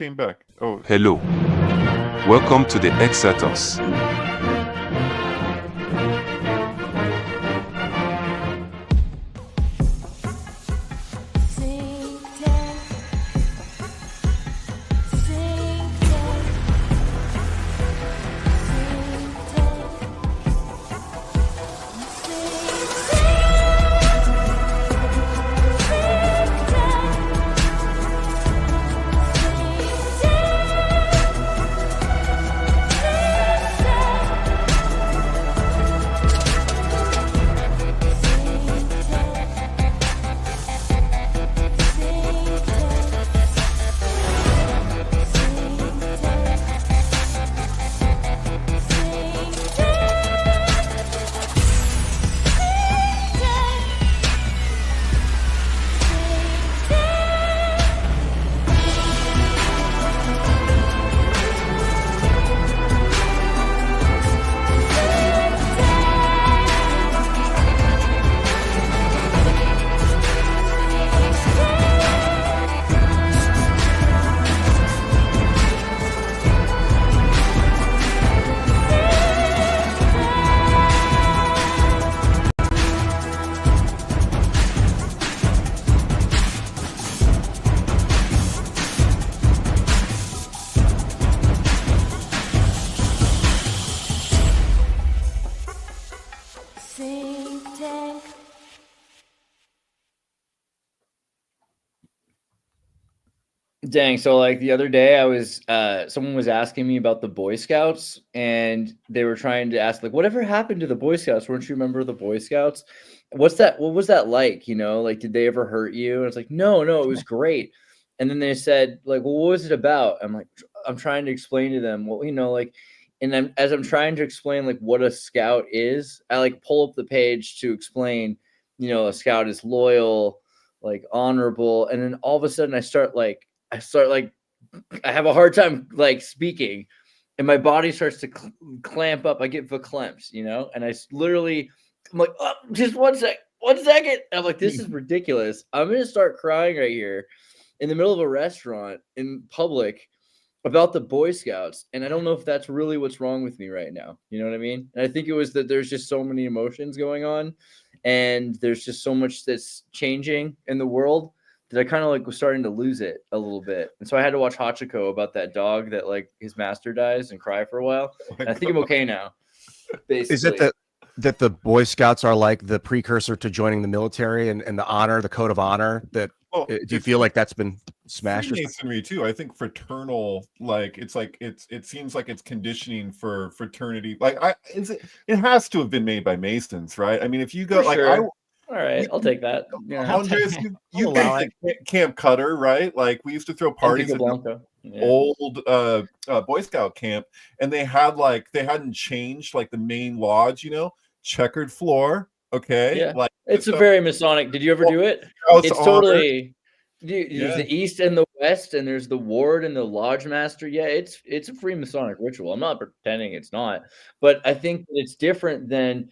came back. Oh, Hello. Welcome to the Xirtus. Synctank. Dang, so like the other day I was someone was asking me about the Boy Scouts, and they were trying to ask like whatever happened to the Boy Scouts? Weren't you a member of the Boy Scouts? What was that like? Like did they ever hurt you? And it's like, no, it was great. And then they said, like, well, what was it about? I'm like, I'm trying to explain to them, well, like, and then as I'm trying to explain like what a scout is, I like pull up the page to explain, a scout is loyal, like honorable, and then all of a sudden I start I have a hard time like speaking, and my body starts to clamp up. I get verklempt, and I'm like, oh, just 1 second. And I'm like, this is ridiculous. I'm going to start crying right here in the middle of a restaurant in public about the Boy Scouts. And I don't know if that's really what's wrong with me right now. You know what I mean? And I think it was that there's just so many emotions going on, and there's just so much that's changing in the world that I kind of like was starting to lose it a little bit. And so I had to watch Hachiko about that dog that like his master dies and cry for a while. And I think I'm okay now. Basically. Is it that the Boy Scouts are like the precursor to joining the military and the honor, the code of honor that do you feel like that's been smashed? Freemasonry too. I think fraternal, it seems like it's conditioning for fraternity. It has to have been made by Masons, right? I mean, if you go all right, I'll take that. Yeah. Andreas, you think Camp Cutter, right? Like we used to throw parties at the old Boy Scout camp, and they hadn't changed like the main lodge, checkered floor. Okay, yeah, like it's a very Masonic. Did you ever do it? It's totally. There's the East and the West, and there's the ward and the lodge master. Yeah, it's a free Masonic ritual. I'm not pretending it's not, but I think that it's different than.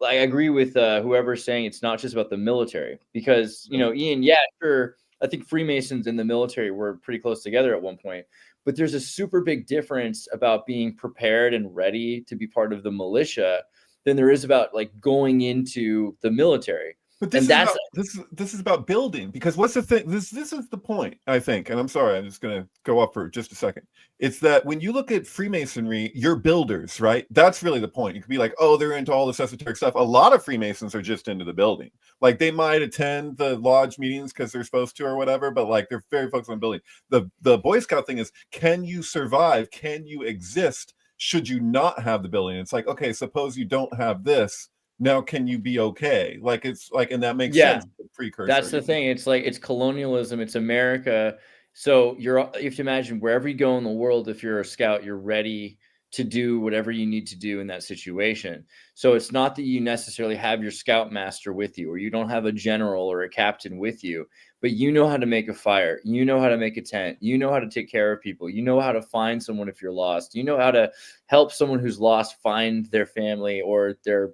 I agree with whoever's saying it's not just about the military, because Ian, yeah, sure, I think Freemasons and the military were pretty close together at one point, but there's a super big difference about being prepared and ready to be part of the militia than there is about like going into the military. But this is about building, because what's the thing? This is the point, I think, and I'm sorry, I'm just going to go up for just a second. It's that when you look at Freemasonry, you're builders, right? That's really the point. You could be like, oh, they're into all this esoteric stuff. A lot of Freemasons are just into the building. Like they might attend the lodge meetings because they're supposed to or whatever, but like they're very focused on building. The Boy Scout thing is, can you survive? Can you exist? Should you not have the building? It's like, okay, suppose you don't have this. Now, can you be okay? Like, it's like, and that makes sense. Precursor. That's the thing. It's like, it's colonialism. It's America. So you have to imagine wherever you go in the world, if you're a scout, you're ready to do whatever you need to do in that situation. So it's not that you necessarily have your scout master with you, or you don't have a general or a captain with you, but you know how to make a fire. You know how to make a tent. You know how to take care of people. You know how to find someone if you're lost. You know how to help someone who's lost find their family or their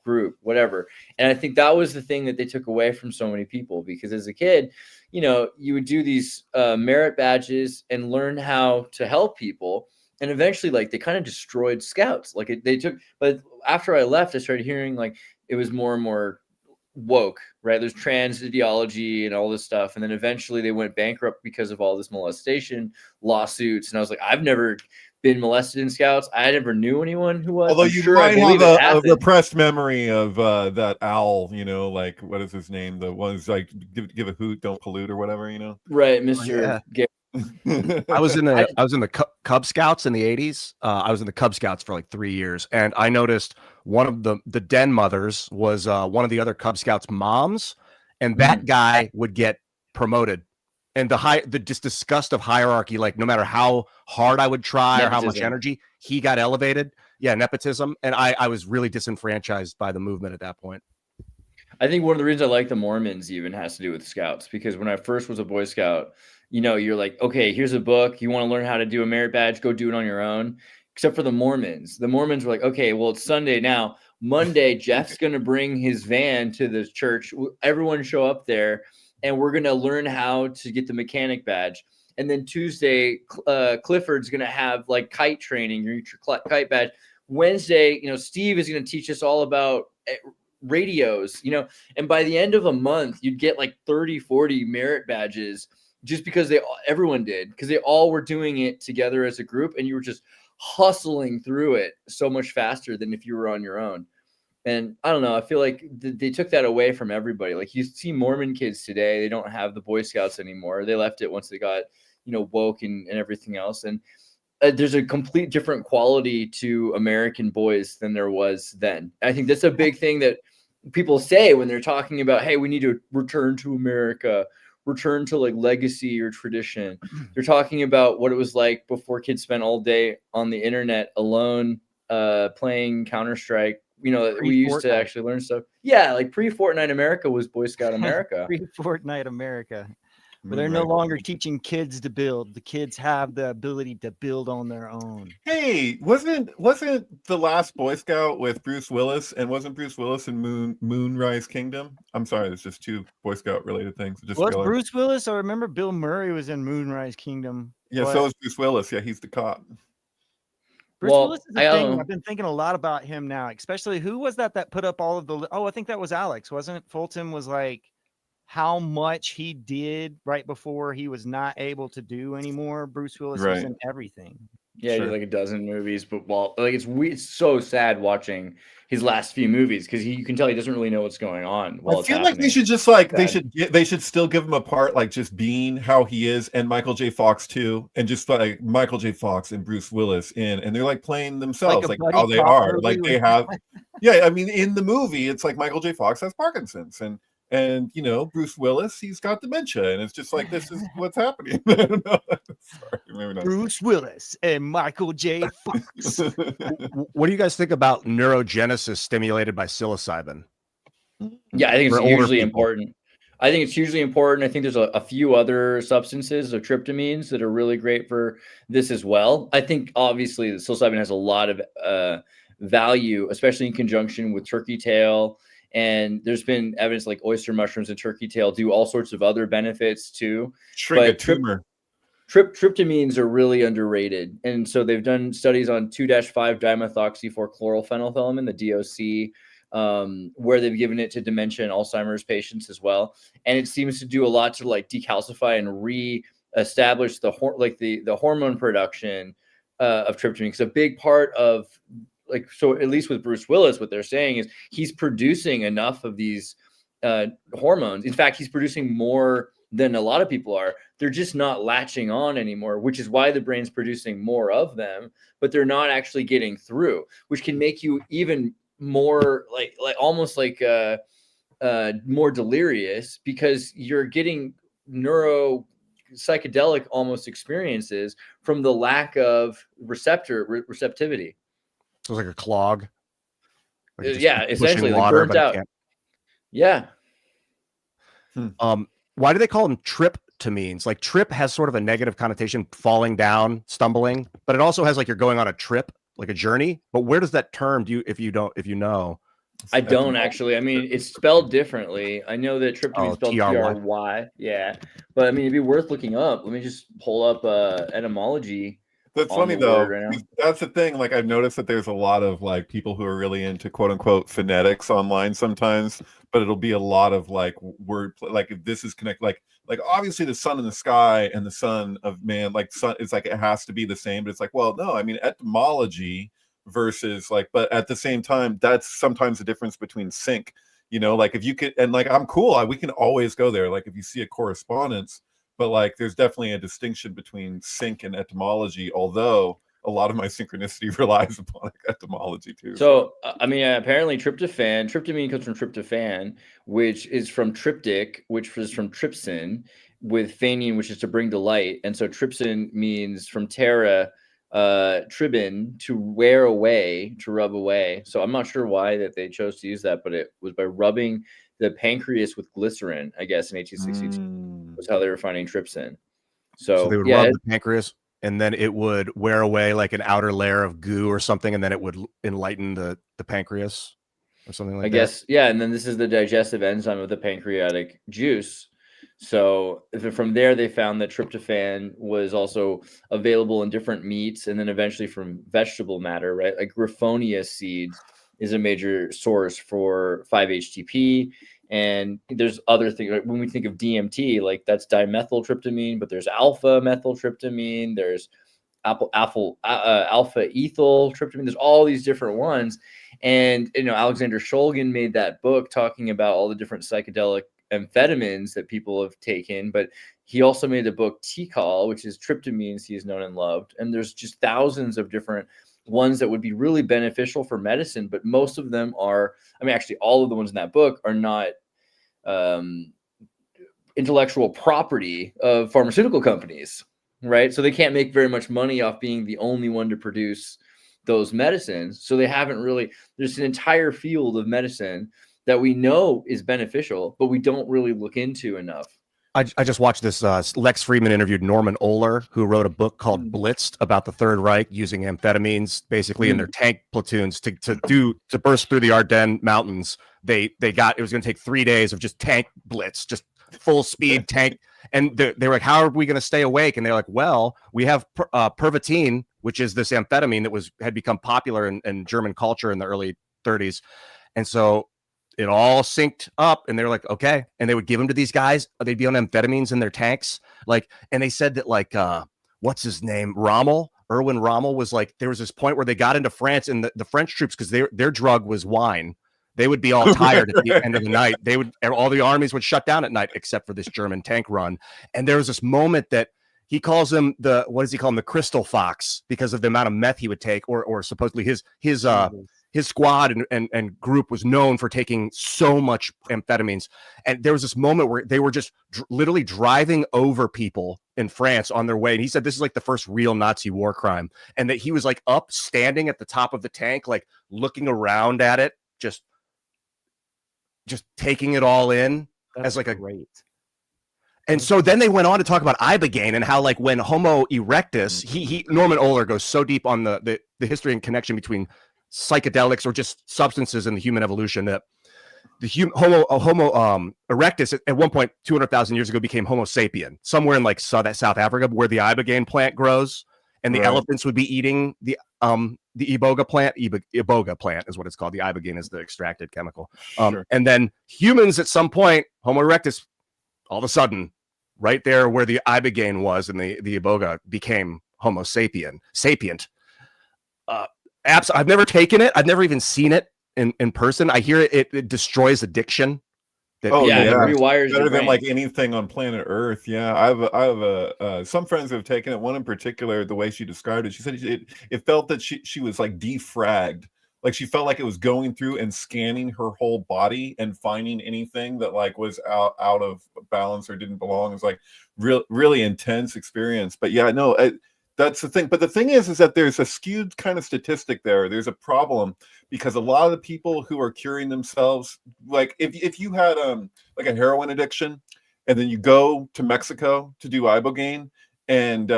group, whatever. And I think that was the thing that they took away from so many people, because as a kid, you know, you would do these merit badges and learn how to help people. And eventually, like, they kind of destroyed scouts. Like but after I left, I started hearing like it was more and more woke, right? There's trans ideology and all this stuff. And then eventually they went bankrupt because of all this molestation lawsuits. And I was like, I've never been molested in scouts. I never knew anyone who was. Although I'm you sure might I believe have it a happened. repressed memory of that owl, you know, like, what is his name? The one who's like, give a hoot, don't pollute, or whatever, you know? Right, Mr. Yeah. I was in the Cub Scouts in the 80s. I was in the Cub Scouts for like 3 years, and I noticed one of the den mothers was one of the other Cub Scouts moms, and that guy would get promoted. And the just disgust of hierarchy, like no matter how hard I would try or how much energy, he got elevated. Yeah, nepotism. And I was really disenfranchised by the movement at that point. I think one of the reasons I like the Mormons even has to do with scouts, because when I first was a Boy Scout, you know, you're like, okay, here's a book. You want to learn how to do a merit badge, go do it on your own. Except for the Mormons. The Mormons were like, okay, well, it's Sunday now. Monday, Jeff's going to bring his van to the church. Everyone show up there, and we're going to learn how to get the mechanic badge. And then Tuesday, Clifford's going to have like kite training, your kite badge. Wednesday, you know, Steve is going to teach us all about radios, you know, and by the end of a month, you'd get like 30, 40 merit badges just because everyone did, because they all were doing it together as a group, and you were just hustling through it so much faster than if you were on your own. And I don't know, I feel like they took that away from everybody. Like, you see Mormon kids today, they don't have the Boy Scouts anymore. They left it once they got, you know, woke and everything else. And there's a complete different quality to American boys than there was then. I think that's a big thing that people say when they're talking about, hey, we need to return to America, return to like legacy or tradition. They're talking about what it was like before kids spent all day on the internet alone, playing Counter-Strike. You know, we used to actually learn stuff. Yeah, like pre-Fortnite America was Boy Scout America. Pre-Fortnite America. But they're no longer teaching kids to build. The kids have the ability to build on their own. Hey, wasn't the last Boy Scout with Bruce Willis, and wasn't Bruce Willis in Moonrise Kingdom? I'm sorry, it's just two Boy Scout related things. Was Bruce Willis? I remember Bill Murray was in Moonrise Kingdom. Yeah, so is Bruce Willis. Yeah, he's the cop. Bruce Willis is a thing. I've been thinking a lot about him now, especially who was that put up all of the. Oh, I think that was Alex, wasn't it? Fulton was like, how much he did right before he was not able to do anymore. Bruce Willis was in everything. Yeah, he did like a dozen movies, but like it's so sad watching his last few movies, because you can tell he doesn't really know what's going on. I feel like they should just like they should still give him a part, like just being how he is, and Michael J. Fox too, and just like Michael J. Fox and Bruce Willis and they're like playing themselves, like how they are, like they have. Yeah, I mean, in the movie, it's like Michael J. Fox has Parkinson's, and you know, Bruce Willis, he's got dementia, and it's just like, this is what's happening. I don't know. Sorry, maybe not. Bruce Willis and Michael J. Fox. What do you guys think about neurogenesis stimulated by psilocybin? Yeah, I think it's hugely important. I think it's hugely important. I think there's a few other substances or tryptamines that are really great for this as well. I think obviously the psilocybin has a lot of value, especially in conjunction with turkey tail. And there's been evidence like oyster mushrooms and turkey tail do all sorts of other benefits too. Shrink a tumor. Tryptamines are really underrated. And so they've done studies on 2-5-dimethoxy-4-chlorophenolphalamin, the DOC, where they've given it to dementia and Alzheimer's patients as well. And it seems to do a lot to like decalcify and re-establish the hormone production of tryptamine. Because a big part of so at least with Bruce Willis, what they're saying is he's producing enough of these hormones. In fact, he's producing more than a lot of people are. They're just not latching on anymore, which is why the brain's producing more of them, but they're not actually getting through, which can make you even more like almost like more delirious, because you're getting psychedelic almost experiences from the lack of receptivity. So it's like a clog. Like essentially like burnt out. Yeah. Why do they call them tryptamines? Like trip has sort of a negative connotation, falling down, stumbling, but it also has like you're going on a trip, like a journey. But where does that term if you know? I don't actually. I mean, it's spelled differently. I know that tryptamine is spelled TRY. TRY. Yeah, but I mean, it'd be worth looking up. Let me just pull up etymology. That's on funny the word though. right now. That's the thing. Like I've noticed that there's a lot of like people who are really into quote unquote phonetics online sometimes, but it'll be a lot of like word like if this is connected like obviously the sun in the sky and the son of man, like sun, it's like it has to be the same, but it's like, well, no, I mean etymology versus like, but at the same time, that's sometimes the difference between sync, you know, like if you could, and like I'm cool, we can always go there. Like if you see a correspondence, but like there's definitely a distinction between sync and etymology, although a lot of my synchronicity relies upon etymology too. So I mean, apparently tryptamine comes from tryptophan, which is from triptych, which was from trypsin, with phanein, which is to bring delight. And so trypsin means from terra, tribin, to wear away, to rub away. So I'm not sure why that they chose to use that, but it was by rubbing the pancreas with glycerin, I guess, in 1862 was how they were finding trypsin. So they would rub the pancreas, and then it would wear away like an outer layer of goo or something, and then it would enlighten the pancreas or something like that. I guess, yeah. And then this is the digestive enzyme of the pancreatic juice. So from there, they found that tryptophan was also available in different meats, and then eventually from vegetable matter, right? Like griffonia seeds is a major source for 5-HTP. And there's other things, like when we think of DMT, like that's dimethyltryptamine, but there's alpha methyltryptamine, there's alpha ethyl tryptamine. There's all these different ones. And, you know, Alexander Shulgin made that book talking about all the different psychedelic amphetamines that people have taken, but he also made the book Tikal, which is tryptamines he is known and loved. And there's just thousands of different ones that would be really beneficial for medicine, but most of them are, I mean, actually all of the ones in that book are not intellectual property of pharmaceutical companies, right? So they can't make very much money off being the only one to produce those medicines. So they haven't really, there's an entire field of medicine that we know is beneficial, but we don't really look into enough. I just watched this. Lex Friedman interviewed Norman Ohler, who wrote a book called Blitzed about the Third Reich using amphetamines, basically in their tank platoons to burst through the Ardennes mountains. It was going to take 3 days of just tank blitz, just full speed tank. And they were like, how are we going to stay awake? And they're like, well, we have pervitin, which is this amphetamine that had become popular in German culture in the early 30s. And so it all synced up, and they're like, okay. And they would give them to these guys. They'd be on amphetamines in their tanks. Like, and they said that like, what's his name? Erwin Rommel was like, there was this point where they got into France, and the French troops, because their drug was wine. They would be all tired at the end of the night. All the armies would shut down at night, except for this German tank run. And there was this moment that he calls him the crystal fox, because of the amount of meth he would take, or supposedly his squad and group was known for taking so much amphetamines. And there was this moment where they were just literally driving over people in France on their way. And he said, this is like the first real Nazi war crime. And that he was like up standing at the top of the tank, like looking around at it, just taking it all in. That's as like a great. And so then they went on to talk about ibogaine and how, like, when Homo erectus, Norman Ohler goes so deep on the history and connection between psychedelics or just substances in the human evolution, that the Homo erectus at one point 200,000 years ago became Homo sapien somewhere in like South Africa, where the ibogaine plant grows, and the elephants would be eating the iboga plant. Iboga plant is what it's called. The ibogaine is the extracted chemical. Sure. And then humans at some point, Homo erectus, all of a sudden, right there where the ibogaine was and the iboga, became Homo sapient. I've never taken it. I've never even seen it in person. I hear it destroys addiction. It rewires better than like anything on planet Earth. Yeah, I have some friends who have taken it. One in particular, the way she described it, she said it felt that she was like defragged. Like she felt like it was going through and scanning her whole body and finding anything that like was out of balance or didn't belong. It was like really intense experience. But yeah, no, that's the thing. But the thing is that there's a skewed kind of statistic there. There's a problem because a lot of the people who are curing themselves, like if you had like a heroin addiction and then you go to Mexico to do ibogaine, and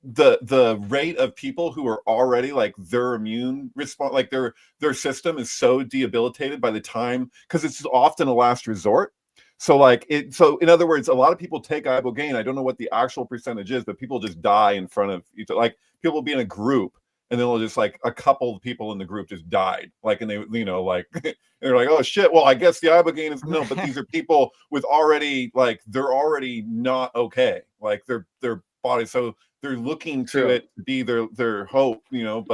the rate of people who are already like their immune response, like their system is so debilitated by the time, because it's often a last resort. So like it, so in other words, a lot of people take ibogaine. I don't know what the actual percentage is, but people just die in front of each. Like people will be in a group, and then they'll just like a couple of people in the group just died. Like, and they, you know, like they're like, oh shit. Well, I guess the ibogaine is no, but these are people with already like they're already not okay. Like their body, so they're looking to True. it to be their hope, you know.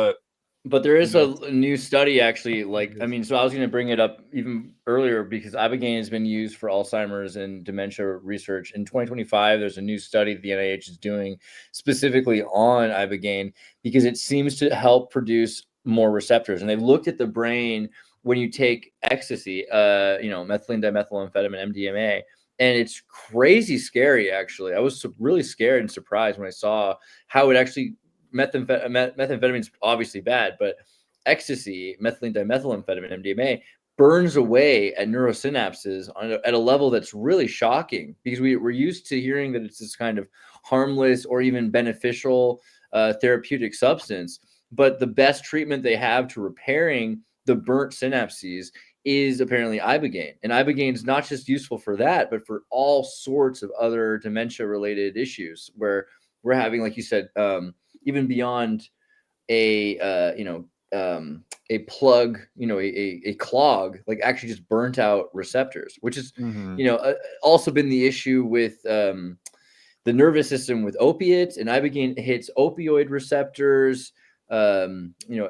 But there is you know, a new study actually, like, I mean, so I was going to bring it up even earlier because ibogaine has been used for Alzheimer's and dementia research. In 2025, there's a new study that the NIH is doing specifically on ibogaine because it seems to help produce more receptors. And they looked at the brain when you take ecstasy, you know, methylene dimethylamphetamine, MDMA, and it's crazy scary, actually. I was really scared and surprised when I saw how it actually methamphetamine is obviously bad, but ecstasy, methylene dimethylamphetamine, MDMA, burns away at neurosynapses at a level that's really shocking because we're used to hearing that it's this kind of harmless or even beneficial therapeutic substance. But the best treatment they have to repairing the burnt synapses is apparently ibogaine. And ibogaine is not just useful for that, but for all sorts of other dementia-related issues where we're having, like you said, even beyond a a plug, you know, a clog, like actually just burnt out receptors, which is you know also been the issue with the nervous system with opiates, and ibogaine hits opioid receptors, you know,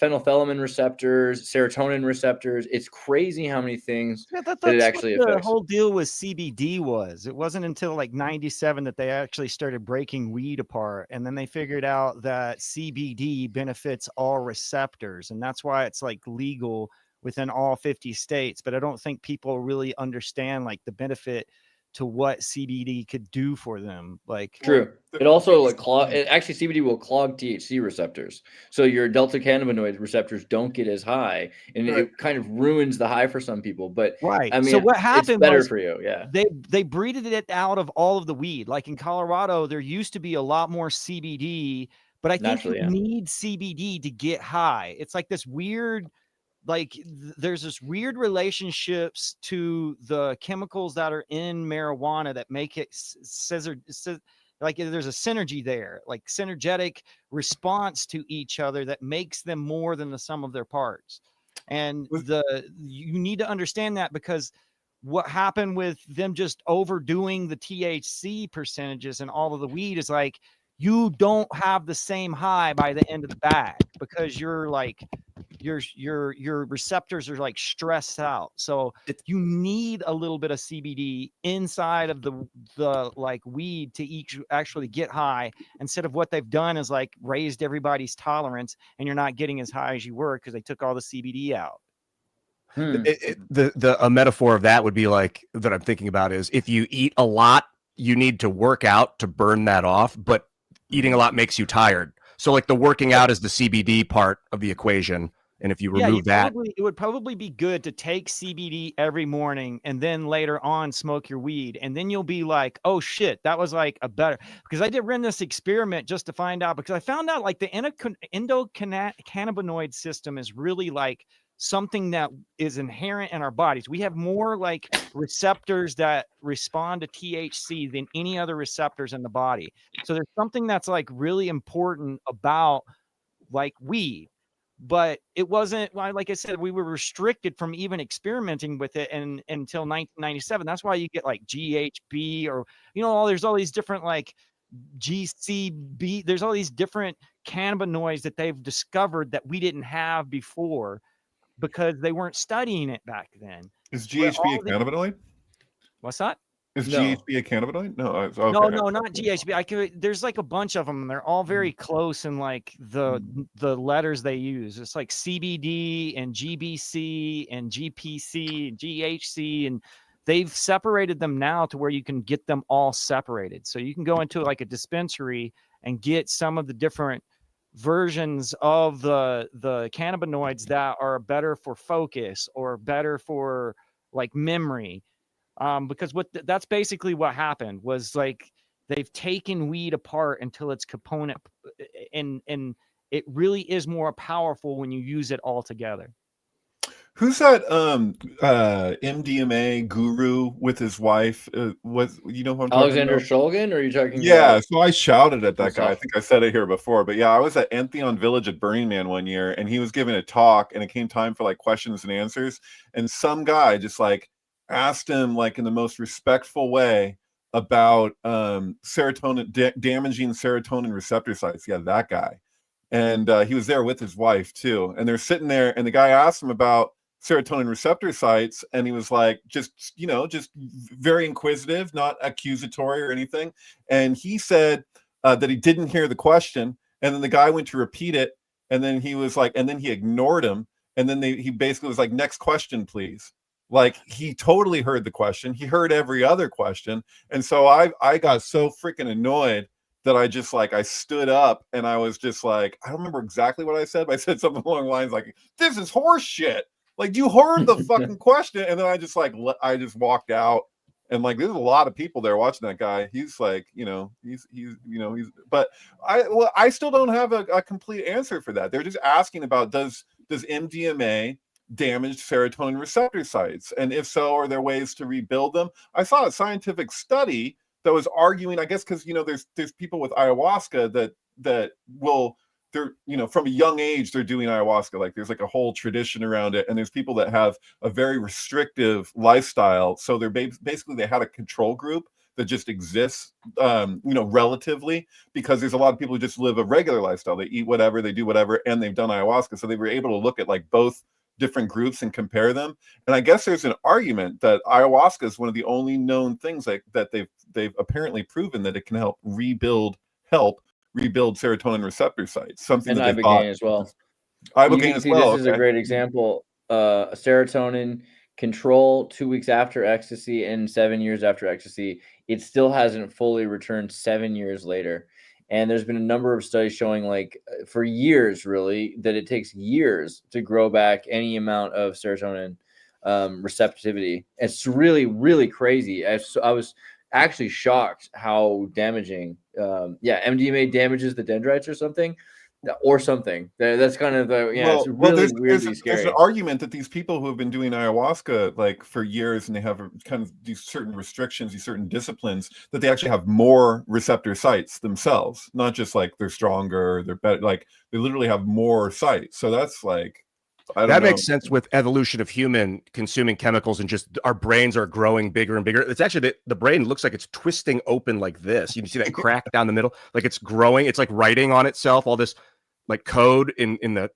phenethylamine receptors, serotonin receptors. It's crazy how many things that it actually affects. The whole deal with CBD was. It wasn't until like 97 that they actually started breaking weed apart, and then they figured out that CBD benefits all receptors, and that's why it's like legal within all 50 states. But I don't think people really understand like the benefit to what CBD could do for them. Like, true. It also like actually CBD will clog THC receptors, so your delta cannabinoid receptors don't get as high, and it kind of ruins the high for some people. But right. I mean, so what happened it's better was for you. Yeah, they breeded it out of all of the weed. Like in Colorado, there used to be a lot more CBD, but I think you need CBD to get high. It's like this weird, like there's this weird relationships to the chemicals that are in marijuana that make it like there's a synergy there, like synergetic response to each other that makes them more than the sum of their parts. And you need to understand that, because what happened with them just overdoing the THC percentages and all of the weed is like, you don't have the same high by the end of the bag because you're like, your receptors are like stressed out. So you need a little bit of CBD inside of the like weed to actually get high, instead of what they've done is like raised everybody's tolerance and you're not getting as high as you were because they took all the CBD out. A metaphor of that would be like, that I'm thinking about is, if you eat a lot, you need to work out to burn that off, but eating a lot makes you tired. So like the working out is the CBD part of the equation. And if you remove that, it would probably be good to take CBD every morning and then later on smoke your weed. And then you'll be like, oh shit, that was like a better, because I did run this experiment just to find out, because I found out like the endocannabinoid system is really like something that is inherent in our bodies. We have more like receptors that respond to THC than any other receptors in the body. So there's something that's like really important about like weed. But it wasn't, like I said, we were restricted from even experimenting with it until 1997. That's why you get like GHB, or, you know, there's all these different like GCB. There's all these different cannabinoids that they've discovered that we didn't have before because they weren't studying it back then. Is GHB a cannabinoid? What's that? Is GHB a cannabinoid? No, okay. No, not GHB. There's like a bunch of them. They're all very close in like the letters they use. It's like CBD and GBC and GPC and GHC, and they've separated them now to where you can get them all separated. So you can go into like a dispensary and get some of the different versions of the cannabinoids that are better for focus or better for like memory. Because that's basically what happened was like they've taken weed apart until its component, and it really is more powerful when you use it all together. Who's that MDMA guru with his wife? Was you know who I'm talking Alexander about? Shulgin, or are you talking Yeah, about? so I shouted at that guy. I Myself. think I said it here before, but yeah, I was at Entheon Village at Burning Man one year, and he was giving a talk, and it came time for like questions and answers, and some guy just like asked him like in the most respectful way about serotonin damaging serotonin receptor sites. Yeah, that guy, and he was there with his wife too, and they're sitting there, and the guy asked him about serotonin receptor sites, and he was like just very inquisitive, not accusatory or anything, and he said that he didn't hear the question, and then the guy went to repeat it, and then he was like, and then he ignored him, and then he basically was like, next question please. Like he totally heard the question, he heard every other question, and so I got so freaking annoyed that I stood up, and I was just like, I don't remember exactly what I said, but I said something along the lines like, this is horse shit. Like, you heard the fucking question, and then I just walked out, and like there's a lot of people there watching that guy. He's like, but I still don't have a complete answer for that. They're just asking about does MDMA damage serotonin receptor sites, and if so, are there ways to rebuild them? I saw a scientific study that was arguing, I guess, because there's people with ayahuasca that will. They're from a young age they're doing ayahuasca, like there's like a whole tradition around it, and there's people that have a very restrictive lifestyle, so they're basically they had a control group that just exists relatively, because there's a lot of people who just live a regular lifestyle, they eat whatever, they do whatever, and they've done ayahuasca, so they were able to look at like both different groups and compare them. And I guess there's an argument that ayahuasca is one of the only known things that they've apparently proven that it can help rebuild serotonin receptor sites, something And that they ibogaine thought as well. ibogaine as well. This is a great example. Serotonin control 2 weeks after ecstasy and 7 years after ecstasy, it still hasn't fully returned 7 years later. And there's been a number of studies showing, like, for years, really, that it takes years to grow back any amount of serotonin receptivity. It's really, really crazy. I was actually shocked how damaging. MDMA damages the dendrites or something. That's kind of the it's really weirdly scary. There's an argument that these people who have been doing ayahuasca like for years, and they have kind of these certain restrictions, these certain disciplines, that they actually have more receptor sites themselves, not just like they're stronger, they're better, like they literally have more sites. So that's like, I don't know. That makes sense with evolution of human consuming chemicals, and just our brains are growing bigger and bigger. It's actually the brain looks like it's twisting open like this. You can see that crack down the middle, like it's growing. It's like writing on itself, all this like code in the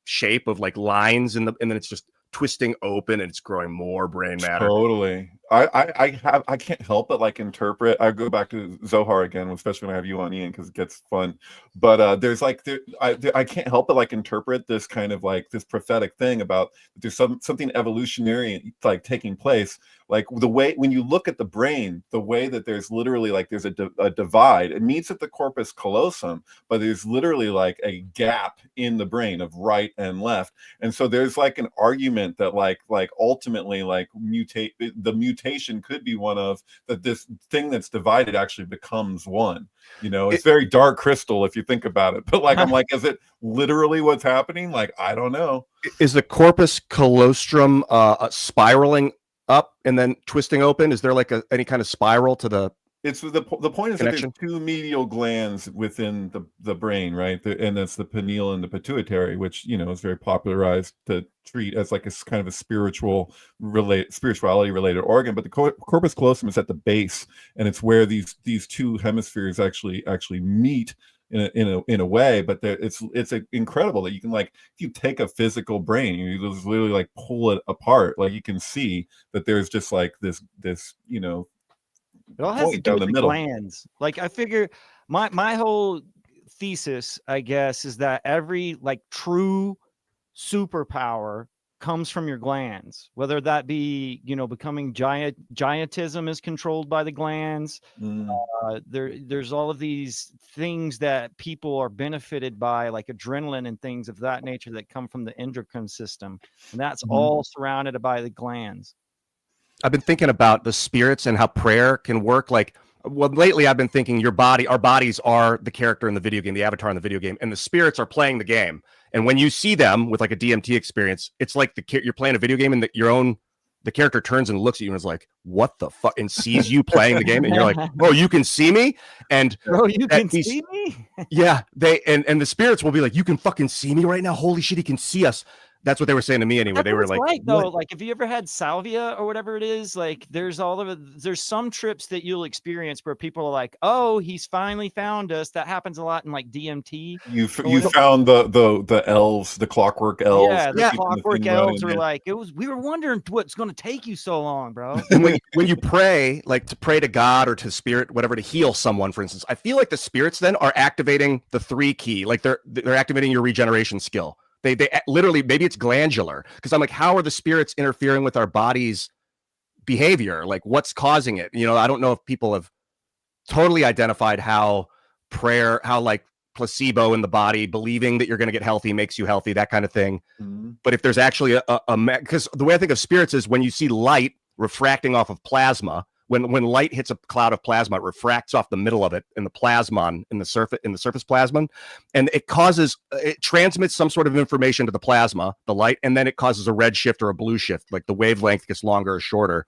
shape of like lines, and then it's just twisting open, and it's growing more brain matter. Totally. I can't help but like interpret. I go back to Zohar again, especially when I have you on, Ian, because it gets fun. But there's like I can't help but like interpret this kind of like this prophetic thing about there's something evolutionary like taking place. Like the way when you look at the brain, the way that there's literally like there's a divide. It meets at the corpus callosum, but there's literally like a gap in the brain of right and left. And so there's like an argument that like ultimately like the mutation could be one of that this thing that's divided actually becomes one. It's very Dark Crystal if you think about it, but like I'm like, is it literally what's happening? Like, I don't know. Is the corpus callosum spiraling up and then twisting open? Is there like any kind of spiral to the It's the point is connection? That there's two medial glands within the brain, right? And that's the pineal and the pituitary, which is very popularized to treat as like a kind of a spirituality related organ. But the corpus callosum is at the base, and it's where these two hemispheres actually meet in a way. But it's incredible that you can, like, if you take a physical brain, you just literally like pull it apart, like you can see that there's just like this it all has to do with the glands. Like I figure my whole thesis, I guess, is that every like true superpower comes from your glands, whether that be, becoming giantism is controlled by the glands. There's all of these things that people are benefited by, like adrenaline and things of that nature that come from the endocrine system. And that's all surrounded by the glands. I've been thinking about the spirits and how prayer can work. Like Well, lately I've been thinking our bodies are the character in the video game, the avatar in the video game, and the spirits are playing the game. And when you see them with like a DMT experience, it's like you're playing a video game and the character turns and looks at you and is like, what the fuck? And sees you playing the game. And you're like, oh, you can see me? And bro, you can see me? Yeah. And the spirits will be like, you can fucking see me right now. Holy shit, he can see us. That's what they were saying to me anyway. They were like, though, like, if you ever had salvia or whatever it is, like, there's some trips that you'll experience where people are like, oh, he's finally found us. That happens a lot in like DMT. You found the elves, the clockwork elves. Yeah, the clockwork elves are like, we were wondering what's going to take you so long, bro. And when you pray, like to pray to God or to spirit, whatever, to heal someone, for instance, I feel like the spirits then are activating the 3 key, like they're activating your regeneration skill. They literally, maybe it's glandular, because I'm like, how are the spirits interfering with our body's behavior? Like, what's causing it? You know, I don't know if people have totally identified how like placebo in the body, believing that you're going to get healthy makes you healthy, that kind of thing. Mm-hmm. But if there's actually because the way I think of spirits is when you see light refracting off of plasma. When light hits a cloud of plasma, it refracts off the middle of it in the plasmon, in the surface plasmon, and it transmits some sort of information to the plasma, the light, and then it causes a red shift or a blue shift, like the wavelength gets longer or shorter.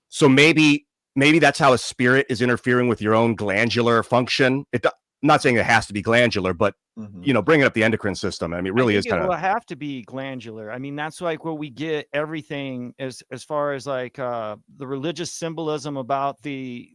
So maybe that's how a spirit is interfering with your own glandular function. I'm not saying it has to be glandular, but you know, bringing up the endocrine system. I mean, it really is kind of. It will have to be glandular. I mean, that's like where we get everything as far as like the religious symbolism about the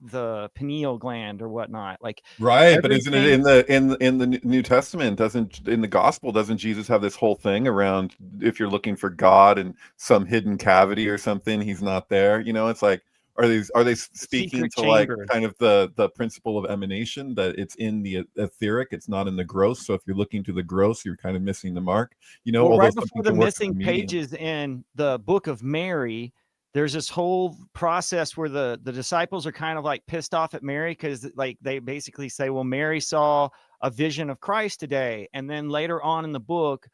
pineal gland or whatnot. Like, right, but isn't it in the New Testament? In the Gospel, doesn't Jesus have this whole thing around if you're looking for God in some hidden cavity or something, he's not there? You know, it's like. Are they speaking to like kind of the principle of emanation, that it's in the etheric, it's not in the gross? So if you're looking to the gross, you're kind of missing the mark. You know, well, right before the missing pages in the Book of Mary, there's this whole process where the disciples are kind of like pissed off at Mary because like they basically say, well, Mary saw a vision of Christ today, and then later on in the book,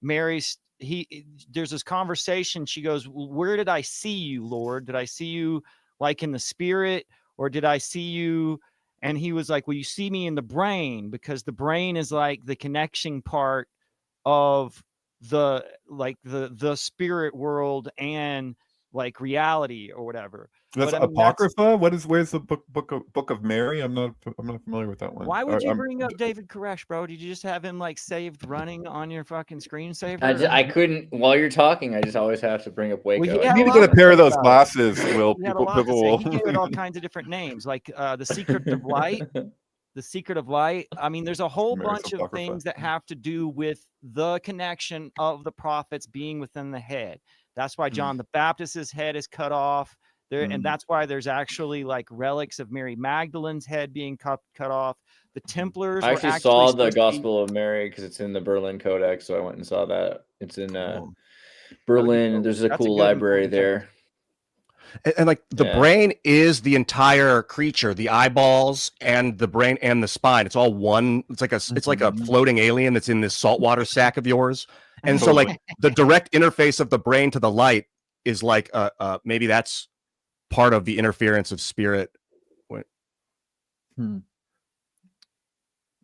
there's this conversation. She goes, where did I see you, Lord? Did I see you like in the spirit, or did I see you? And he was like, well, you see me in the brain, because the brain is like the connection part of the spirit world and like reality or whatever. That's Apocrypha. Where's the book of Mary? I'm not familiar with that one. Why would you bring up David Koresh, bro? Did you just have him like saved running on your fucking screensaver? I couldn't while you're talking. I just always have to bring up Waco. You need to get a pair of those glasses, Will. He gave it all kinds of different names, like the Secret of Light. The Secret of Light. I mean, there's a whole bunch of things that have to do with the connection of the prophets being within the head. That's why John the Baptist's head is cut off there, and that's why there's actually like relics of Mary Magdalene's head being cut off. The Templars. I actually saw the Gospel of Mary because it's in the Berlin Codex, so I went and saw that. It's in Berlin. There's a cool library there. And like the brain is the entire creature, the eyeballs and the brain and the spine. It's all one. It's like a floating alien that's in this saltwater sack of yours. And so like the direct interface of the brain to the light is like maybe that's part of the interference of spirit.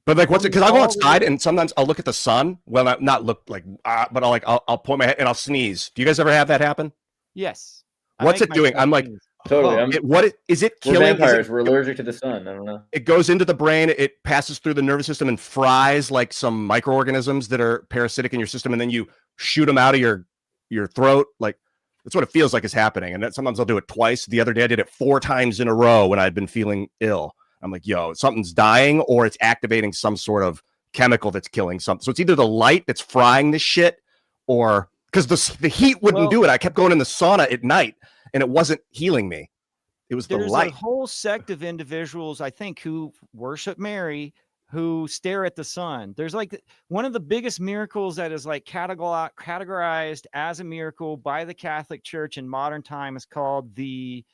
But like, what's it? Because I go outside and sometimes I'll look at the sun. Well, not look like, but I'll point my head and I'll sneeze. Do you guys ever have that happen? Yes. What's it doing? I'm like, totally. What is it killing? We're vampires. We're allergic to the sun. I don't know. It goes into the brain. It passes through the nervous system and fries like some microorganisms that are parasitic in your system, and then you shoot them out of your throat. Like that's what it feels like is happening. And sometimes I'll do it twice. The other day I did it 4 times in a row when I'd been feeling ill. I'm like, yo, something's dying, or it's activating some sort of chemical that's killing something. So it's either the light that's frying this shit, or because the heat wouldn't do it. I kept going in the sauna at night, and it wasn't healing me. It was the light. There's a whole sect of individuals, I think, who worship Mary, who stare at the sun. There's like one of the biggest miracles that is like categorized as a miracle by the Catholic Church in modern time is called the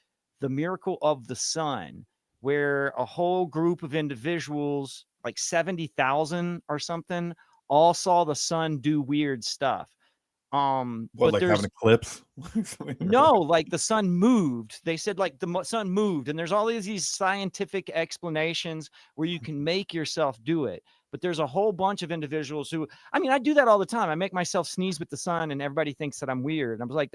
miracle of the sun, where a whole group of individuals, like 70,000 or something, all saw the sun do weird stuff. What, but like having eclipse? no, like the sun moved. They said like the sun moved, and there's all these scientific explanations where you can make yourself do it. But there's a whole bunch of individuals who, I mean, I do that all the time. I make myself sneeze with the sun, and everybody thinks that I'm weird. And I was like,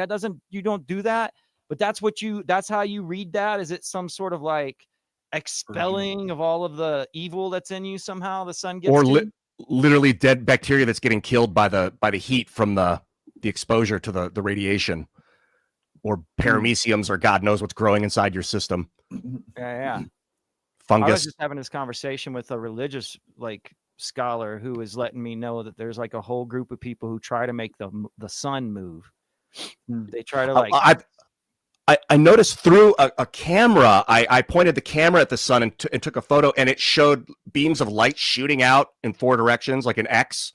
you don't do that. But that's how you read that. Is it some sort of like expelling of all of the evil that's in you somehow? The sun gets literally dead bacteria that's getting killed by the heat from the exposure to the radiation, or parameciums, or God knows what's growing inside your system. Yeah. Fungus. I was just having this conversation with a religious scholar who is letting me know that there's like a whole group of people who try to make the sun move. They try to I noticed through a camera, I pointed the camera at the sun and took a photo, and it showed beams of light shooting out in 4 directions, like an X,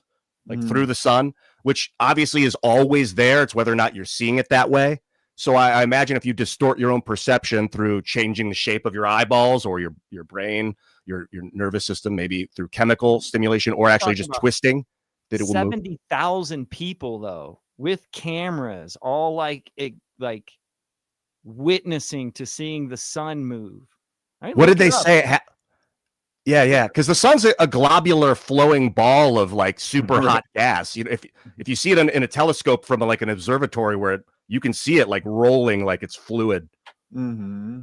through the sun, which obviously is always there. It's whether or not you're seeing it that way. So I imagine if you distort your own perception through changing the shape of your eyeballs or your brain, your nervous system, maybe through chemical stimulation or actually just twisting, that it will move. 70,000 people though with cameras, all like witnessing to seeing the sun move. What did they say? Yeah, because the sun's a globular flowing ball of like super hot gas. You know, if you see it in a telescope from like an observatory where you can see it like rolling like it's fluid. Mm-hmm.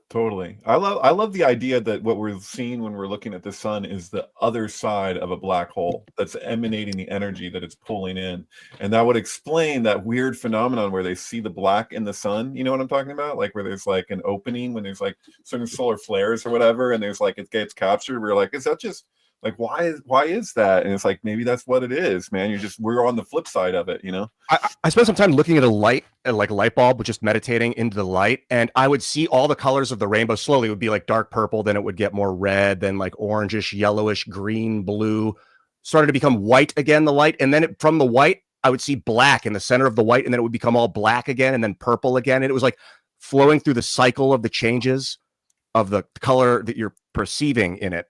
Totally. I love the idea that what we're seeing when we're looking at the sun is the other side of a black hole that's emanating the energy that it's pulling in. And that would explain that weird phenomenon where they see the black in the sun. You know what I'm talking about? Like where there's like an opening when there's like certain solar flares or whatever, and there's like it gets captured. We're like, is that just like why is that? And it's like maybe that's what it is, man. We're on the flip side of it, you know. I spent some time looking at a light bulb, just meditating into the light, and I would see all the colors of the rainbow slowly. It would be like dark purple, then it would get more red, then like orangish, yellowish, green, blue, started to become white again, the light, and then from the white I would see black in the center of the white, and then it would become all black again, and then purple again, and it was like flowing through the cycle of the changes of the color that you're perceiving in it.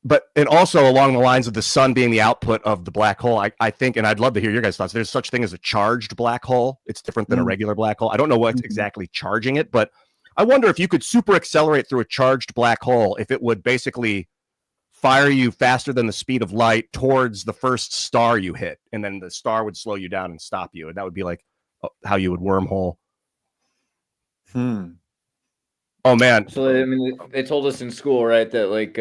But and also along the lines of the sun being the output of the black hole, I think, and I'd love to hear your guys' thoughts. There's such thing as a charged black hole. It's different than a regular black hole. I don't know what's exactly charging it, but I wonder if you could super accelerate through a charged black hole, if it would basically fire you faster than the speed of light towards the first star you hit, and then the star would slow you down and stop you, and that would be like how you would wormhole. Oh man! So I mean, they told us in school, right, that like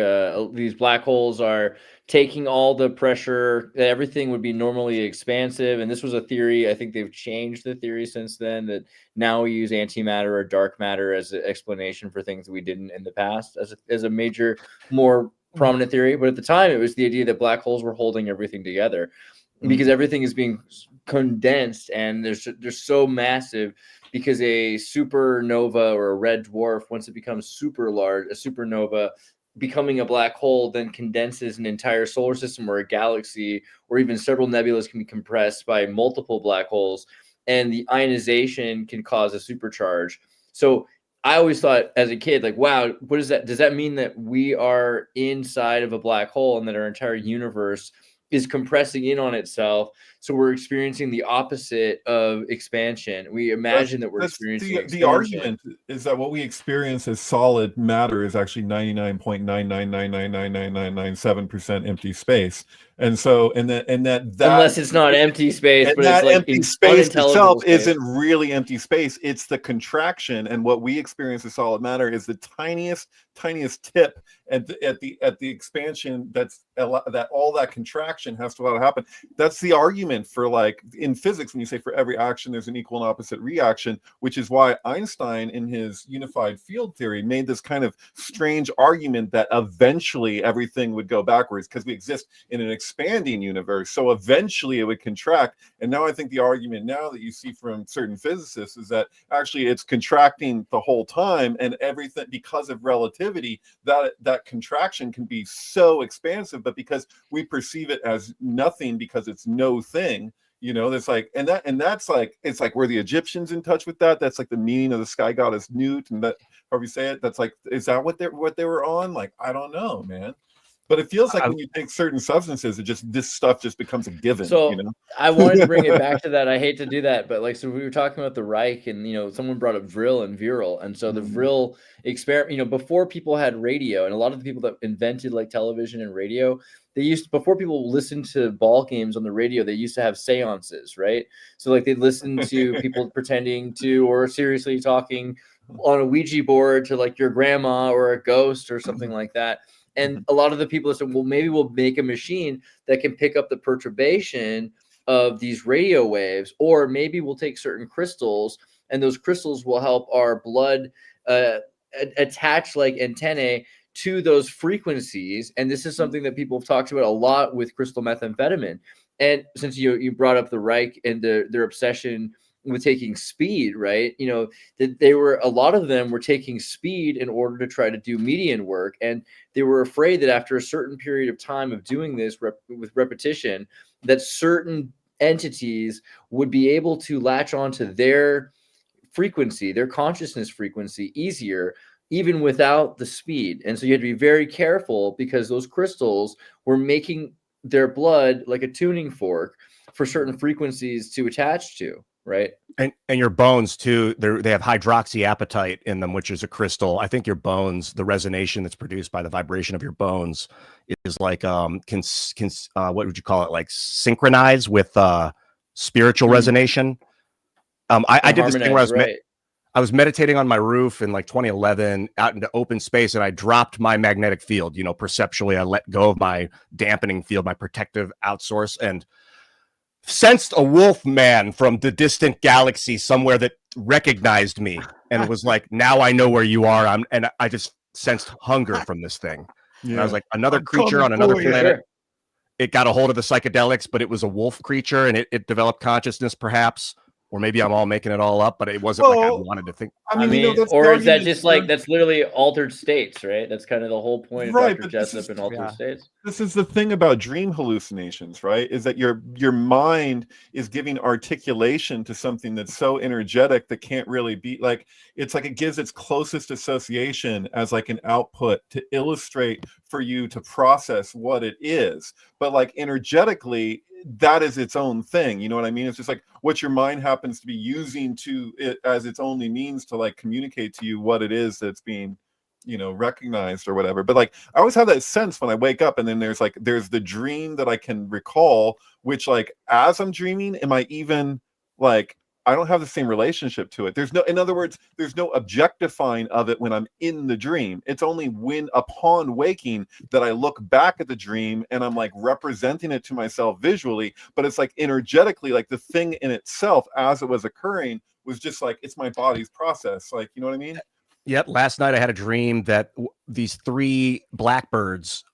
these black holes are taking all the pressure. That everything would be normally expansive, and this was a theory. I think they've changed the theory since then. That now we use antimatter or dark matter as an explanation for things that we didn't in the past, as a major, more prominent theory. But at the time, it was the idea that black holes were holding everything together, because everything is being condensed, and they're so massive. Because a supernova or a red dwarf, once it becomes super large, a supernova becoming a black hole then condenses an entire solar system or a galaxy, or even several nebulas can be compressed by multiple black holes, and the ionization can cause a supercharge. So I always thought as a kid, like, wow, what is that? Does that mean that we are inside of a black hole and that our entire universe is compressing in on itself? So we're experiencing the opposite of expansion. We imagine that we're experiencing the argument is that what we experience as solid matter is actually 99.999999997% empty space. And so, and that unless it's not empty space, but that it's like empty space itself isn't really empty space. It's the contraction, and what we experience as solid matter is the tiniest tip at the expansion. That all that contraction has to happen. That's the argument for, like, in physics, when you say for every action there's an equal and opposite reaction, which is why Einstein in his unified field theory made this kind of strange argument that eventually everything would go backwards because we exist in an expanding universe, so eventually it would contract. And now I think the argument now that you see from certain physicists is that actually it's contracting the whole time, and everything, because of relativity, that contraction can be so expansive, but because we perceive it as nothing because it's no thing, you know, that's like, and that's like, it's like, were the Egyptians in touch with that? That's like the meaning of the sky goddess Nut, and that, however you say it, that's like, is that what they were on? Like, I don't know, man. But it feels like when you take certain substances, this stuff just becomes a given. So you know, I wanted to bring it back to that. I hate to do that, but like, so we were talking about the Reich, and someone brought up Vril and Viral, and so the Vril experiment. Before people had radio, and a lot of the people that invented like television and radio, before people listened to ball games on the radio, they used to have seances, right? So like they'd listen to people pretending to or seriously talking on a Ouija board to like your grandma or a ghost or something like that. And a lot of the people said, well, maybe we'll make a machine that can pick up the perturbation of these radio waves, or maybe we'll take certain crystals, and those crystals will help our blood attach like antennae to those frequencies. And this is something that people have talked about a lot with crystal methamphetamine. And since you brought up the Reich and their obsession with taking speed, right? That a lot of them were taking speed in order to try to do median work. And they were afraid that after a certain period of time of doing this with repetition, that certain entities would be able to latch onto their frequency, their consciousness frequency easier, even without the speed. And so you had to be very careful, because those crystals were making their blood like a tuning fork for certain frequencies to attach to. Right. And your bones too, they have hydroxyapatite in them, which is a crystal. I think your bones, the resonation that's produced by the vibration of your bones is like what would you call it? Like synchronize with spiritual resonation. I did this thing where I was meditating on my roof in like 2011 out into open space, and I dropped my magnetic field. Perceptually, I let go of my dampening field, my protective outsource, and sensed a wolf man from the distant galaxy somewhere that recognized me and was like, now I know where you are. And I just sensed hunger from this thing. Yeah. And I was like, another creature on another planet. It got a hold of the psychedelics, but it was a wolf creature, and it developed consciousness perhaps. Or maybe I'm all making it all up, but it wasn't like I wanted to think. I mean, or is that just like, that's literally altered states, right? That's kind of the whole point of Dr. Jessup and altered states. This is the thing about dream hallucinations, right? Is that your mind is giving articulation to something that's so energetic that can't really be like, it's like it gives its closest association as like an output to illustrate for you to process what it is. But like energetically, that is its own thing. You know what I mean? It's just like what your mind happens to be using to it as its only means to like communicate to you what it is that's being, recognized or whatever. But like I always have that sense when I wake up, and then there's the dream that I can recall, which like as I'm dreaming, am I even like, I don't have the same relationship to it. In other words, there's no objectifying of it when I'm in the dream. It's only when upon waking that I look back at the dream and I'm like representing it to myself visually, but it's like energetically, like the thing in itself as it was occurring was just like, it's my body's process. Like, you know what I mean? Yep. Last night I had a dream that these 3 blackbirds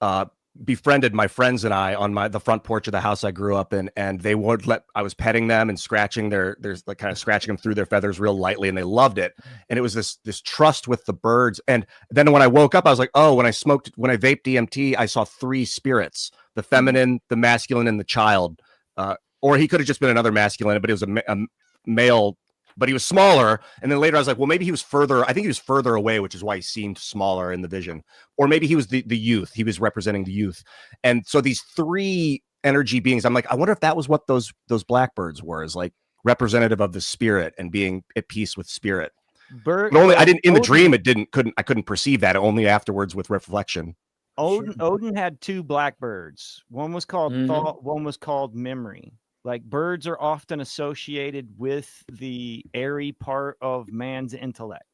befriended my friends and I on the front porch of the house I grew up in, and they would I was petting them and scratching there's like kind of scratching them through their feathers real lightly, and they loved it. And it was this trust with the birds. And then when I woke up, I was like, oh, when I vaped DMT, I saw 3 spirits: the feminine, the masculine, and the child. Or he could have just been another masculine, but it was a male, but he was smaller. And then later I was like, well, maybe he was further. I think he was further away, which is why he seemed smaller in the vision. Or maybe he was the youth. He was representing the youth. And so these 3 energy beings, I'm like, I wonder if that was what those blackbirds were, is like representative of the spirit and being at peace with spirit. But only I didn't in the dream. I couldn't perceive that, only afterwards with reflection. Odin had 2 blackbirds. One was called thought. One was called memory. Like birds are often associated with the airy part of man's intellect.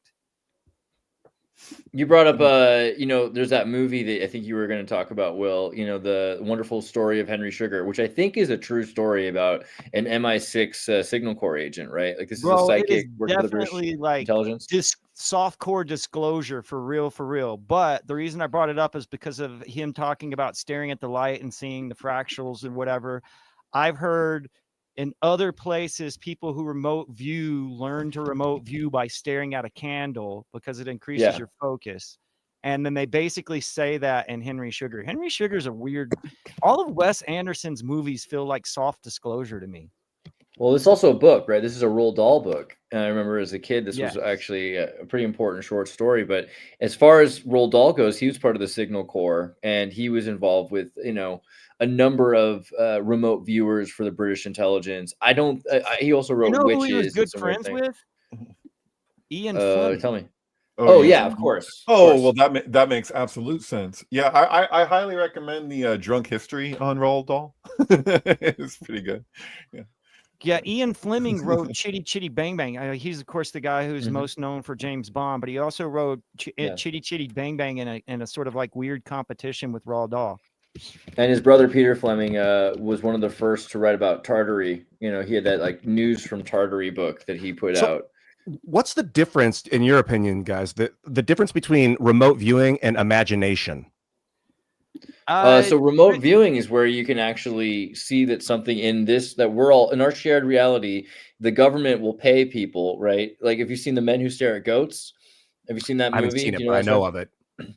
You brought up, there's that movie that I think you were going to talk about, Will, the wonderful story of Henry Sugar, which I think is a true story about an MI6 signal corps agent, right? Like this is a psychic working with the British intelligence. Just soft core disclosure for real. But the reason I brought it up is because of him talking about staring at the light and seeing the fractals and whatever. I've heard in other places, people who remote view learn to remote view by staring at a candle because it increases your focus. And then they basically say that in Henry Sugar. Henry Sugar's a weird. All of Wes Anderson's movies feel like soft disclosure to me. Well, it's also a book, right? This is a Roald Dahl book. And I remember as a kid, this Yes. was actually a pretty important short story. But as far as Roald Dahl goes, he was part of the Signal Corps, and he was involved with, a number of remote viewers for the British intelligence. He also wrote who Witches. he was good and friends with? Ian Tell Fleming. me. Oh, yeah, of course. Well, that makes absolute sense. Yeah, I highly recommend the Drunk History on Roald Dahl. It's pretty good. Yeah, Ian Fleming wrote Chitty Chitty Bang Bang. He's of course the guy who's most known for James Bond, but he also wrote Chitty Chitty Bang Bang in a sort of like weird competition with Roald Dahl. And his brother Peter Fleming was one of the first to write about Tartary. He had that like News from Tartary book that he put out. What's the difference, in your opinion, guys? The difference between remote viewing and imagination? So remote viewing is where you can actually see that something that we're all in our shared reality. The government will pay people, right? Like, if you've seen The Men Who Stare at Goats, have you seen that movie? I haven't seen it, but I know of it.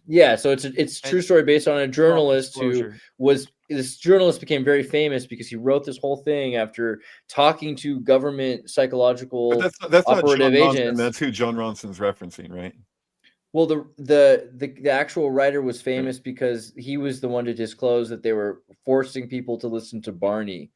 Yeah, so it's a true story based on a journalist this journalist became very famous because he wrote this whole thing after talking to government psychological that's operative not John agents. Ronson. That's who John Ronson's referencing, right? Well, the actual writer was famous because he was the one to disclose that they were forcing people to listen to Barney.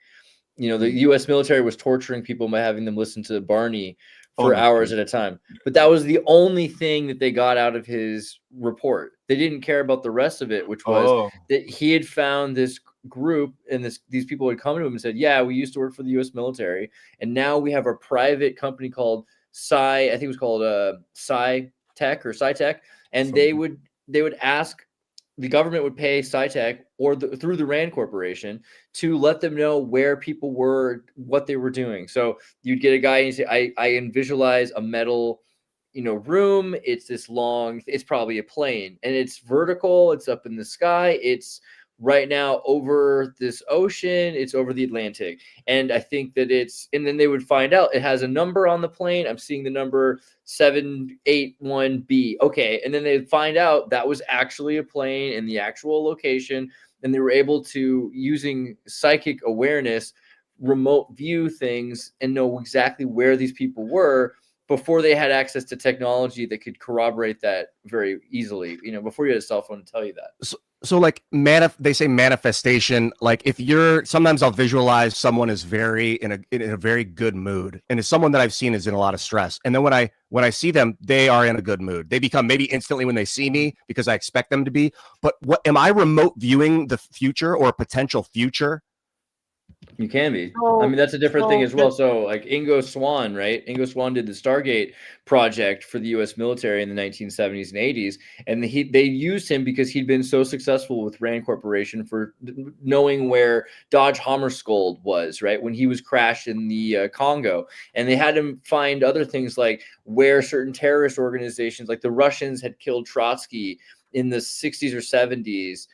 The U.S. military was torturing people by having them listen to Barney for hours at a time. But that was the only thing that they got out of his report. They didn't care about the rest of it, which was that he had found this group and these people had come to him and said, yeah, we used to work for the U.S. military, and now we have a private company called I think it was called Syntech, and they would ask, the government would pay Syntech through the Rand Corporation to let them know where people were, what they were doing. So you'd get a guy and you say, I visualize a metal, room. It's this long, it's probably a plane, and it's vertical. It's up in the sky. It's right now over this ocean. It's over the Atlantic. And I think that and then they would find out it has a number on the plane. I'm seeing the number 781B. Okay. And then they'd find out that was actually a plane in the actual location. And they were able to, using psychic awareness, remote view things and know exactly where these people were before they had access to technology that could corroborate that very easily, before you had a cell phone to tell you that. So like they say manifestation, like sometimes I'll visualize someone is in a very good mood, and it's someone that I've seen is in a lot of stress. And then when I see them, they are in a good mood. They become maybe instantly when they see me because I expect them to be. But what am I remote viewing the future or a potential future? You can be. That's a different thing as well. So like Ingo Swann, right? Ingo Swann did the Stargate project for the U.S. military in the 1970s and 80s. And they used him because he'd been so successful with Rand Corporation for knowing where Dodge Hammarskjöld was, right? When he was crashed in the Congo. And they had him find other things like where certain terrorist organizations, like the Russians had killed Trotsky in the 60s or 70s.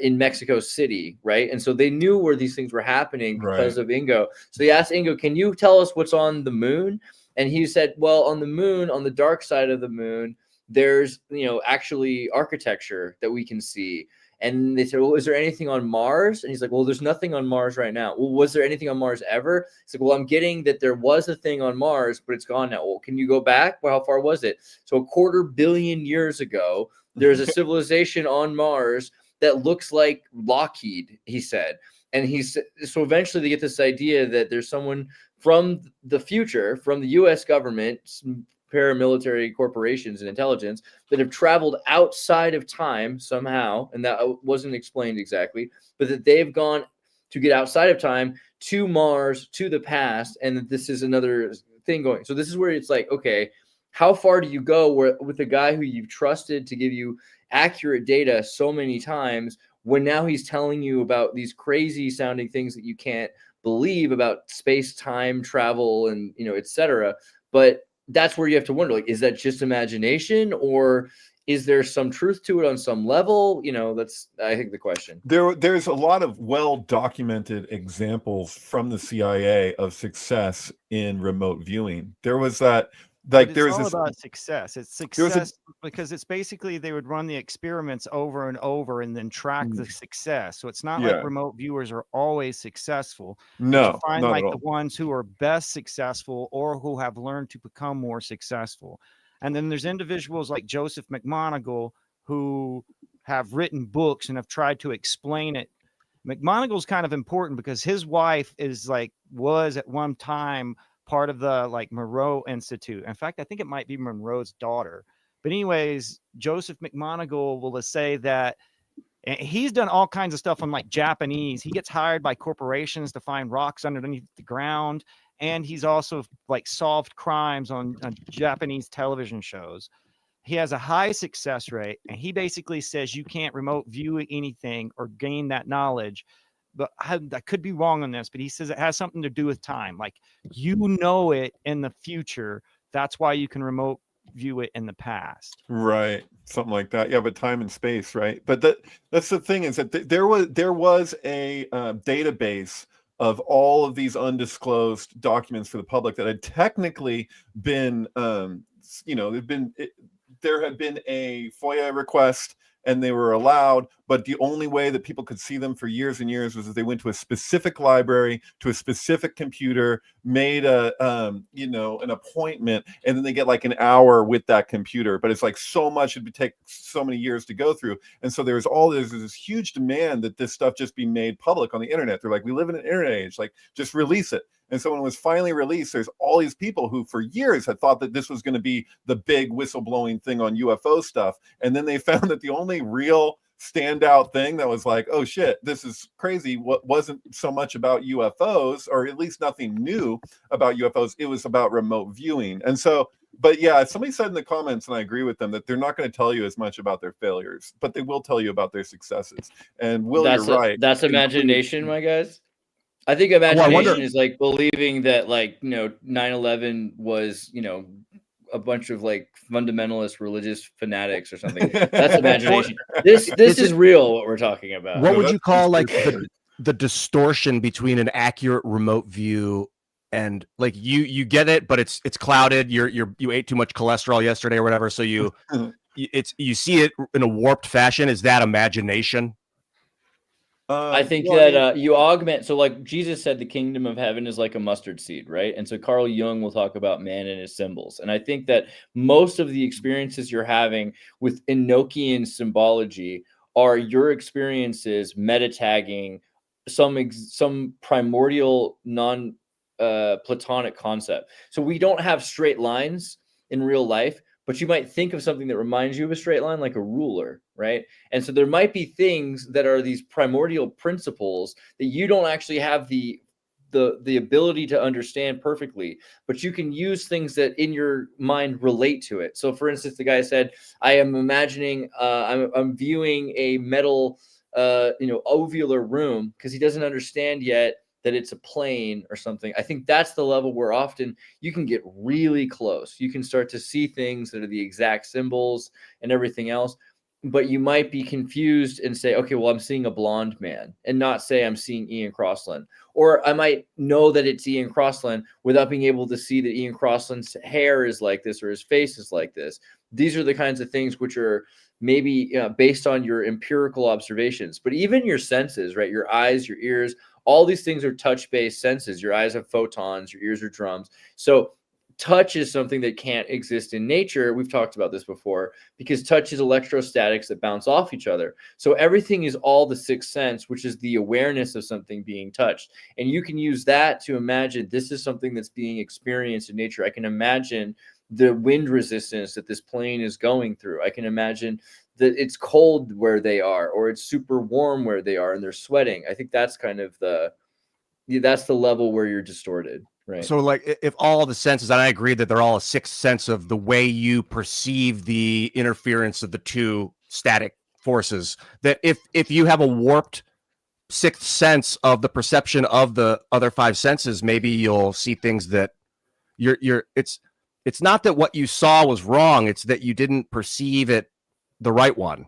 In Mexico City, right? And so they knew where these things were happening because of Ingo. So they asked Ingo, can you tell us what's on the moon? And he said, well, on the moon, on the dark side of the moon, there's, actually architecture that we can see. And they said, well, is there anything on Mars? And he's like, well, there's nothing on Mars right now. Well, was there anything on Mars ever? He's like, well, I'm getting that there was a thing on Mars, but it's gone now. Well, can you go back? Well, how far was it? So 250 million years ago, there's a civilization on Mars that looks like Lockheed, he said. And so eventually they get this idea that there's someone from the future, from the U.S. government, some paramilitary corporations and intelligence that have traveled outside of time somehow, and that wasn't explained exactly, but that they've gone to get outside of time to Mars, to the past, and that this is another thing going. So this is where it's like, okay, how far do you go with a guy who you've trusted to give you accurate data so many times, when now he's telling you about these crazy sounding things that you can't believe about space-time travel and etc. But that's where you have to wonder, like, is that just imagination, or is there some truth to it on some level? That's, I think, the question. There's a lot of well-documented examples from the CIA of success in remote viewing. There was that Like But there it's was all this. about success. It's There was a. success because it's basically they would run the experiments over and over and then track the success. So it's not like Yeah. remote viewers are always successful. But you No, find not like at the all. ones who are best successful or who have learned to become more successful. And then there's individuals like Joseph McMoneagle who have written books and have tried to explain it. McMoneagle's kind of important because his wife was at one time part of the like Monroe Institute. In fact, I think it might be Monroe's daughter. But anyways, Joseph McMoneagle will say that he's done all kinds of stuff on like Japanese. He gets hired by corporations to find rocks underneath the ground. And he's also like solved crimes on Japanese television shows. He has a high success rate, and he basically says you can't remote view anything or gain that knowledge. But I could be wrong on this, but he says it has something to do with time. Like you know it in the future. That's why you can remote view it in the past. Right, something like that. Yeah, but time and space, right? But that's the thing is that there was a database of all of these undisclosed documents for the public that had technically been, there had been a FOIA request and they were allowed, but the only way that people could see them for years and years was if they went to a specific library, to a specific computer, made an appointment, and then they get like an hour with that computer. But it's like so much, it would take so many years to go through. And so there's this huge demand that this stuff just be made public on the internet. They're like, we live in an internet age, like just release it. And so when it was finally released, there's all these people who for years had thought that this was going to be the big whistleblowing thing on UFO stuff. And then they found that the only real standout thing that was like, oh shit, this is crazy, what wasn't so much about UFOs, or at least nothing new about UFOs. It was about remote viewing. And so, but yeah, somebody said in the comments, and I agree with them, that they're not going to tell you as much about their failures, but they will tell you about their successes. And Will, you're right. That's imagination, my guys. I think imagination is like believing that, like, 9/11 was, a bunch of like fundamentalist religious fanatics or something. That's imagination. This is real, what we're talking about. What would you call like the distortion between an accurate remote view and like you get it, but it's clouded. You ate too much cholesterol yesterday or whatever, so you see it in a warped fashion. Is that imagination? I think that you augment. So like Jesus said, the kingdom of heaven is like a mustard seed, right? And so Carl Jung will talk about man and his symbols. And I think that most of the experiences you're having with Enochian symbology are your experiences meta-tagging some primordial non-Platonic concept. So we don't have straight lines in real life, but you might think of something that reminds you of a straight line, like a ruler, right? And so there might be things that are these primordial principles that you don't actually have the ability to understand perfectly, but you can use things that in your mind relate to it. So for instance, the guy said, I am imagining, I'm viewing a metal, ovular room, because he doesn't understand yet that it's a plane or something. I think that's the level where often you can get really close. You can start to see things that are the exact symbols and everything else, but you might be confused and say, okay, well, I'm seeing a blonde man, and not say I'm seeing Ian Crossland. Or I might know that it's Ian Crossland without being able to see that Ian Crossland's hair is like this or his face is like this. These are the kinds of things which are maybe based on your empirical observations, but even your senses, right? Your eyes, your ears, all these things are touch-based senses. Your eyes have photons, your ears are drums. So touch is something that can't exist in nature. We've talked about this before, because touch is electrostatics that bounce off each other. So everything is all the sixth sense, which is the awareness of something being touched. And you can use that to imagine this is something that's being experienced in nature. I can imagine the wind resistance that this plane is going through. I can imagine that it's cold where they are, or it's super warm where they are and they're sweating. I think that's kind of that's the level where you're distorted, right? So like if all the senses, and I agree that they're all a sixth sense of the way you perceive the interference of the two static forces, that if you have a warped sixth sense of the perception of the other five senses, maybe you'll see things that it's not that what you saw was wrong, it's that you didn't perceive it the right one,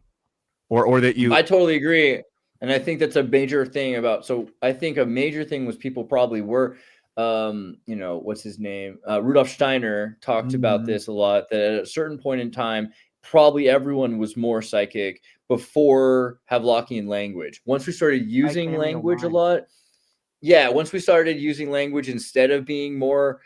or that you. I totally agree, and I think that's a major thing about. So I think a major thing was people probably were you know, what's his name? Rudolf Steiner talked about this a lot, that at a certain point in time, probably everyone was more psychic before Havelockian language. Once we started using language a lot, once we started using language instead of being more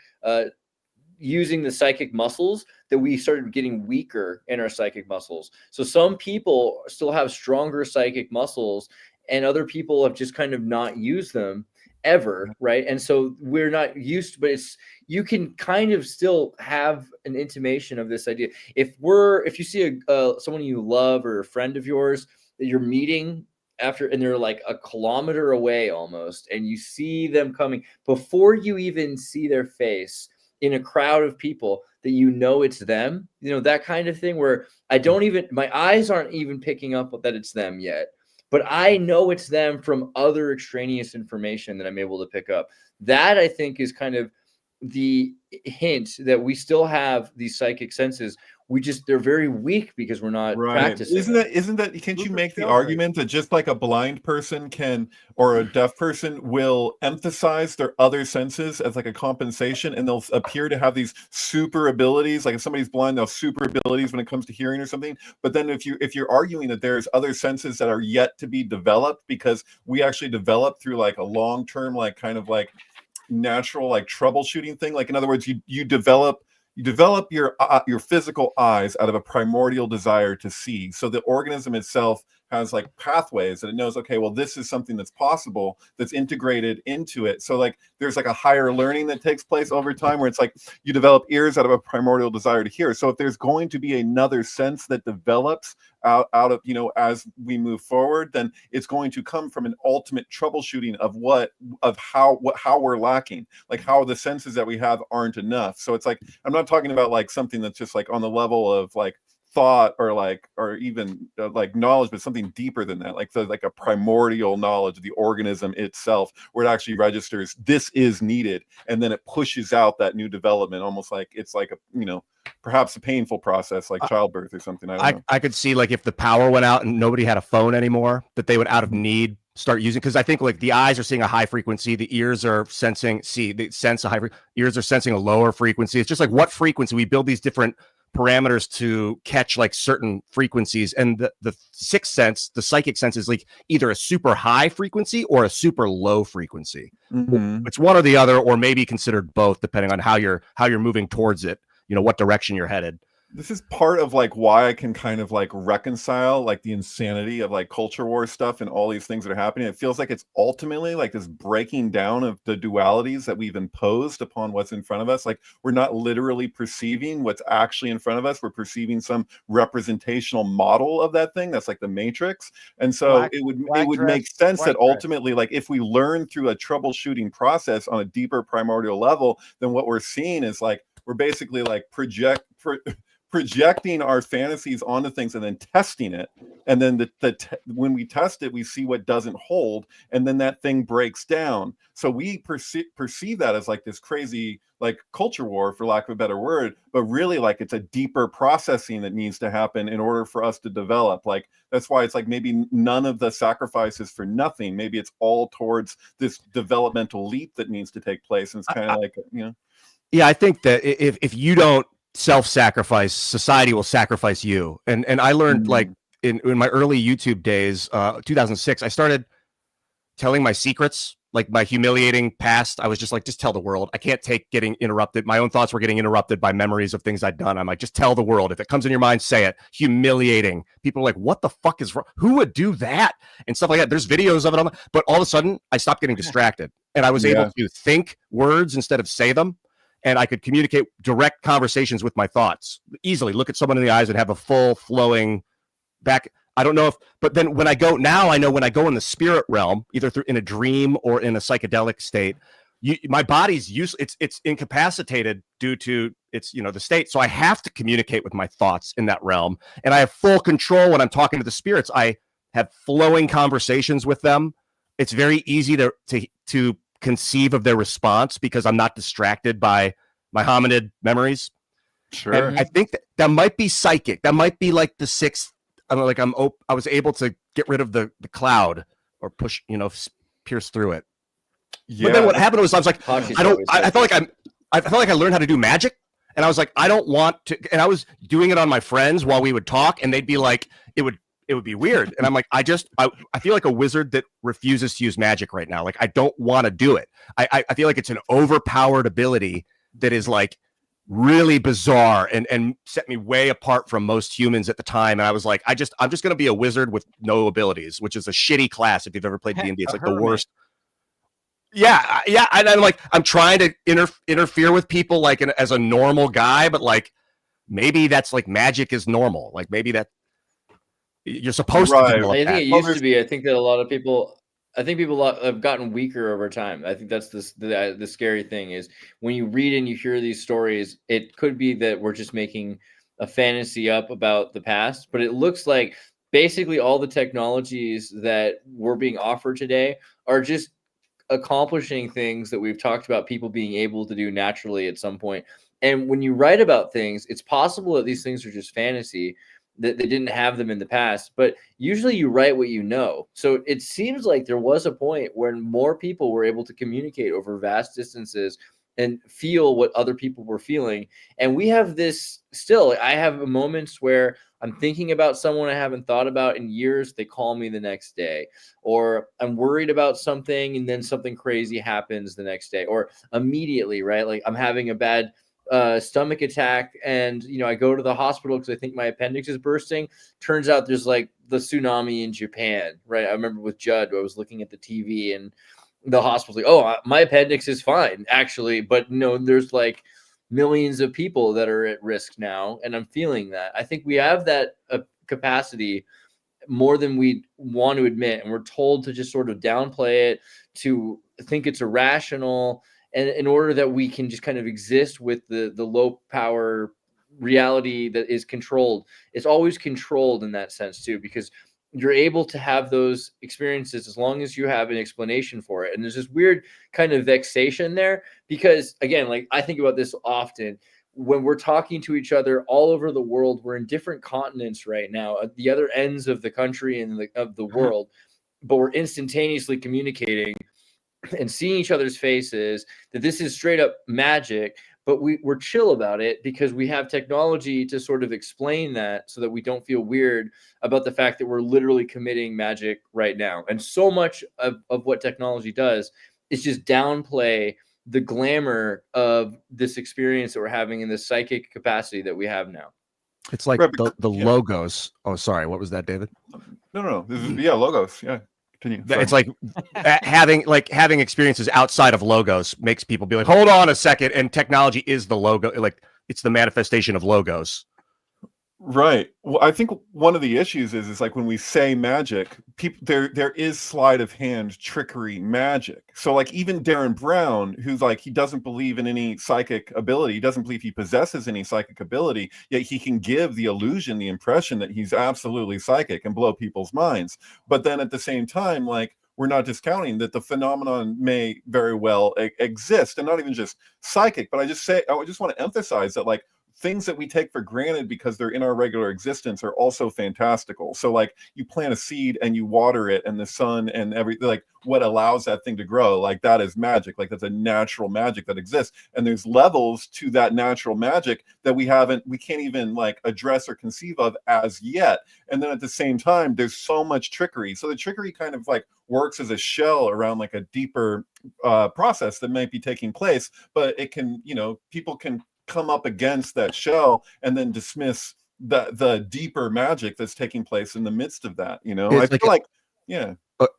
using the psychic muscles, that we started getting weaker in our psychic muscles. So some people still have stronger psychic muscles, and other people have just kind of not used them ever, right? And so we're not used to, but it's, you can kind of still have an intimation of this idea. If you see someone you love or a friend of yours that you're meeting after, and they're like a kilometer away almost, and you see them coming before you even see their face in a crowd of people, that you know it's them, you know, that kind of thing, where my eyes aren't even picking up that it's them yet, but I know it's them from other extraneous information that I'm able to pick up. That, I think, is kind of the hint that we still have these psychic senses. They're very weak because we're not practicing. Isn't that can't you make the argument that just like a blind person can, or a deaf person will emphasize their other senses as like a compensation, and they'll appear to have these super abilities? Like if somebody's blind, they'll have super abilities when it comes to hearing or something. But then if you're arguing that there's other senses that are yet to be developed, because we actually develop through like a long-term, like kind of like natural, like troubleshooting thing. Like in other words, you develop your physical eyes out of a primordial desire to see. So the organism itself has like pathways, and it knows, okay, well, this is something that's possible, that's integrated into it. So like there's like a higher learning that takes place over time, where it's like you develop ears out of a primordial desire to hear. So if there's going to be another sense that develops out of, you know, as we move forward, then it's going to come from an ultimate troubleshooting of how we're lacking, like how the senses that we have aren't enough. So it's like, I'm not talking about like something that's just like on the level of like thought or even like knowledge, but something deeper than that, like a primordial knowledge of the organism itself, where it actually registers this is needed, and then it pushes out that new development, almost like it's like a, you know, perhaps a painful process like childbirth or something. I could see like if the power went out and nobody had a phone anymore, that they would out of need start using, because I think like the eyes are seeing a high frequency, the ears are ears are sensing a lower frequency. It's just like what frequency we build these different parameters to catch like certain frequencies, and the sixth sense, the psychic sense, is like either a super high frequency or a super low frequency. It's one or the other, or maybe considered both, depending on how you're moving towards it, you know, what direction you're headed. This is part of like why I can kind of like reconcile like the insanity of like culture war stuff and all these things that are happening. It feels like it's ultimately like this breaking down of the dualities that we've imposed upon what's in front of us. Like we're not literally perceiving what's actually in front of us. We're perceiving some representational model of that thing. That's like the Matrix. And so it would make sense that ultimately, like if we learn through a troubleshooting process on a deeper primordial level, then what we're seeing is like, we're basically like projecting our fantasies onto things and then testing it, and then when we test it, we see what doesn't hold, and then that thing breaks down. So we perceive that as like this crazy like culture war, for lack of a better word, but really like it's a deeper processing that needs to happen in order for us to develop. Like that's why it's like maybe none of the sacrifices for nothing. Maybe it's all towards this developmental leap that needs to take place, and it's kind of like, you know. Yeah, I think that if you don't self-sacrifice, society will sacrifice you. And I learned like in my early YouTube days, 2006, I started telling my secrets, like my humiliating past. I was just like, just tell the world. I can't take getting interrupted. My own thoughts were getting interrupted by memories of things I'd done. I'm like, just tell the world. If it comes in your mind, say it. Humiliating. People are like, what the fuck is wrong? Who would do that? And stuff like that. There's videos of it but all of a sudden I stopped getting distracted, and I was able to think words instead of say them. And I could communicate direct conversations with my thoughts easily, look at someone in the eyes and have a full flowing back. I don't know but then when I go in the spirit realm, either in a dream or in a psychedelic state, my body's it's incapacitated due to its, you know, the state. So I have to communicate with my thoughts in that realm. And I have full control when I'm talking to the spirits. I have flowing conversations with them. It's very easy to conceive of their response because I'm not distracted by my hominid memories. Sure. And I think that might be psychic. That might be like the sixth. I was able to get rid of the cloud, or push, you know, pierce through it. Yeah. But then what happened was I was like, Hachi's I don't. always I like felt like I felt like I learned how to do magic, and I was like, I don't want to. And I was doing it on my friends while we would talk, and they'd be like, it would be weird. And I'm like, I feel like a wizard that refuses to use magic right now. Like, I don't want to do it. I feel like it's an overpowered ability that is like really bizarre and set me way apart from most humans at the time. And I was like, I'm just going to be a wizard with no abilities, which is a shitty class. If you've ever played D&D, it's like the worst. Yeah. And I'm like, I'm trying to interfere with people like as a normal guy, but like maybe that's like magic is normal. Like maybe that you're supposed to develop I think that. it used to be. I think that a lot of people. I think people have gotten weaker over time. I think that's the scary thing is when you read and you hear these stories, it could be that we're just making a fantasy up about the past, but it looks like basically all the technologies that we're being offered today are just accomplishing things that we've talked about people being able to do naturally at some point. And when you write about things, it's possible that these things are just fantasy, that they didn't have them in the past, but usually you write what you know. So it seems like there was a point when more people were able to communicate over vast distances and feel what other people were feeling. And we have this still. I have moments where I'm thinking about someone I haven't thought about in years. They call me the next day, or I'm worried about something and then something crazy happens the next day, or immediately, right? Like I'm having a bad stomach attack and I go to the hospital because I think my appendix is bursting. Turns out there's like the tsunami in Japan, right? I remember with Judd, I was looking at the TV and the hospital's like, oh, my appendix is fine actually, but no, there's like millions of people that are at risk now, and I'm feeling that. I think we have that capacity more than we want to admit, and we're told to just sort of downplay it, to think it's irrational, and in order that we can just kind of exist with the low power reality that is controlled. It's always controlled in that sense too, because you're able to have those experiences as long as you have an explanation for it. And there's this weird kind of vexation there because, again, like I think about this often when we're talking to each other all over the world. We're in different continents right now at the other ends of the country and of the world, but we're instantaneously communicating and seeing each other's faces, that this is straight up magic, but we're chill about it because we have technology to sort of explain that so that we don't feel weird about the fact that we're literally committing magic right now. And so much of what technology does is just downplay the glamour of this experience that we're having in this psychic capacity that we have now. It's like the logos. Oh, sorry. What was that, David? No. This is, logos. Yeah. Continue. It's like having experiences outside of logos makes people be like, hold on a second. And technology is the logo. Like it's the manifestation of logos. Right. Well, I think one of the issues is like when we say magic, people there is sleight of hand trickery magic. So like even Darren Brown, who's like he doesn't believe in any psychic ability, he doesn't believe he possesses any psychic ability, yet he can give the illusion, the impression that he's absolutely psychic and blow people's minds. But then at the same time, like we're not discounting that the phenomenon may very well exist, and not even just psychic. But I just want to emphasize that like things that we take for granted because they're in our regular existence are also fantastical. So like you plant a seed and you water it, and the sun and everything, like what allows that thing to grow, like that is magic. Like that's a natural magic that exists. And there's levels to that natural magic that we can't even like address or conceive of as yet. And then at the same time, there's so much trickery. So the trickery kind of like works as a shell around like a deeper process that might be taking place, but it can, people can come up against that shell and then dismiss the deeper magic that's taking place in the midst of that. I feel like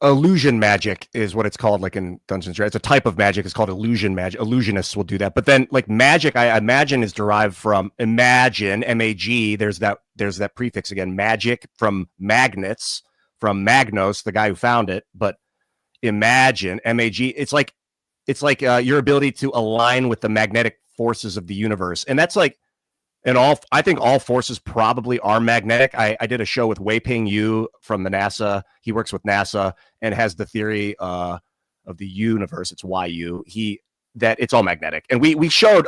illusion magic is what it's called, like in Dungeons and Dragons. It's a type of magic. It's called illusion magic. Illusionists will do that. But then like magic, I imagine, is derived from imagine, M-A-G. There's that prefix again, magic, from magnets, from Magnos, the guy who found it. But imagine, M-A-G, it's like your ability to align with the magnetic forces of the universe. And that's like, I think all forces probably are magnetic. I did a show with Wei-Ping Yu from the NASA. He works with NASA and has the theory of the universe. It's YU. That it's all magnetic. And we showed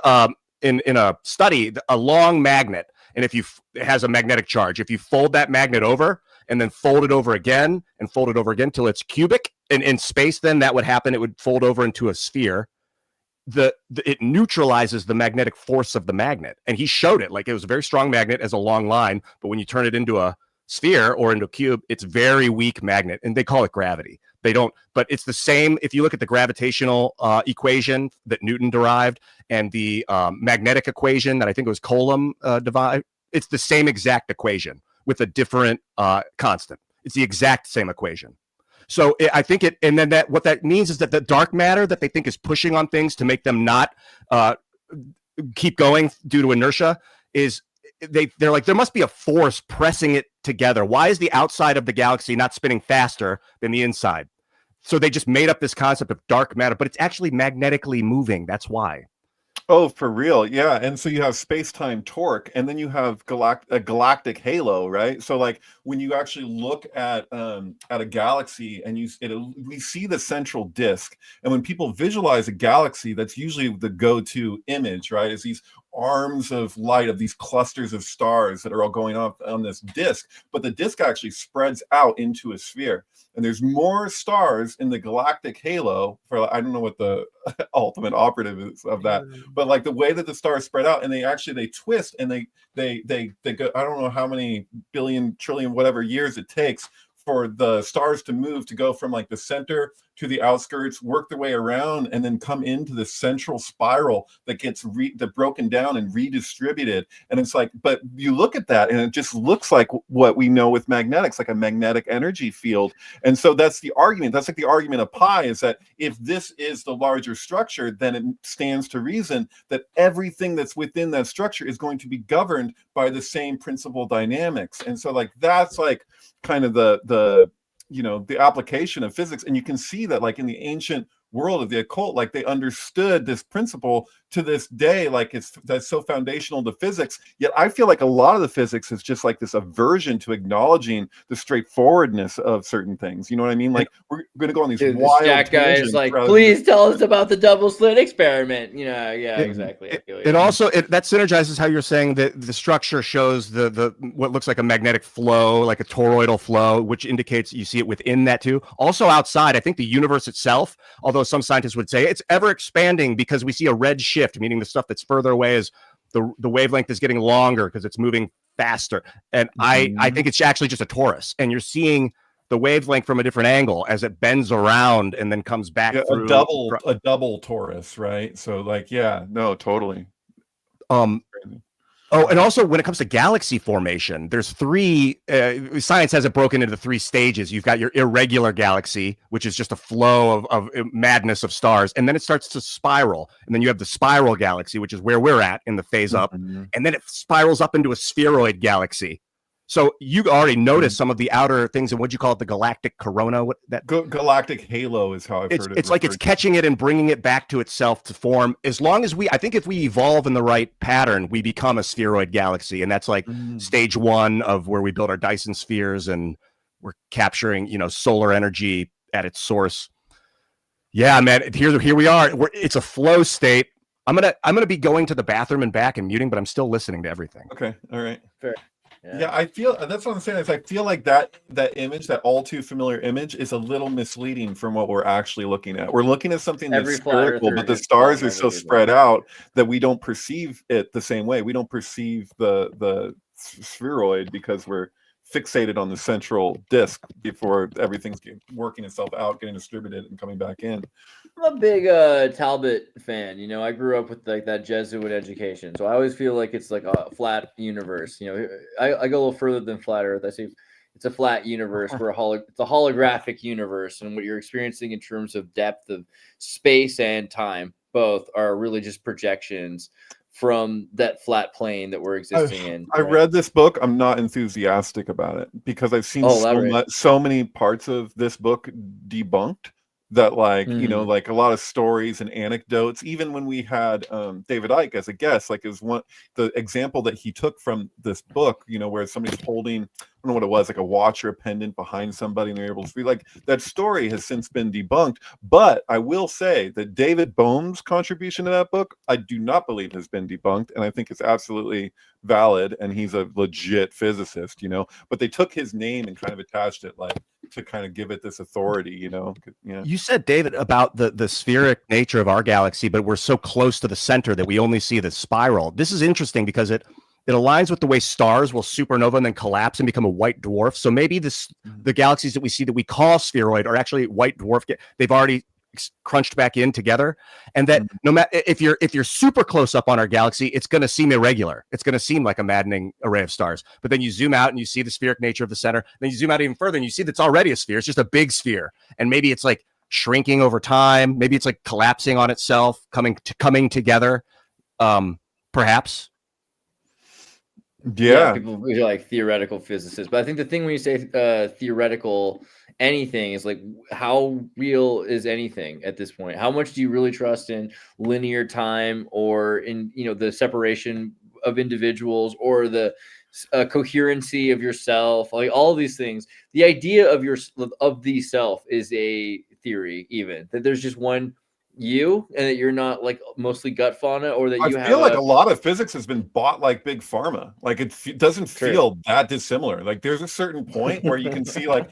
in a study a long magnet. And it has a magnetic charge. If you fold that magnet over and then fold it over again and fold it over again till it's cubic, in space, then that would happen. It would fold over into a sphere. It neutralizes the magnetic force of the magnet, and he showed it. Like, it was a very strong magnet as a long line, but when you turn it into a sphere or into a cube, it's very weak magnet, and they call it gravity. They don't, but it's the same. If you look at the gravitational equation that Newton derived and the magnetic equation that I think it was Coulomb derived, it's the same exact equation with a different constant. It's the exact same equation. So I think it, and then what that means is that the dark matter that they think is pushing on things to make them not keep going due to inertia is they're like, there must be a force pressing it together. Why is the outside of the galaxy not spinning faster than the inside? So they just made up this concept of dark matter, but it's actually magnetically moving. That's why. Oh, for real. Yeah. And so you have space-time torque, and then you have a galactic halo, right? So like when you actually look at a galaxy and we see the central disk, and when people visualize a galaxy, that's usually the go-to image, right? Is these arms of light of these clusters of stars that are all going up on this disk, but the disk actually spreads out into a sphere. And there's more stars in the galactic halo for, I don't know what the ultimate operative is of that, but like the way that the stars spread out, and they twist, and they go, I don't know how many billion, trillion, whatever years it takes for the stars to move, to go from like the center to the outskirts, work their way around, and then come into the central spiral that gets broken down and redistributed. And it's like, but you look at that and it just looks like what we know with magnetics, like a magnetic energy field. And so that's the argument. That's like the argument of pi, is that if this is the larger structure, then it stands to reason that everything that's within that structure is going to be governed by the same principal dynamics. And so like that's like kind of the application of physics. And you can see that like in the ancient world of the occult, like they understood this principle to this day, like that's so foundational to physics. Yet I feel like a lot of the physics is just like this aversion to acknowledging the straightforwardness of certain things. You know what I mean? Like we're going to go on these wild Jack guy is like, please tell us about the double slit experiment. Yeah, exactly. It also that synergizes how you're saying that the structure shows the what looks like a magnetic flow, like a toroidal flow, which indicates you see it within that too. Also outside, I think the universe itself, although some scientists would say it's ever expanding because we see a red shift, meaning the stuff that's further away is the wavelength is getting longer because it's moving faster. And I think it's actually just a torus, and you're seeing the wavelength from a different angle as it bends around and then comes back through. A double torus, right? So like, yeah, no, totally. Oh, and also when it comes to galaxy formation, there's three, science has it broken into 3 stages. You've got your irregular galaxy, which is just a flow of madness of stars. And then it starts to spiral. And then you have the spiral galaxy, which is where we're at in the phase up. And then it spirals up into a spheroid galaxy. So you already noticed some of the outer things, and what'd you call it? The galactic corona? What that galactic halo is how I've heard it. It's like it's catching it and bringing it back to itself to form. As long as I think if we evolve in the right pattern, we become a spheroid galaxy, and that's like stage 1 of where we build our Dyson spheres, and we're capturing solar energy at its source. Yeah, man. Here we are. It's a flow state. I'm gonna be going to the bathroom and back and muting, but I'm still listening to everything. Okay. All right. Fair. Yeah, I feel that's what I'm saying. Is I feel like that image, that all too familiar image, is a little misleading from what we're actually looking at. We're looking at something that's spherical, but the stars are so spread out that we don't perceive it the same way. We don't perceive the spheroid because we're fixated on the central disk before everything's working itself out, getting distributed, and coming back in. I'm a big Talbot fan. I grew up with like that Jesuit education, so I always feel like it's like a flat universe. I go a little further than flat Earth. I say it's a flat universe where it's a holographic universe, and what you're experiencing in terms of depth of space and time both are really just projections from that flat plane that we're existing in. I read this book. I'm not enthusiastic about it because I've seen so many parts of this book debunked. That like like a lot of stories and anecdotes. Even when we had David Icke as a guest, like it was the example that he took from this book, where somebody's holding, I don't know what it was, like a watch or a pendant behind somebody, and they're able to be like, that story has since been debunked. But I will say that David Bohm's contribution to that book, I do not believe has been debunked, and I think it's absolutely valid, and he's a legit physicist, but they took his name and kind of attached it like to kind of give it this authority, you know. Yeah. You said, David, about the spheric nature of our galaxy, but we're so close to the center that we only see the spiral. This is interesting because it aligns with the way stars will supernova and then collapse and become a white dwarf. So maybe the galaxies that we see that we call spheroid are actually white dwarf. They've already crunched back in together, and that no matter if you're super close up on our galaxy, it's going to seem irregular. It's going to seem like a maddening array of stars. But then you zoom out and you see the spheric nature of the center. Then you zoom out even further and you see that's already a sphere. It's just a big sphere, and maybe it's like shrinking over time. Maybe it's like collapsing on itself, coming together. Perhaps. Yeah. People are like theoretical physicists, but I think the thing when you say theoretical anything is like, how real is anything at this point? How much do you really trust in linear time, or in, you know, the separation of individuals, or the coherency of yourself? Like all of these things, the idea of the self is a theory, even that there's just one you, and that you're not like mostly gut fauna, or that I feel like a lot of physics has been bought like big pharma. Like it doesn't feel that dissimilar. Like there's a certain point where you can see like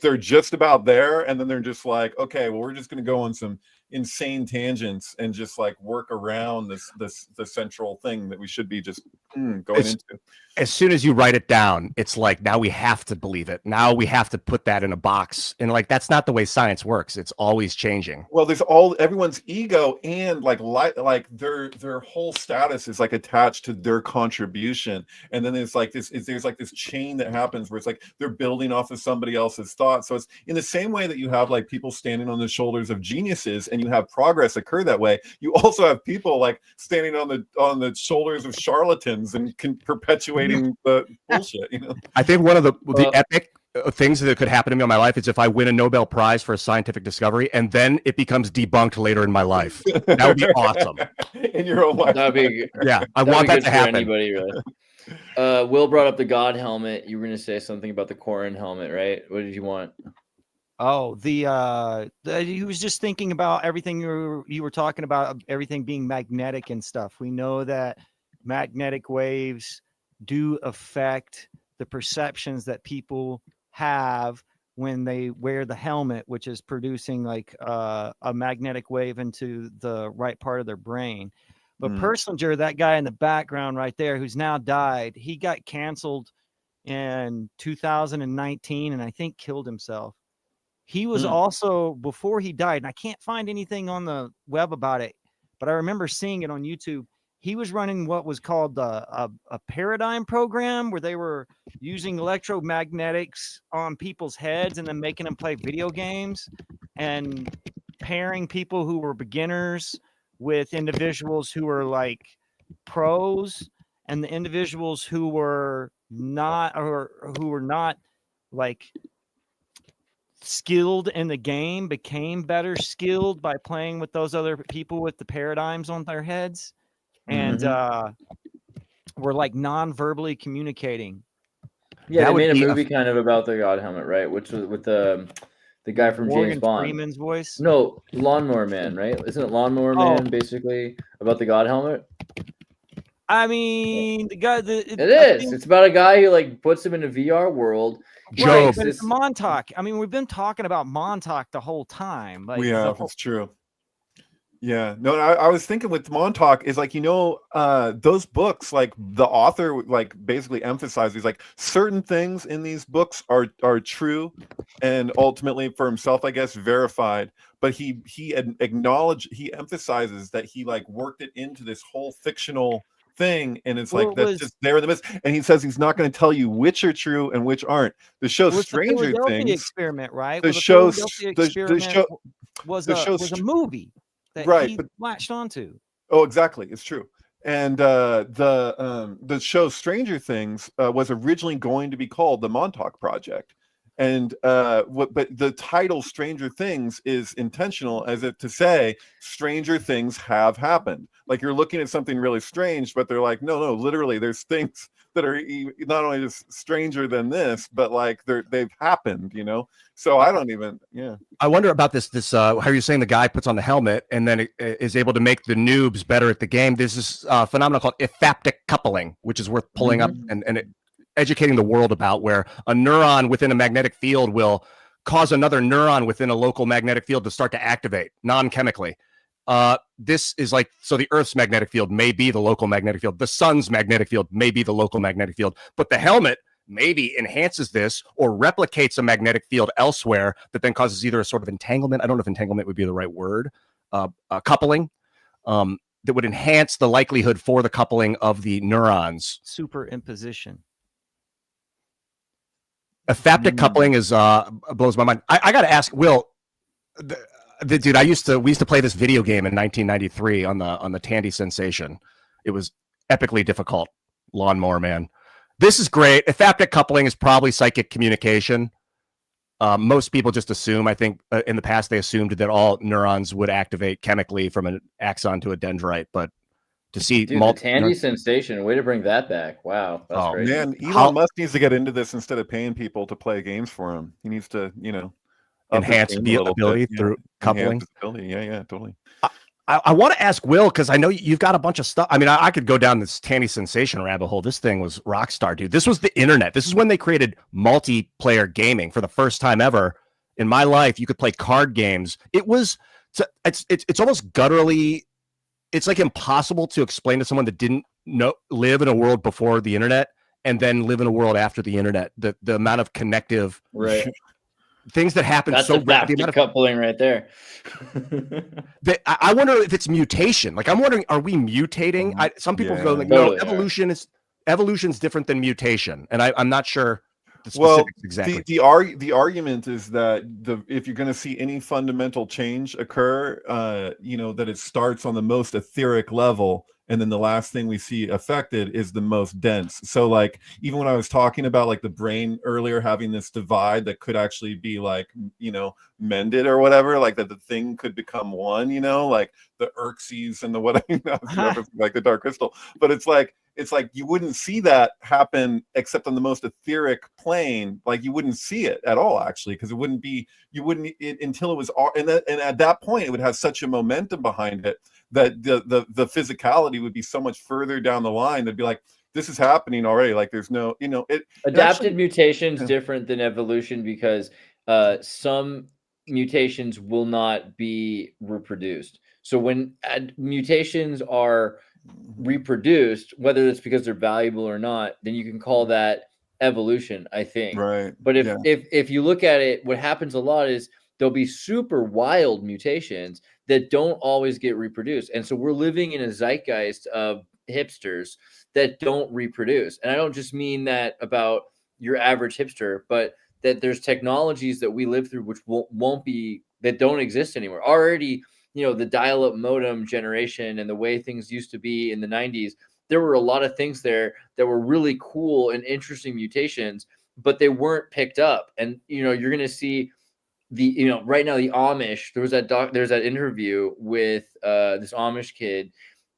they're just about there, and then they're just like, okay, well, we're just going to go on some insane tangents and just like work around the central thing that we should be just going into. As soon as you write it down, it's like, now we have to believe it. Now we have to put that in a box. And like, that's not the way science works. It's always changing. Well, there's everyone's ego, and like their whole status is like attached to their contribution. And then there's like this chain that happens where it's like they're building off of somebody else's thoughts. So it's in the same way that you have like people standing on the shoulders of geniuses and you have progress occur that way. You also have people like standing on the shoulders of charlatans and perpetuating the bullshit, you know. I think one of the epic things that could happen to me in my life is if I win a Nobel Prize for a scientific discovery and then it becomes debunked later in my life. That would be awesome. In your own life. That'd be, yeah, I want that to happen. Anybody, really. Will brought up the God helmet. You were going to say something about the Corin helmet, right? What did you want? Oh, he was just thinking about everything you were talking about, everything being magnetic and stuff. We know that magnetic waves do affect the perceptions that people have when they wear the helmet, which is producing like a magnetic wave into the right part of their brain. But Perslinger, that guy in the background right there, who's now died, he got canceled in 2019 and I think killed himself. He was also, before he died, and I can't find anything on the web about it, but I remember seeing it on YouTube. He was running what was called a paradigm program, where they were using electromagnetics on people's heads and then making them play video games, and pairing people who were beginners with individuals who were like pros, and the individuals who were not, or who were not like skilled in the game, became better skilled by playing with those other people with the paradigms on their heads. And we're like non-verbally communicating. Yeah, they made a movie kind of about the God helmet, right? Which was with the guy from Morgan James Bond. Freeman's voice. No, Lawnmower Man, right? Isn't it Lawnmower Man basically about the God helmet? I mean, the guy. It is. It's about a guy who like puts him in a VR world. Right, but it's Montauk. I mean, we've been talking about Montauk the whole time. Like, we have. It's true. Yeah, no, I was thinking with Montauk is like, you know, those books, like the author like basically emphasizes like certain things in these books are true and ultimately for himself, I guess, verified. But he emphasizes that he like worked it into this whole fictional thing, and it's like that's just there in the midst. And he says he's not going to tell you which are true and which aren't. The show Stranger Things experiment, right? The show was a movie that he latched onto. Oh, exactly. It's true. And the show Stranger Things was originally going to be called the Montauk Project. And but the title Stranger Things is intentional, as if to say stranger things have happened. Like you're looking at something really strange, but they're like, no, literally there's things that are not only just stranger than this, but like they've happened, you know? So I don't even, I wonder about this how you're saying the guy puts on the helmet and then is able to make the noobs better at the game. There's this phenomenon called ephaptic coupling, which is worth pulling up and educating the world about, where a neuron within a magnetic field will cause another neuron within a local magnetic field to start to activate non-chemically. This is like, so the Earth's magnetic field may be the local magnetic field. The sun's magnetic field may be the local magnetic field, but the helmet maybe enhances this or replicates a magnetic field elsewhere that then causes either a sort of entanglement. I don't know if entanglement would be the right word. Coupling that would enhance the likelihood for the coupling of the neurons. Superimposition. Aphaptic coupling is blows my mind. I got to ask Will, dude. We used to play this video game in 1993 on the Tandy Sensation. It was epically difficult. Lawnmower Man. This is great. Aphaptic coupling is probably psychic communication. Most people just assume, I think in the past, they assumed that all neurons would activate chemically from an axon to a dendrite. But to see the Tandy Sensation, way to bring that back. Wow. That's great. Man, Elon Musk needs to get into this instead of paying people to play games for him. He needs to, enhance the ability through coupling. Yeah, totally. I want to ask Will, because I know you've got a bunch of stuff. I mean, I could go down this Tandy Sensation rabbit hole. This thing was rock star, dude. This was the internet. This is when they created multiplayer gaming for the first time ever in my life. You could play card games. It's almost gutturally. It's like impossible to explain to someone that didn't live in a world before the internet and then live in a world after the internet. The amount of connective things that happen. That's so rapid coupling right there. I wonder if it's mutation. Like, I'm wondering, are we mutating? Some people go like, no, evolution's different than mutation, and I'm not sure the specifics exactly. The argument is that if you're going to see any fundamental change occur, that it starts on the most etheric level. And then the last thing we see affected is the most dense. So like, even when I was talking about like the brain earlier having this divide that could actually be like, mended or whatever, like that the thing could become one, like the Xerxes and the whatever, like the dark crystal. But it's like you wouldn't see that happen except on the most etheric plane. Like you wouldn't see it at all, actually, because until it was, and at that point it would have such a momentum behind it that the physicality would be so much further down the line. They'd be like, this is happening already. Like there's no, adapted mutations different than evolution, because some mutations will not be reproduced. So when mutations are reproduced, whether it's because they're valuable or not, then you can call that evolution, I think. Right. But if you look at it, what happens a lot is there'll be super wild mutations that don't always get reproduced. And so we're living in a zeitgeist of hipsters that don't reproduce. And I don't just mean that about your average hipster, but that there's technologies that we live through which that don't exist anymore. Already, the dial-up modem generation and the way things used to be in the 90s, there were a lot of things there that were really cool and interesting mutations, but they weren't picked up. And, you're going to see right now the Amish, there's that interview with this Amish kid,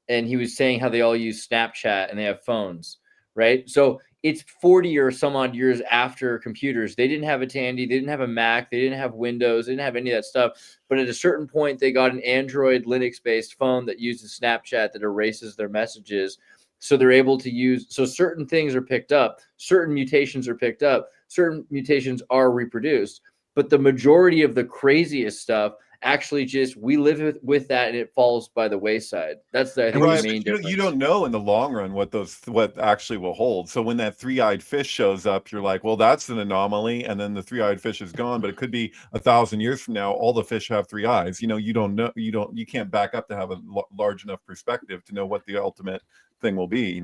and he was saying how they all use Snapchat and they have phones, right? So it's 40 or some odd years after computers. They didn't have a Tandy, they didn't have a Mac, they didn't have Windows, they didn't have any of that stuff. But at a certain point, they got an Android Linux-based phone that uses Snapchat that erases their messages. So they're able to use, so certain things are picked up, certain mutations are picked up, certain mutations are reproduced. But the majority of the craziest stuff actually we live with that, and it falls by the wayside. That's the main difference. You don't know in the long run what actually will hold. So when that three-eyed fish shows up, you're like, well, that's an anomaly, and then the three-eyed fish is gone. But it could be 1,000 years from now, all the fish have three eyes. You don't know. You can't back up to have a large enough perspective to know what the ultimate thing will be.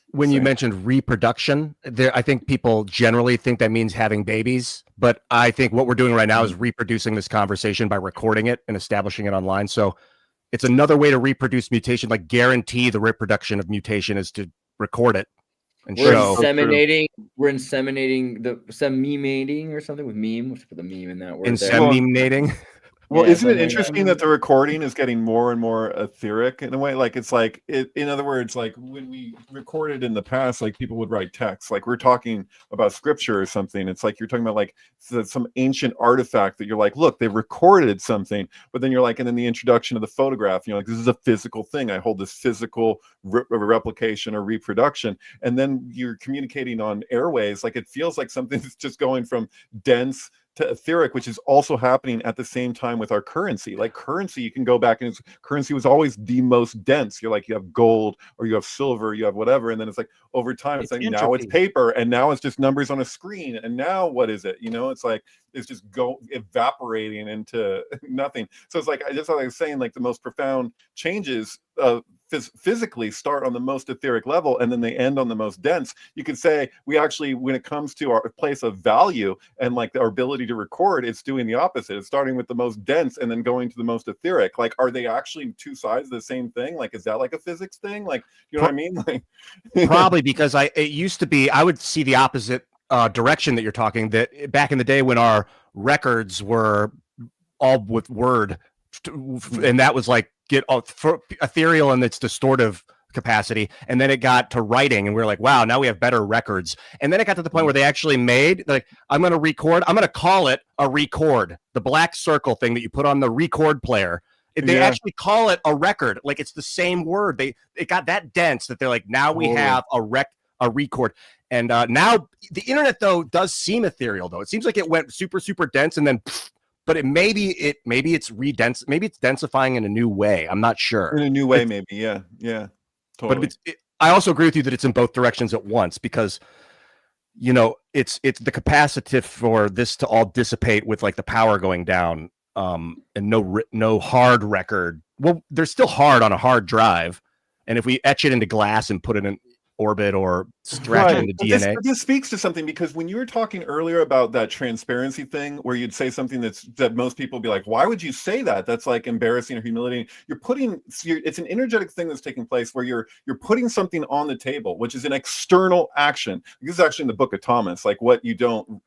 When you mentioned reproduction, I think people generally think that means having babies, but I think what we're doing right now is reproducing this conversation by recording it and establishing it online. So it's another way to reproduce mutation, like guarantee the reproduction of mutation is to record it and show. We're inseminating or something with meme. Let's put the meme in that word. Inseminating. Well, isn't it interesting that the recording is getting more and more etheric in a way? Like, in other words, like when we recorded in the past, like people would write text, like we're talking about scripture or something. It's like you're talking about like some ancient artifact that you're like, look, they recorded something, but then you're like, and then the introduction of the photograph, like this is a physical thing. I hold this physical replication or reproduction, and then you're communicating on airways. Like it feels like something that's just going from dense to etheric, which is also happening at the same time with our currency. Like currency, you can go back and currency was always the most dense. You're like, you have gold or you have silver, you have whatever. And then it's like over time, it's like now it's paper and now it's just numbers on a screen. And now what is it? You know, it's like, it's just evaporating into nothing. So it's like, I just like I was saying, like the most profound changes physically start on the most etheric level and then they end on the most dense. You could say we actually, when it comes to our place of value and like our ability to record, it's doing the opposite. It's starting with the most dense and then going to the most etheric. Like, are they actually two sides of the same thing? Like, is that like a physics thing? Like, you know what I mean? Like, probably because it used to be, I would see the opposite direction that you're talking, that back in the day when our records were all with word, and that was like get ethereal in its distortive capacity, and then it got to writing and we were like, wow, now we have better records. And then it got to the point where they actually made like, I'm going to call it a record, the black circle thing that you put on the record player. They actually call it a record, like it's the same word. It got that dense that they're like, now we have a record. And now the internet though does seem ethereal though. It seems like it went super, super dense and then but maybe it's maybe it's densifying in a new way. I'm not sure. In a new way, maybe. Yeah. Totally. But I also agree with you that it's in both directions at once, because you know it's the capacity for this to all dissipate with like the power going down, and no hard record. Well, there's still hard on a hard drive, and if we etch it into glass and put it in orbit or stretch into DNA. This speaks to something, because when you were talking earlier about that transparency thing where you'd say something that most people would be like, why would you say that? That's like embarrassing or humiliating. It's an energetic thing that's taking place where you're putting something on the table, which is an external action. This is actually in the book of Thomas, like what you don't,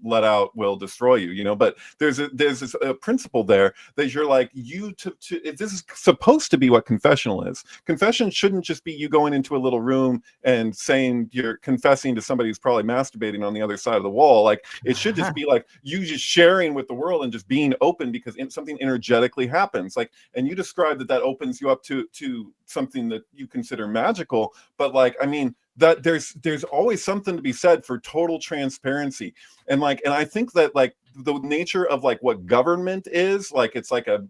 let out will destroy you, but there's this principle there that you're like, if this is supposed to be what confessional is. Confession shouldn't just be you going into a little room and saying you're confessing to somebody who's probably masturbating on the other side of the wall. Like, it should just be like you just sharing with the world and just being open, because something energetically happens. Like, and you described that opens you up to something that you consider magical, but like, I mean, that there's always something to be said for total transparency. And I think that like the nature of like what government is, like it's like a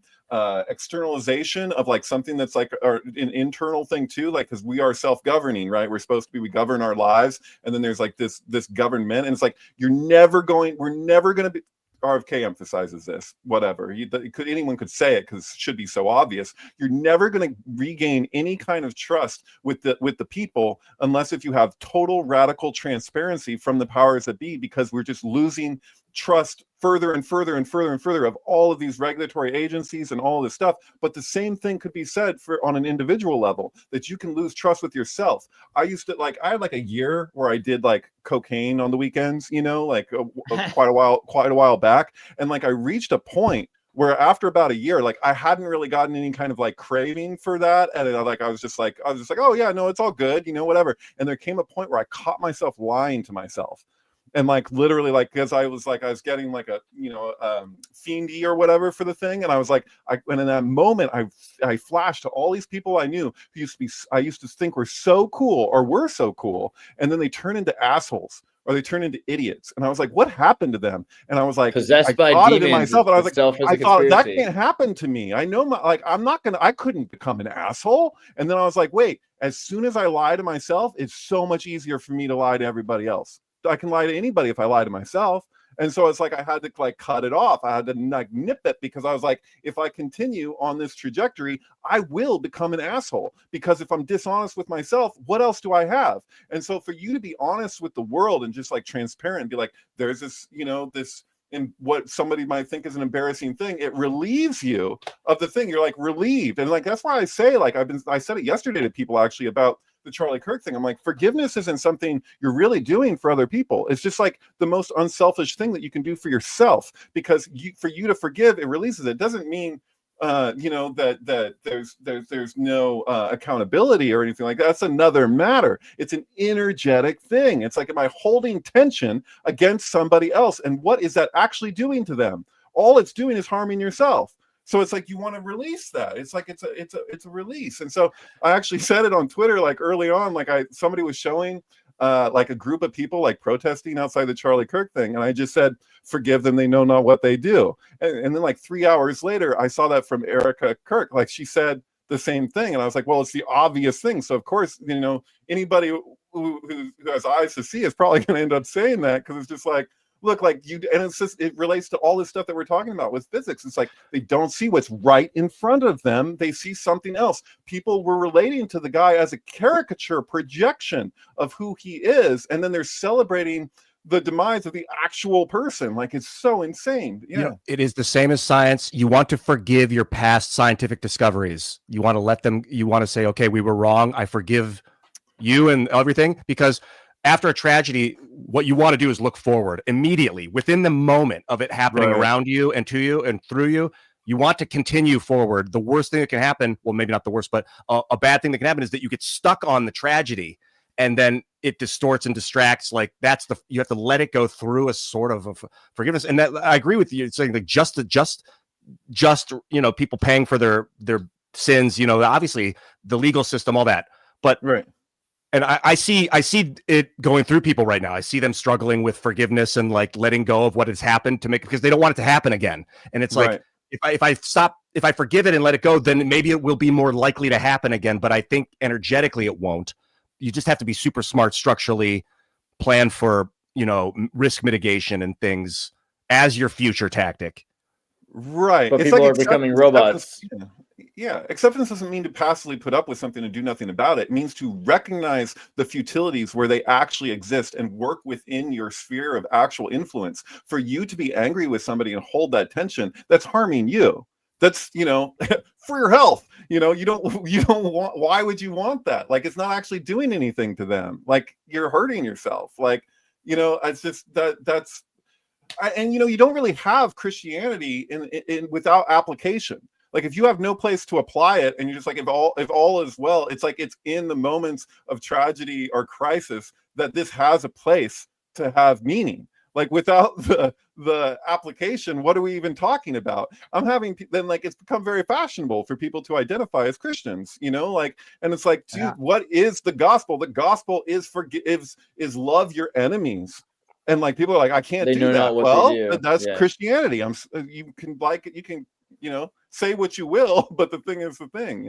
externalization of like something that's like an internal thing too, like because we are self-governing, right? We govern our lives, and then there's like this government, and it's like we're never going to be. RFK emphasizes this, whatever. Anyone could say it because it should be so obvious. You're never going to regain any kind of trust with the people unless if you have total radical transparency from the powers that be, because we're just losing trust further and further and further and further of all of these regulatory agencies and all this stuff. But the same thing could be said on an individual level, that you can lose trust with yourself. I had like a year where I did like cocaine on the weekends, quite a while back. And like I reached a point where after about a year, like I hadn't really gotten any kind of like craving for that. And I was just like, oh yeah, no, it's all good, whatever. And there came a point where I caught myself lying to myself. And like literally, like, because I was getting like a fiendy or whatever for the thing, and I was like, and in that moment, I flashed to all these people I knew who I used to think were so cool, and then they turn into assholes, or they turn into idiots, and I was like, what happened to them? And I was like, possessed by demons, it in myself, and I was like, I thought that can't happen to me. I know I couldn't become an asshole. And then I was like, wait, as soon as I lie to myself, it's so much easier for me to lie to everybody else. I can lie to anybody if I lie to myself. And so it's like I had to like cut it off. I had to like nip it, because I was like, if I continue on this trajectory, I will become an asshole, because if I'm dishonest with myself, what else do I have? And so for you to be honest with the world and just like transparent and be like, there's this, this in what somebody might think is an embarrassing thing, it relieves you of the thing. You're like relieved. And like, that's why I say, like, I said it yesterday to people actually about the Charlie Kirk thing. I'm like, forgiveness isn't something you're really doing for other people. It's just like the most unselfish thing that you can do for yourself, because for you to forgive, it releases it. It doesn't mean that there's no accountability or anything like that. That's another matter. It's an energetic thing. It's like, am I holding tension against somebody else? And what is that actually doing to them? All it's doing is harming yourself. So it's like you want to release that. It's like it's a release. And so I actually said it on Twitter like early on. Like somebody was showing like a group of people like protesting outside the Charlie Kirk thing, and I just said, "Forgive them; they know not what they do." And then like 3 hours later, I saw that from Erica Kirk. Like she said the same thing, and I was like, "Well, it's the obvious thing." So of course, anybody who has eyes to see is probably going to end up saying that, because it's just like, look, like you, and it's just, it relates to all this stuff that we're talking about with physics. It's like they don't see what's right in front of them, they see something else. People were relating to the guy as a caricature projection of who he is, and then they're celebrating the demise of the actual person. Like, it's so insane. Yeah. It is the same as science. You want to forgive your past scientific discoveries. You want to let them, you want to say, okay, we were wrong, I forgive you and everything. Because after a tragedy, what you want to do is look forward immediately within the moment of it happening around you and to you and through you. You want to continue forward. The worst thing that can happen, well, maybe not the worst, but a bad thing that can happen is that you get stuck on the tragedy, and then it distorts and distracts. Like, you have to let it go through a sort of forgiveness. And that, I agree with you saying, like, just people paying for their sins, obviously the legal system, all that, but and I see it going through people right now. I see them struggling with forgiveness and like letting go of what has happened because they don't want it to happen again. And it's like, if I forgive it and let it go, then maybe it will be more likely to happen again. But I think energetically it won't. You just have to be super smart structurally, plan for, risk mitigation and things as your future tactic. Right. But people are becoming robots. Yeah. Acceptance doesn't mean to passively put up with something and do nothing about it. It means to recognize the futilities where they actually exist and work within your sphere of actual influence. For you to be angry with somebody and hold that tension, that's harming you. That's, for your health. You don't want, why would you want that? Like, it's not actually doing anything to them. Like, you're hurting yourself. Like, it's just that's, and you don't really have Christianity in without application. Like, if you have no place to apply it, and you're just like, if all is well, it's like, it's in the moments of tragedy or crisis that this has a place to have meaning. Like, without the application, what are we even talking about? It's become very fashionable for people to identify as Christians, and it's like, dude, what is the gospel? The gospel is love your enemies. And like, people are like, I can't do that. Well, that's Christianity. You can like it, you can, say what you will, but the thing is the thing,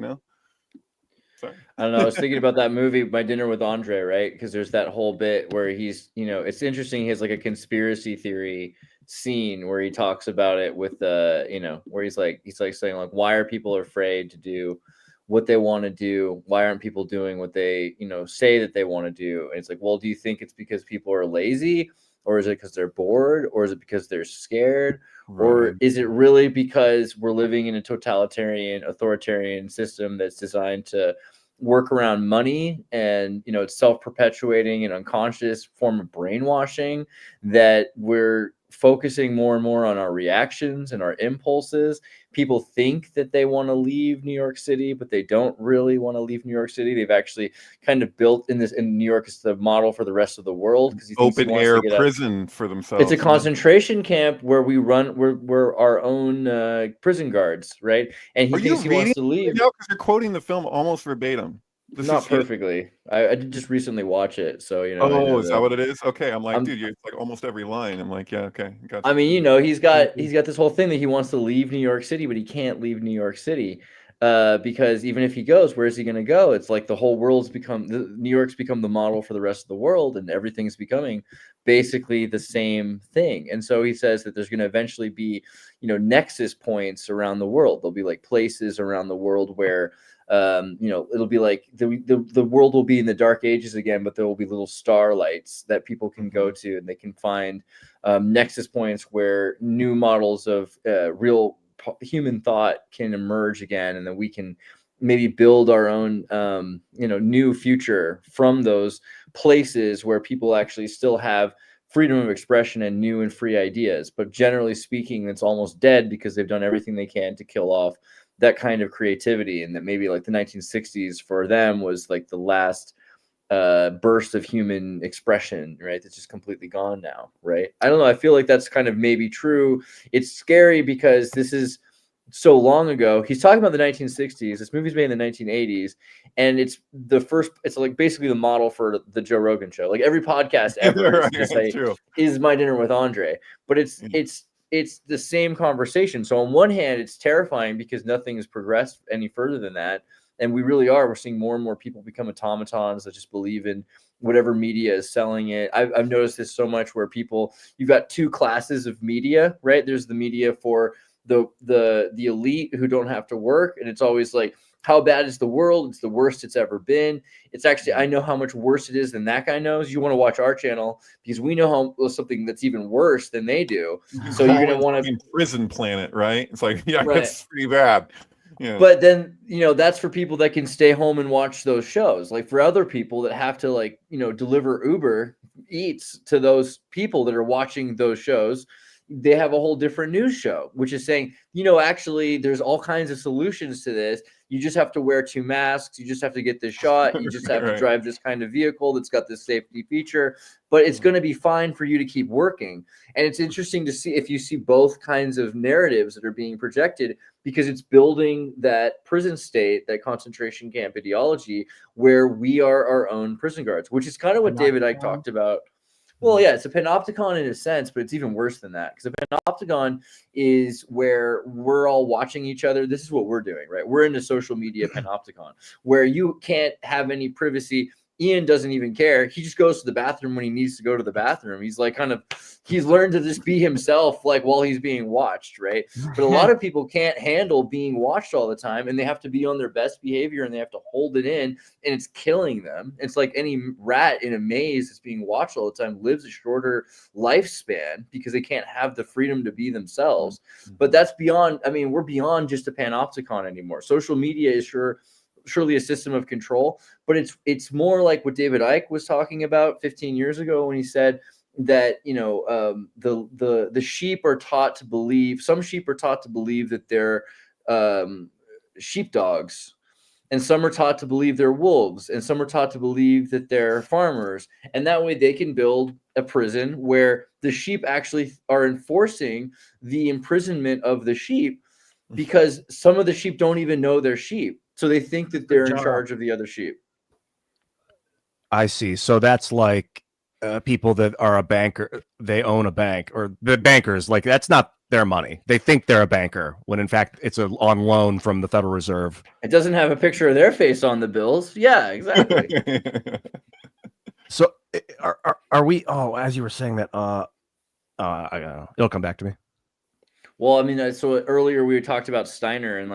Sorry. I don't know. I was thinking about that movie, My Dinner with Andre, right? Because there's that whole bit where he's, it's interesting. He has like a conspiracy theory scene where he talks about it with where he's like saying, like, why are people afraid to do what they want to do? Why aren't people doing what they, say that they want to do? And it's like, well, do you think it's because people are lazy, or is it because they're bored, or is it because they're scared? Or is it really because we're living in a totalitarian, authoritarian system that's designed to work around money, and it's self-perpetuating and unconscious form of brainwashing, that we're focusing more and more on our reactions and our impulses? People think that they want to leave New York City, but they don't really want to leave New York City. They've actually kind of built in New York is the model for the rest of the world, because open air prison for themselves. It's a concentration camp where we're our own prison guards, right? And he thinks he wants to leave. Because you're quoting the film almost verbatim. Not perfectly. I did just recently watch it, so Oh, is that what it is? Okay, I'm like, dude, it's like almost every line. I'm like, yeah, okay, gotcha. I mean, he's got this whole thing that he wants to leave New York City, but he can't leave New York City because even if he goes, where is he going to go? It's like the whole world's New York's become the model for the rest of the world, and everything's becoming basically the same thing. And so he says that there's going to eventually be, nexus points around the world. There'll be like places around the world where it'll be like the world will be in the dark ages again, but there will be little starlights that people can go to, and they can find nexus points where new models of real human thought can emerge again, and then we can maybe build our own new future from those places where people actually still have freedom of expression and new and free ideas. But generally speaking, it's almost dead because they've done everything they can to kill off that kind of creativity. And that maybe like the 1960s for them was like the last burst of human expression, right? That's just completely gone now, right? I don't know. I feel like that's kind of maybe true. It's scary because this is so long ago. He's talking about the 1960s. This movie's made in the 1980s, and it's like basically the model for the Joe Rogan show. Like every podcast ever is to say, "Is my dinner with Andre?" But it's the same conversation. So on one hand, it's terrifying because nothing has progressed any further than that, and we're seeing more and more people become automatons that just believe in whatever media is selling it. I've noticed this so much where you've got two classes of media, right? There's the media for the elite who don't have to work, and it's always like, how bad is the world? It's the worst it's ever been. It's actually, I know how much worse it is than that guy knows. You want to watch our channel because we know something that's even worse than they do. So you're going to want to prison planet, right? It's like, yeah, right. That's pretty bad. Yeah. But then, that's for people that can stay home and watch those shows. Like for other people that have to deliver Uber Eats to those people that are watching those shows, they have a whole different news show, which is saying, actually there's all kinds of solutions to this. You just have to wear 2 masks. You just have to get this shot. You just have to drive this kind of vehicle that's got this safety feature, but it's going to be fine for you to keep working. And it's interesting to see if you see both kinds of narratives that are being projected, because it's building that prison state, that concentration camp ideology, where we are our own prison guards, which is kind of what David Icke talked about. Well, yeah, it's a panopticon in a sense, but it's even worse than that, because a panopticon is where we're all watching each other. This is what we're doing, right? We're in a social media panopticon where you can't have any privacy. Ian doesn't even care. He just goes to the bathroom when he needs to go to the bathroom. He's like he's learned to just be himself, like while he's being watched, right? But a lot of people can't handle being watched all the time, and they have to be on their best behavior, and they have to hold it in, and it's killing them. It's like any rat in a maze that's being watched all the time lives a shorter lifespan because they can't have the freedom to be themselves. But that's beyond, we're beyond just a panopticon anymore. Social media is surely a system of control, but it's more like what David Icke was talking about 15 years ago when he said that the sheep are taught to believe, some sheep are taught to believe that they're sheepdogs, and some are taught to believe they're wolves, and some are taught to believe that they're farmers, and that way they can build a prison where the sheep actually are enforcing the imprisonment of the sheep, because some of the sheep don't even know they're sheep. So they think that they're in charge of the other sheep. I see. So that's like people that are a banker, they own a bank, or the bankers, like that's not their money. They think they're a banker when in fact it's on loan from the Federal Reserve. It doesn't have a picture of their face on the bills. Yeah, exactly. So are we, as you were saying that, it'll come back to me. Well, so earlier we talked about Steiner, and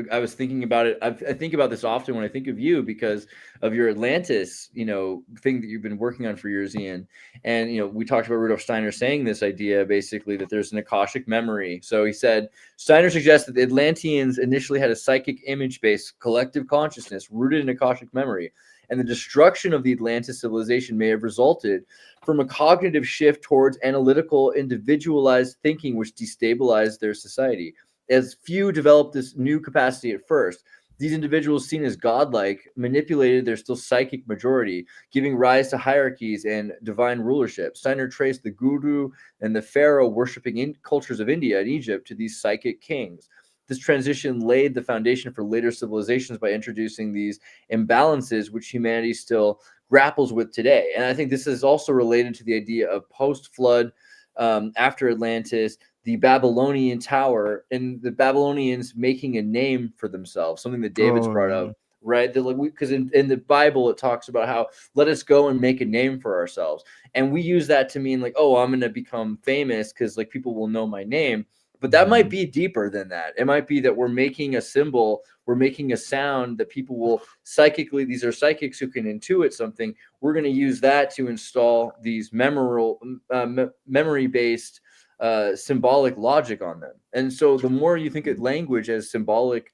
I was thinking about it. I think about this often when I think of you because of your Atlantis, thing that you've been working on for years, Ian. And, we talked about Rudolf Steiner saying this idea, basically, that there's an Akashic memory. So he said, Steiner suggests that the Atlanteans initially had a psychic image-based collective consciousness rooted in Akashic memory. And the destruction of the Atlantis civilization may have resulted from a cognitive shift towards analytical, individualized thinking, which destabilized their society. As few developed this new capacity at first, these individuals, seen as godlike, manipulated their still psychic majority, giving rise to hierarchies and divine rulership. Steiner traced the guru and the pharaoh worshipping cultures of India and Egypt to these psychic kings. This transition laid the foundation for later civilizations by introducing these imbalances, which humanity still grapples with today. And I think this is also related to the idea of post-flood, after Atlantis, the Babylonian tower, and the Babylonians making a name for themselves, something that David's brought up, right? Because in the Bible, it talks about how let us go and make a name for ourselves. And we use that to mean I'm going to become famous because people will know my name. But that might be deeper than that. It might be that we're making a symbol, we're making a sound that people will psychically, these are psychics who can intuit something. We're going to use that to install these memory-based symbolic logic on them. And so the more you think of language as symbolic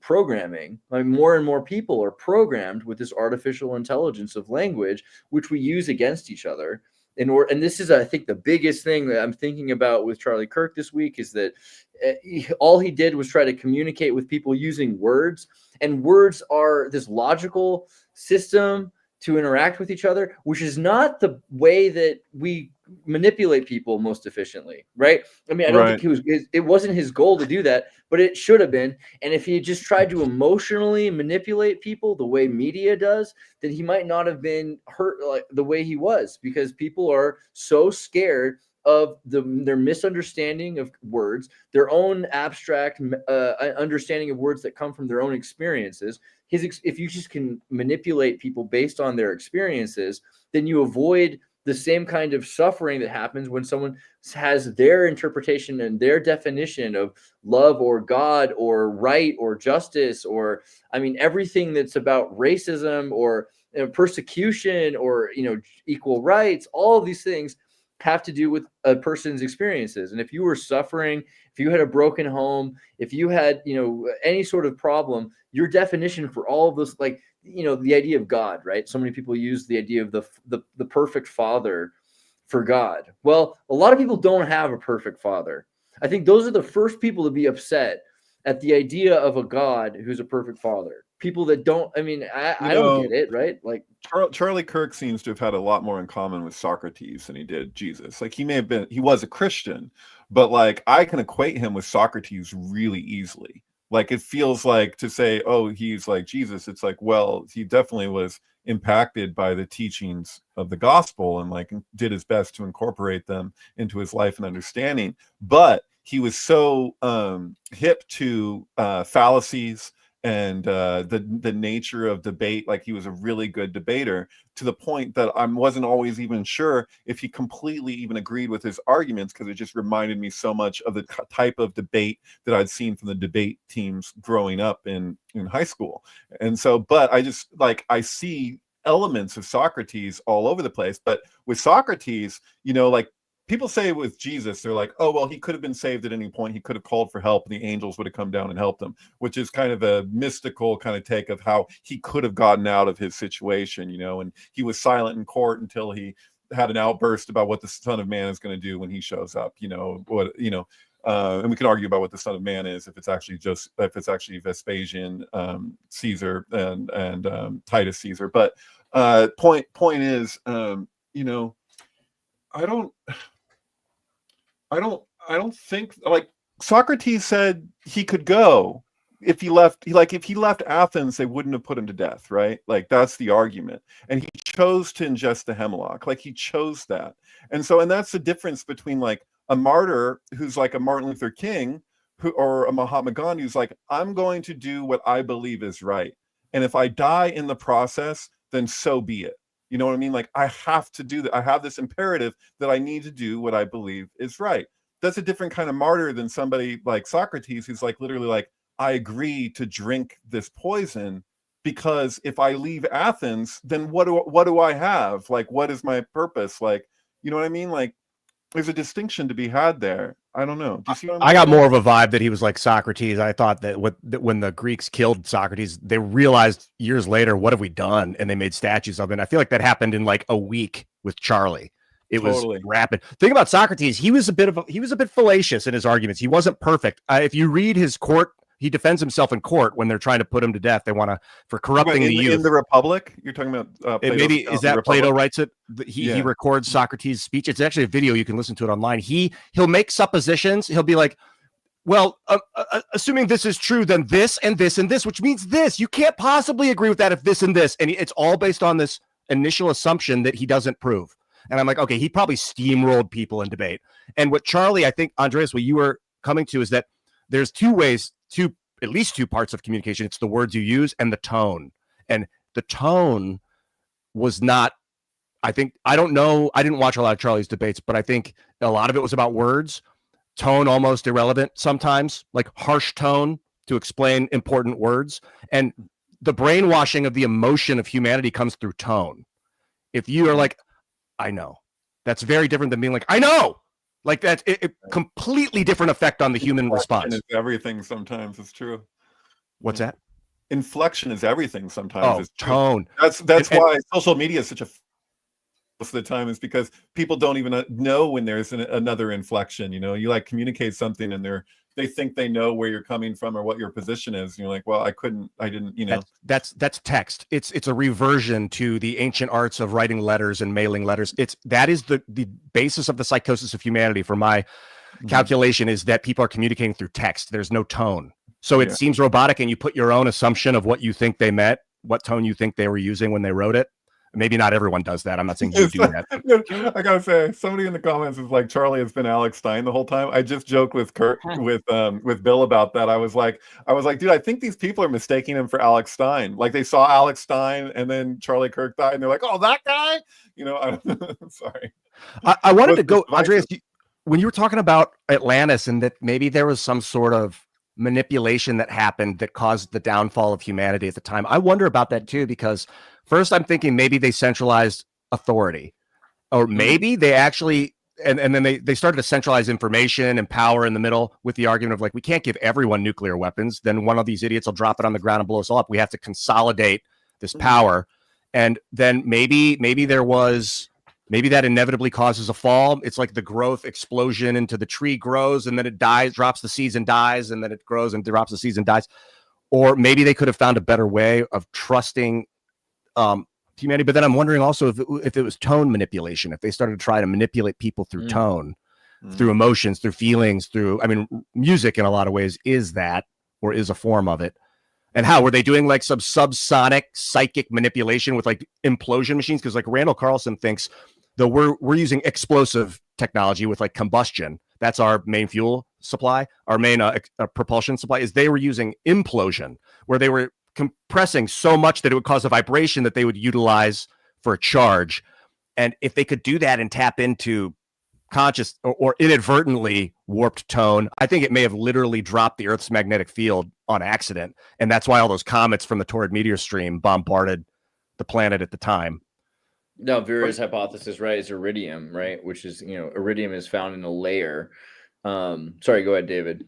programming, more and more people are programmed with this artificial intelligence of language, which we use against each other. And this is, I think, the biggest thing that I'm thinking about with Charlie Kirk this week is that all he did was try to communicate with people using words, and words are this logical system to interact with each other, which is not the way that we manipulate people most efficiently, right? I mean, I don't think it wasn't his goal to do that, but it should have been. And if he just tried to emotionally manipulate people the way media does, then he might not have been hurt like the way he was, because people are so scared of their misunderstanding of words, their own abstract understanding of words that come from their own experiences. If you just can manipulate people based on their experiences, then you avoid the same kind of suffering that happens when someone has their interpretation and their definition of love or God or right or justice, or, I mean, everything that's about racism or persecution or, equal rights. All of these things have to do with a person's experiences. And if you were suffering, if you had a broken home, if you had, any sort of problem, your definition for all of those, like, the idea of God, right? So many people use the idea of the perfect father for God. Well, a lot of people don't have a perfect father. I think those are the first people to be upset at the idea of a God who's a perfect father. People that don't, I mean, I don't get it, right? Like Charlie Kirk seems to have had a lot more in common with Socrates than he did Jesus. Like, he was a Christian, but like, I can equate him with Socrates really easily. Like, it feels like to say, oh, he's like Jesus. It's like, well, he definitely was impacted by the teachings of the gospel and like did his best to incorporate them into his life and understanding. But he was so hip to fallacies and the nature of debate. Like, he was a really good debater, to the point that I wasn't always even sure if he completely even agreed with his arguments, because it just reminded me so much of the type of debate that I'd seen from the debate teams growing up in high school. And so, but I see elements of Socrates all over the place. But with Socrates, like, people say with Jesus, they're like, oh, well, he could have been saved at any point. He could have called for help and the angels would have come down and helped him, which is kind of a mystical kind of take of how he could have gotten out of his situation, and he was silent in court until he had an outburst about what the Son of Man is going to do when he shows up, and we can argue about what the Son of Man is, if it's actually Vespasian, Caesar, and Titus Caesar. But point is, I don't think, like, Socrates said he could go if he left. If he left Athens, they wouldn't have put him to death, right? Like, that's the argument. And he chose to ingest the hemlock. Like, he chose that. And that's the difference between like a martyr who's like a Martin Luther King or a Mahatma Gandhi, who's like, I'm going to do what I believe is right. And if I die in the process, then so be it. You know what I mean? Like, I have to do that. I have this imperative that I need to do what I believe is right. That's a different kind of martyr than somebody like Socrates, who's like literally like, I agree to drink this poison, because if I leave Athens, then what do I have? Like, what is my purpose? Like, you know what I mean? Like, there's a distinction to be had there. I don't know. Do you see what I mean? I got more of a vibe that he was like Socrates. I thought that when the Greeks killed Socrates, they realized years later, what have we done? And they made statues of it. And I feel like that happened in like a week with Charlie. It was rapid. Think about Socrates. He was a bit fallacious in his arguments. He wasn't perfect. If you read his court, he defends himself in court when they're trying to put him to death. They want to, for corrupting the youth. In the Republic? You're talking about maybe, is that Plato writes it? He records Socrates' speech. It's actually a video. You can listen to it online. He'll make suppositions. He'll be like, well, assuming this is true, then this and this and this, which means this. You can't possibly agree with that if this and this. And it's all based on this initial assumption that he doesn't prove. And I'm like, okay, he probably steamrolled people in debate. And what Charlie, I think, Andreas, what you were coming to is that there's at least two parts of communication. It's the words you use and the tone. And the tone was not, I don't know. I didn't watch a lot of Charlie's debates, but I think a lot of it was about words. Tone almost irrelevant sometimes, like harsh tone to explain important words. And the brainwashing of the emotion of humanity comes through tone. If you are like, I know, that's very different than being like, I know. Like, that's it completely different effect on the human response. Is everything sometimes. It's true. What's that? Inflection is everything sometimes. Oh, it's tone. That's why social media is such a most of the time, is because people don't even know when there's another inflection. You like communicate something and they think they know where you're coming from or what your position is. And you're like, well, I didn't, you know. That's text. It's a reversion to the ancient arts of writing letters and mailing letters. That is the basis of the psychosis of humanity. For my calculation, is that people are communicating through text. There's no tone, so it seems robotic, and you put your own assumption of what you think they meant, what tone you think they were using when they wrote it. Maybe not everyone does that. I'm not saying you do that. I gotta say, somebody in the comments is like, Charlie has been Alex Stein the whole time. I just joked with Kurt, with Bill about that. I was like, dude, I think these people are mistaking him for Alex Stein. Like they saw Alex Stein and then Charlie Kirk died, and they're like, oh, that guy. You know, I'm sorry. I wanted to go, Andreas, when you were talking about Atlantis and that maybe there was some sort of manipulation that happened that caused the downfall of humanity at the time. I wonder about that too, because first I'm thinking maybe they centralized authority, or maybe they actually, and then they started to centralize information and power in the middle with the argument of like, we can't give everyone nuclear weapons. Then one of these idiots will drop it on the ground and blow us all up. We have to consolidate this power. And then maybe that inevitably causes a fall. It's like the growth explosion into the tree grows and then it dies, drops the seeds and dies, and then it grows and drops the seeds and dies. Or maybe they could have found a better way of trusting humanity. But then I'm wondering also if it was tone manipulation, if they started to try to manipulate people through tone, through emotions, through feelings, music in a lot of ways is that, or is a form of it. And how were they doing like some subsonic psychic manipulation with like implosion machines? Because like Randall Carlson thinks that we're using explosive technology with like combustion. That's our main fuel supply. Our main propulsion supply is they were using implosion, where they were compressing so much that it would cause a vibration that they would utilize for a charge. And if they could do that and tap into conscious or inadvertently warped tone, I think it may have literally dropped the Earth's magnetic field on accident. And that's why all those comets from the Taurid meteor stream bombarded the planet at the time. No, Vera's hypothesis, right, is iridium, right? Which is, iridium is found in a layer. Sorry, go ahead, David.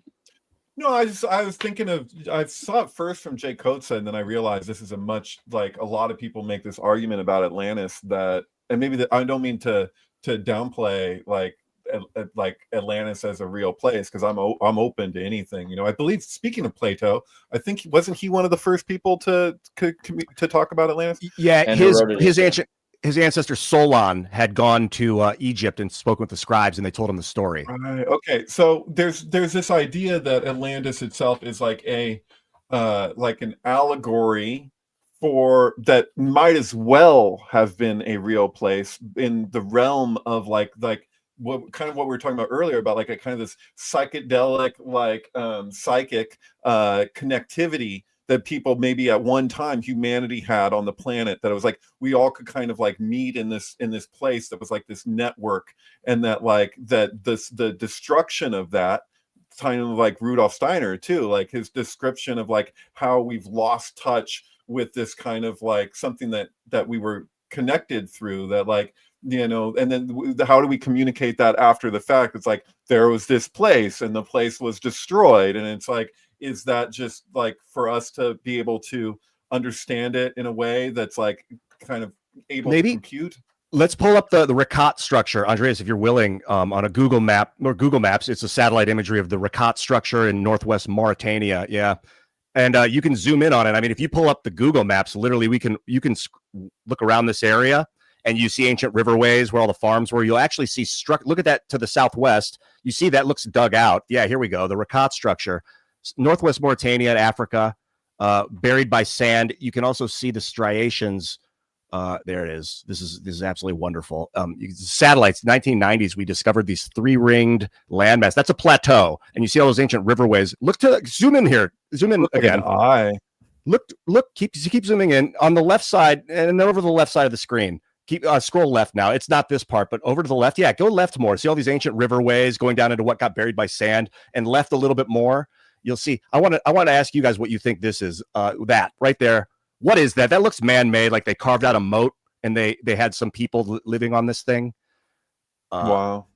No, I was thinking I saw it first from Jay Coates, and then I realized this is a lot of people make this argument about Atlantis that, and maybe that I don't mean to downplay like Atlantis as a real place, because I'm open to anything. I believe, speaking of Plato, I think wasn't he one of the first people to talk about Atlantis? Yeah, and his ancestor Solon had gone to Egypt and spoken with the scribes, and they told him the story. Right. Okay. So there's this idea that Atlantis itself is like an allegory for that might as well have been a real place in the realm of like what we were talking about earlier about like a kind of this psychedelic psychic connectivity that people maybe at one time humanity had on the planet, that it was like we all could kind of like meet in this place that was like this network, and that the destruction of that, kind of like Rudolf Steiner too, like his description of like how we've lost touch with this kind of like something that we were connected through, that like, and then how do we communicate that after the fact? It's like there was this place and the place was destroyed, and it's like, is that just like for us to be able to understand it in a way that's like kind of able to compute? Let's pull up the Rakat structure, Andreas, if you're willing, on a Google map or Google Maps. It's a satellite imagery of the Rakat structure in northwest Mauritania. Yeah. And you can zoom in on it. I mean, if you pull up the Google Maps, literally you can look around this area and you see ancient riverways where all the farms were. You'll actually see look at that to the southwest. You see that looks dug out. Yeah, here we go. The Rakat structure. Northwest Mauritania, Africa, buried by sand. You can also see the striations. There it is. This is absolutely wonderful. Satellites, 1990s, we discovered these 3-ringed landmass. That's a plateau, and you see all those ancient riverways. Zoom in here. Zoom in again. Look. Keep zooming in on the left side, and then over the left side of the screen. Keep scroll left now. It's not this part, but over to the left. Yeah, go left more. See all these ancient riverways going down into what got buried by sand, and left a little bit more. You'll see. I want to ask you guys what you think this is. That right there. What is that? That looks man-made, like they carved out a moat and they had some people living on this thing. Wow.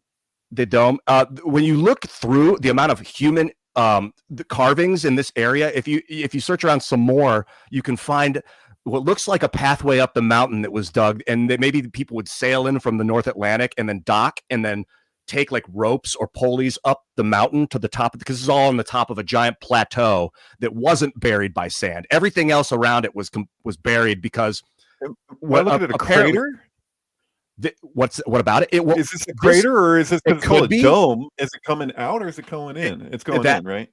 The dome. When you look through the amount of human the carvings in this area, if you search around some more, you can find what looks like a pathway up the mountain that was dug, and that maybe people would sail in from the North Atlantic and then dock and then take like ropes or pulleys up the mountain to the top, because it's all on the top of a giant plateau that wasn't buried by sand. Everything else around it was buried because look at it, a crater. What about it? Is this a crater, or is this called a dome? Is it coming out, or is it going in? It's going in, right?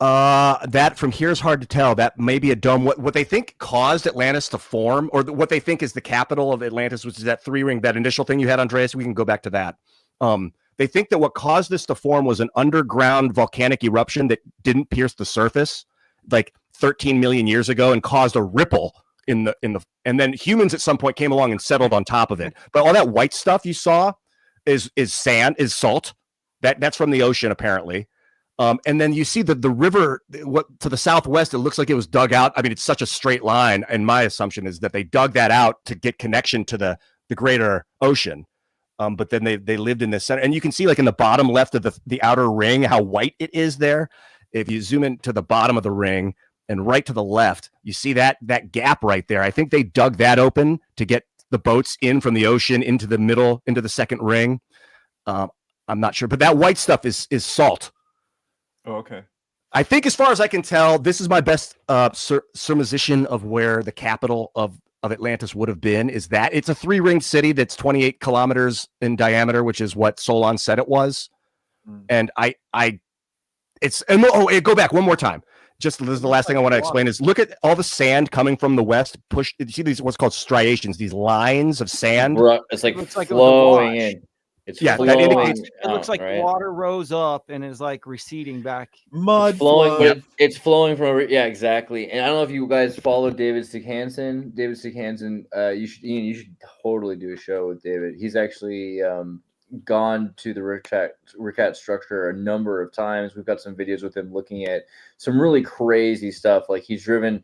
That from here is hard to tell. That may be a dome. What they think caused Atlantis to form, or what they think is the capital of Atlantis, which is that 3-ring, that initial thing you had, Andreas. We can go back to that. They think that what caused this to form was an underground volcanic eruption that didn't pierce the surface like 13 million years ago and caused a ripple in the and then humans at some point came along and settled on top of it. But all that white stuff you saw is sand, is salt. That's from the ocean apparently. And then you see the river to the southwest. It looks like it was dug out. I mean, it's such a straight line, and my assumption is that they dug that out to get connection to the greater ocean. But then they lived in the center, and you can see like in the bottom left of the outer ring how white it is there. If you zoom in to the bottom of the ring and right to the left, you see that gap right there. I think they dug that open to get the boats in from the ocean into the middle, into the second ring. I'm not sure, but that white stuff is salt. Oh, okay. I think, as far as I can tell, this is my best surmisation of where the capital of Atlantis would have been. Is that it's a 3-ringed city that's 28 kilometers in diameter, which is what Solon said it was. And go back one more time. Just this is the last thing I want to explain is look at all the sand coming from the west. You see these what's called striations, these lines of sand. It's like flowing in. It looks like water rose up and is like receding back. Mud flowing. It's flowing from over. Yeah, exactly. And I don't know if you guys follow David Stickhansen. David Stickhansen, you should totally do a show with David. He's actually gone to the Ricat structure a number of times. We've got some videos with him looking at some really crazy stuff. Like he's driven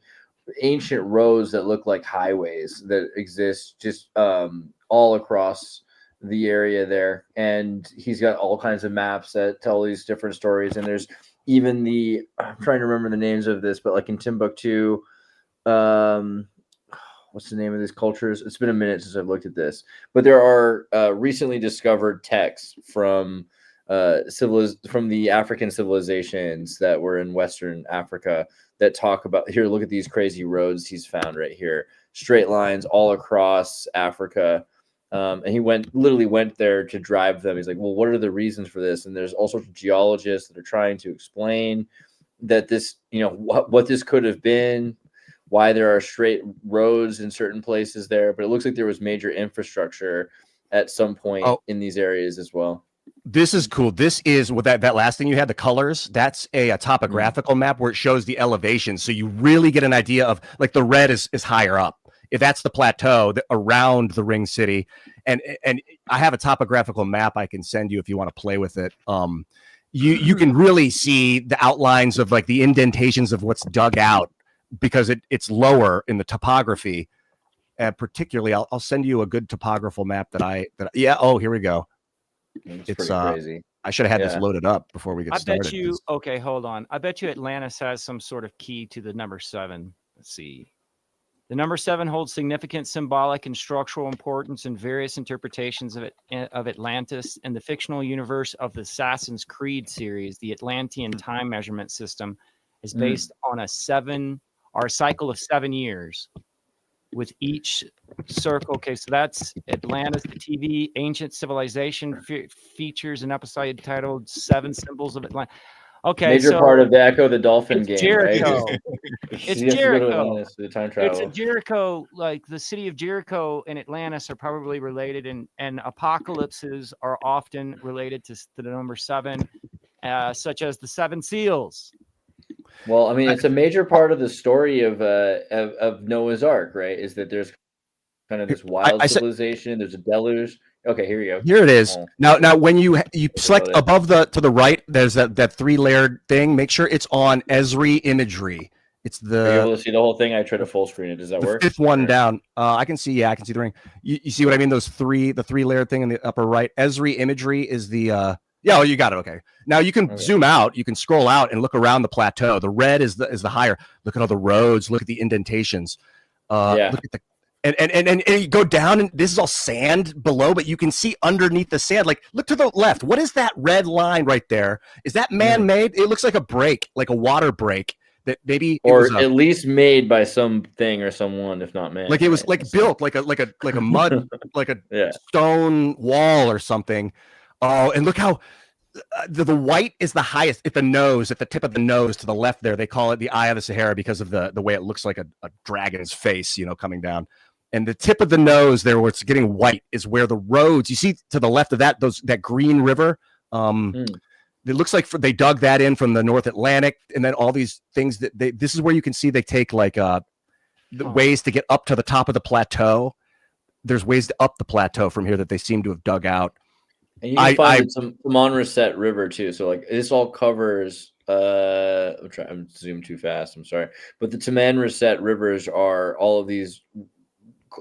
ancient roads that look like highways that exist just all across the area there, and he's got all kinds of maps that tell these different stories. And there's even I'm trying to remember the names of this, but like in Timbuktu, what's the name of these cultures? It's been a minute since I've looked at this, but there are recently discovered texts from the African civilizations that were in Western Africa that talk about, here, look at these crazy roads he's found right here, straight lines all across Africa. And he literally went there to drive them. He's like, well, what are the reasons for this? And there's all sorts of geologists that are trying to explain that this, what this could have been, why there are straight roads in certain places there. But it looks like there was major infrastructure at some point in these areas as well. This is cool. This is what that last thing you had, the colors. That's a topographical map where it shows the elevation. So you really get an idea of, like, the red is higher up. If that's the plateau around the ring city, and I have a topographical map I can send you if you want to play with it. You can really see the outlines of like the indentations of what's dug out because it's lower in the topography. And particularly, I'll send you a good topographical map here we go. It's crazy. I should have had this loaded up before we get started. Bet you. Okay, hold on. I bet you Atlantis has some sort of key to the number 7. Let's see. The number 7 holds significant symbolic and structural importance in various interpretations of Atlantis and the fictional universe of the Assassin's Creed series. The Atlantean time measurement system is based on a cycle of 7 years, with each circle. Okay, so that's Atlantis, the TV ancient civilization features an episode titled 7 Symbols of Atlantis. Okay, major part of the Echo the Dolphin game, Jericho. Right? It's Jericho. It's a Jericho. Like the city of Jericho and Atlantis are probably related, and apocalypses are often related to the number 7, such as the 7 seals. Well, I mean, it's a major part of the story of Noah's Ark, right? Is that there's kind of this wild civilization. There's a deluge. Okay, here you go. Here it is. Now when you select above to the right, there's that 3-layered thing. Make sure it's on Esri imagery. It's the. Are you able to see the whole thing? I tried to full screen it. Does that work? 5th one down. I can see. Yeah, I can see the ring. You see what I mean? The 3-layered thing in the upper right. Esri imagery is the. Yeah, you got it. Okay. Now you can zoom out. You can scroll out and look around the plateau. The red is the higher. Look at all the roads. Look at the indentations. Look at And you go down, and this is all sand below, but you can see underneath the sand. Like, look to the left. What is that red line right there? Is that man-made? It looks like a break, like a water break. That maybe at least made by something or someone, if not man. Like it was like built like a mud like a stone wall or something. Oh, and look how the white is the highest at the nose, at the tip of the nose to the left there. They call it the Eye of the Sahara because of the way it looks like a dragon's face, coming down. And the tip of the nose there, where it's getting white, is where the roads you see to the left of that green river. It looks like they dug that in from the North Atlantic, and then all these things this is where you can see they take like the ways to get up to the top of the plateau. There's ways to up the plateau from here that they seem to have dug out. And you can find some Tamanrasset River too. So like this all covers. I'm zooming too fast. I'm sorry, but the Tamanrasset rivers are all of these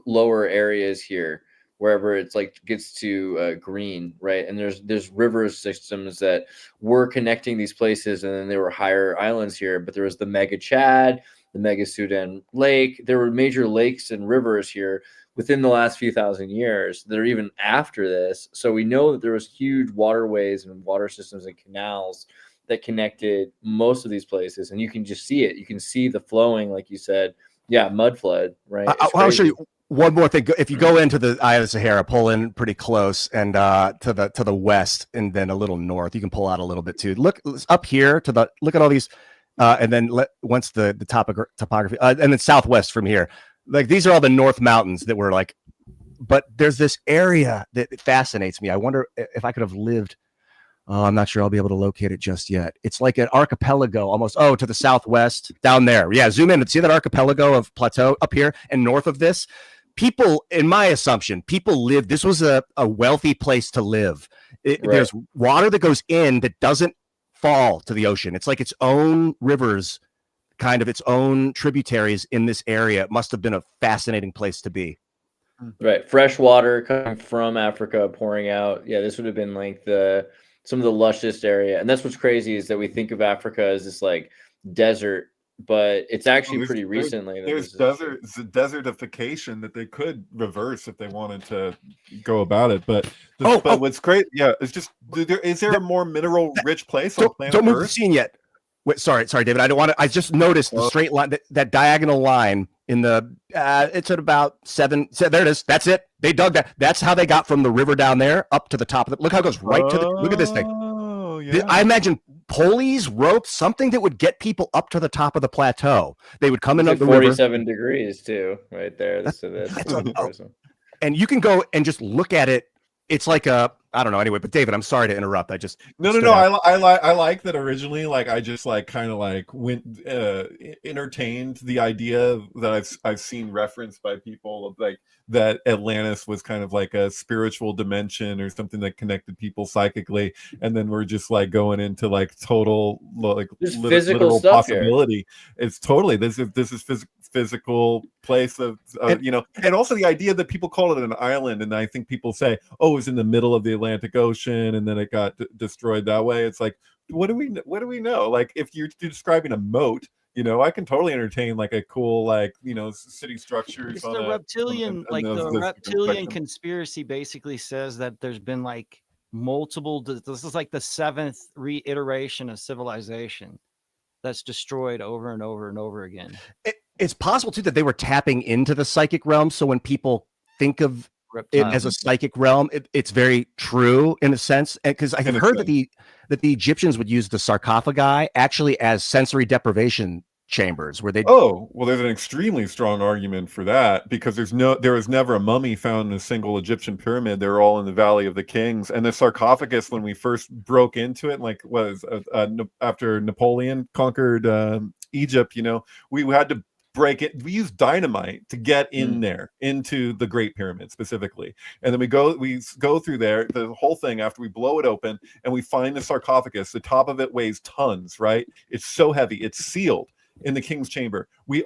lower areas here, wherever it's like gets to green, right? And there's river systems that were connecting these places, and then there were higher islands here. But there was the Mega Chad, the Mega Sudan Lake. There were major lakes and rivers here within the last few thousand years that are even after this. So we know that there was huge waterways and water systems and canals that connected most of these places, and you can just see it. You can see the flowing, like you said. Yeah, mud flood, right? I'll show you one more thing. If you go into the Eye of the Sahara, pull in pretty close, and to the west, and then a little north, you can pull out a little bit too. Look up here look at all these, and then once the topography, and then southwest from here. Like these are all the North Mountains that were like, but there's this area that fascinates me. I wonder if I could have lived. Oh, I'm not sure I'll be able to locate it just yet. It's like an archipelago almost. Oh, to the southwest down there. Yeah, zoom in and see that archipelago of plateau up here and north of this. People, in my assumption, live. This was a wealthy place to live. Right. There's water that goes in that doesn't fall to the ocean. It's like its own rivers, kind of its own tributaries in this area. It must have been a fascinating place to be. Right. Fresh water coming from Africa, pouring out. Yeah, this would have been like some of the lushest area. And that's what's crazy is that we think of Africa as this like desert, but it's actually pretty recently. There's desertification that they could reverse if they wanted to go about it. But what's great, it's just, is there a more mineral rich place on planet Don't move Earth? The scene yet. Wait, sorry, David. I don't want to. I just noticed the straight line, that diagonal line in the. It's at about 7. There it is. That's it. They dug that. That's how they got from the river down there up to the top of it. Look how it goes right to the. Look at this thing. Yeah. I imagine pulleys, ropes, something that would get people up to the top of the plateau. They would come in up the 47 degrees too, right there. And you can go and just look at it. It's like I don't know. Anyway, but David, I'm sorry to interrupt. I just no. I like that originally. Like I just like kind of like went entertained the idea that I've seen referenced by people of like that Atlantis was kind of like a spiritual dimension or something that connected people psychically, and then we're just like going into like total like physical stuff possibility. Here. It's totally this is physical place of and also the idea that people call it an island, and I think people say, oh, it was in the middle of the Atlantic Ocean and then it got destroyed that way. It's like, what do we know? Like if you're describing a moat, I can totally entertain like a cool like city structures. It's the reptilian conspiracy basically says that there's been like multiple. This is like the 7th reiteration of civilization that's destroyed over and over and over again. It's possible too that they were tapping into the psychic realm. So when people think of it as a psychic realm, it's very true in a sense. Because I have heard that the Egyptians would use the sarcophagi actually as sensory deprivation chambers where they. Oh, well, there's an extremely strong argument for that because there was never a mummy found in a single Egyptian pyramid. They're all in the Valley of the Kings, and the sarcophagus, when we first broke into it, like after Napoleon conquered Egypt, we had to break it. We use dynamite to get in there into the Great Pyramid specifically, and then we go through there the whole thing after we blow it open and we find the sarcophagus. The top of it weighs tons, right? It's so heavy. It's sealed in the king's chamber. We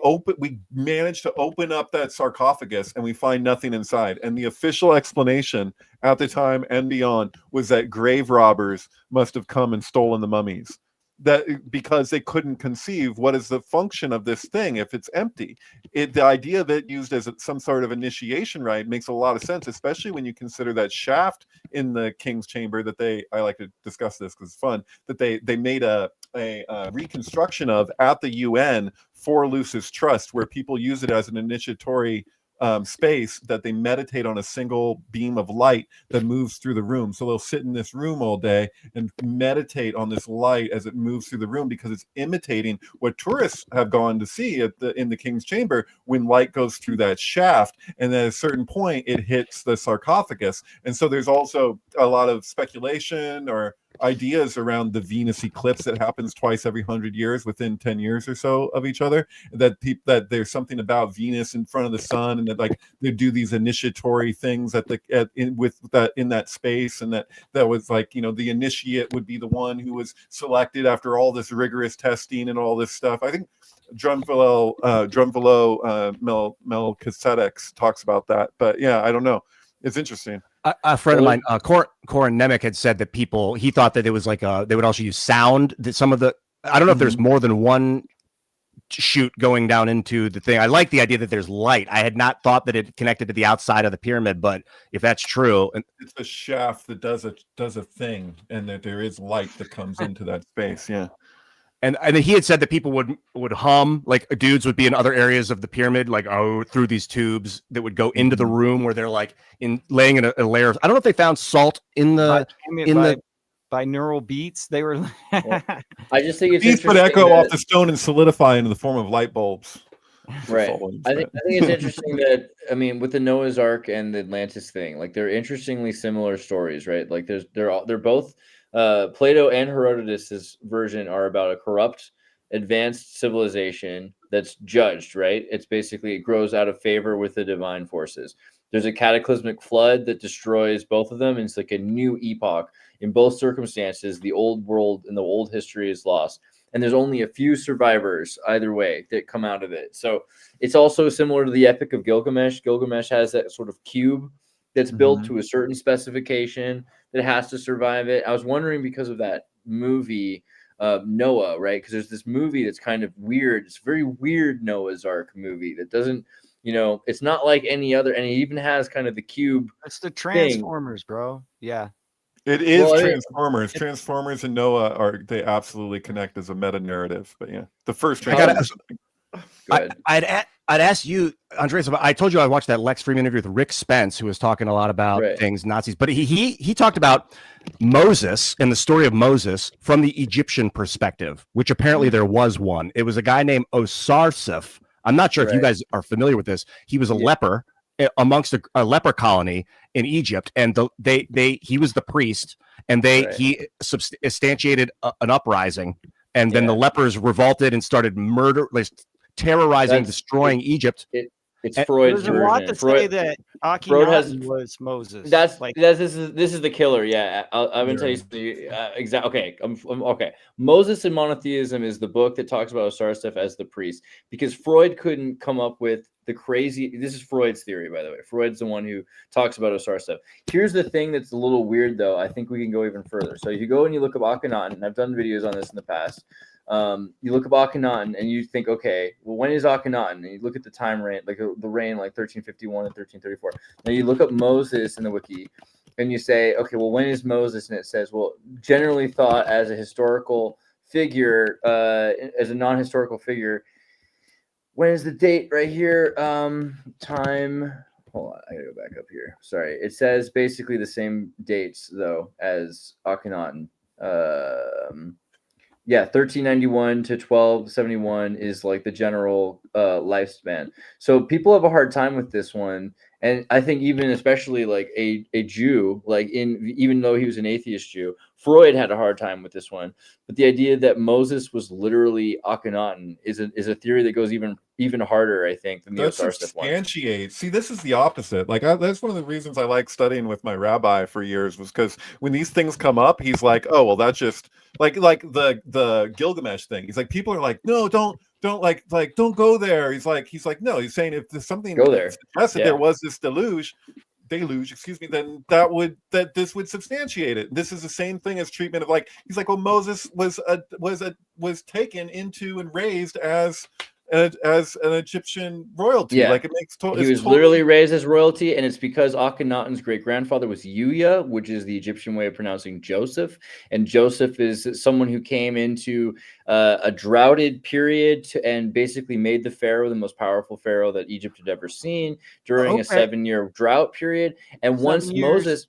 managed to open up that sarcophagus and we find nothing inside, and the official explanation at the time and beyond was that grave robbers must have come and stolen the mummies. that because they couldn't conceive what is the function of this thing if it's empty. The idea of it used as some sort of initiation rite makes a lot of sense, especially when you consider that shaft in the king's chamber that I like to discuss this because it's fun, that they made a reconstruction of at the UN for Lucis Trust, where people use it as an initiatory space that they meditate on a single beam of light that moves through the room. So they'll sit in this room all day and meditate on this light as it moves through the room, because it's imitating what tourists have gone to see in the King's Chamber when light goes through that shaft, and at a certain point it hits the sarcophagus. And so there's also a lot of speculation or ideas around the Venus eclipse that happens twice every 100 years within 10 years or so of each other, that there's something about Venus in front of the sun, and that like they do these initiatory things in that space, and that was like, you know, the initiate would be the one who was selected after all this rigorous testing and all this stuff. I think Drumvalo Melchizedek talks about that, but yeah, I don't know. It's interesting. A friend of mine, Corin Nemec, had said that he thought that it was like they would also use sound. That some of the, I don't know if there's more than one chute going down into the thing. I like the idea that there's light. I had not thought that it connected to the outside of the pyramid, but if that's true, it's a shaft that does a thing, and that there is light that comes into that space. Yeah. And he had said that people would hum, like dudes would be in other areas of the pyramid, like through these tubes that would go into the room where they're like laying in a layer of, I don't know if they found salt in the binaural beats. They were. I just think it's beats would echo off the stone and solidify into the form of light bulbs. Right. I think it's interesting that, I mean, with the Noah's Ark and the Atlantis thing, like they're interestingly similar stories, right? Like they're both. Plato and Herodotus's version are about a corrupt, advanced civilization that's judged, right? It's basically, it grows out of favor with the divine forces. There's a cataclysmic flood that destroys both of them, and it's like a new epoch. In both circumstances, the old world and the old history is lost, and there's only a few survivors either way that come out of it. So it's also similar to the Epic of Gilgamesh. Gilgamesh has that sort of cube that's built to a certain specification that has to survive it. I was wondering, because of that movie, Noah, right? Because there's this movie that's kind of weird. It's a very weird Noah's Ark movie that doesn't, you know, it's not like any other, and it even has kind of the cube. It's the Transformers, bro. Yeah. It is Transformers. Transformers and Noah they absolutely connect as a meta narrative. But yeah, the first Transformers. I'd ask you, Andreas. I told you I watched that Lex Fridman interview with Rick Spence, who was talking a lot about things, Nazis. But he talked about Moses and the story of Moses from the Egyptian perspective, which apparently there was one. It was a guy named Osarseph. I'm not sure if you guys are familiar with this. He was a leper amongst a leper colony in Egypt, and he was the priest, and he substantiated an uprising, and then the lepers revolted and started terrorizing, destroying Egypt. It's Freud's version. There's a lot to say that Akhenaten was Moses. This is the killer. Yeah, I'm gonna tell you exactly. Okay, I'm okay. Moses and Monotheism is the book that talks about Osarseph as the priest, because Freud couldn't come up with the crazy. This is Freud's theory, by the way. Freud's the one who talks about Osarseph. Here's the thing that's a little weird, though. I think we can go even further. So you go and you look up Akhenaten, and I've done videos on this in the past. You look up Akhenaten and you think, okay, well, when is Akhenaten? And you look at the time reign, like the reign, like 1351 and 1334. Now you look up Moses in the wiki and you say, okay, well, when is Moses? And it says, well, generally thought as a historical figure, as a non-historical figure. When is the date right here? Time. Hold on, I gotta go back up here. Sorry. It says basically the same dates though as Akhenaten. 1391 to 1271 is like the general lifespan. So people have a hard time with this one, and I think even especially like a Jew, like even though he was an atheist Jew, Freud had a hard time with this one. But the idea that Moses was literally Akhenaten is a theory that goes even harder, I think, than the Osarseph one. See, this is the opposite. Like that's one of the reasons I like studying with my rabbi for years, was because when these things come up, he's like, oh well, that's just like the Gilgamesh thing. He's like, people are like, no, don't go there. He's like, no, he's saying if there's something go there, suggests that there was this deluge, excuse me, then this would substantiate it. This is the same thing as treatment of like, he's like, well, Moses was taken into and raised as an Egyptian royalty. Yeah. Like, it makes he was literally raised as royalty, and it's because Akhenaten's great grandfather was Yuya, which is the Egyptian way of pronouncing Joseph, and Joseph is someone who came into a droughted period and basically made the pharaoh the most powerful pharaoh that Egypt had ever seen during a 7-year drought period. And once Moses,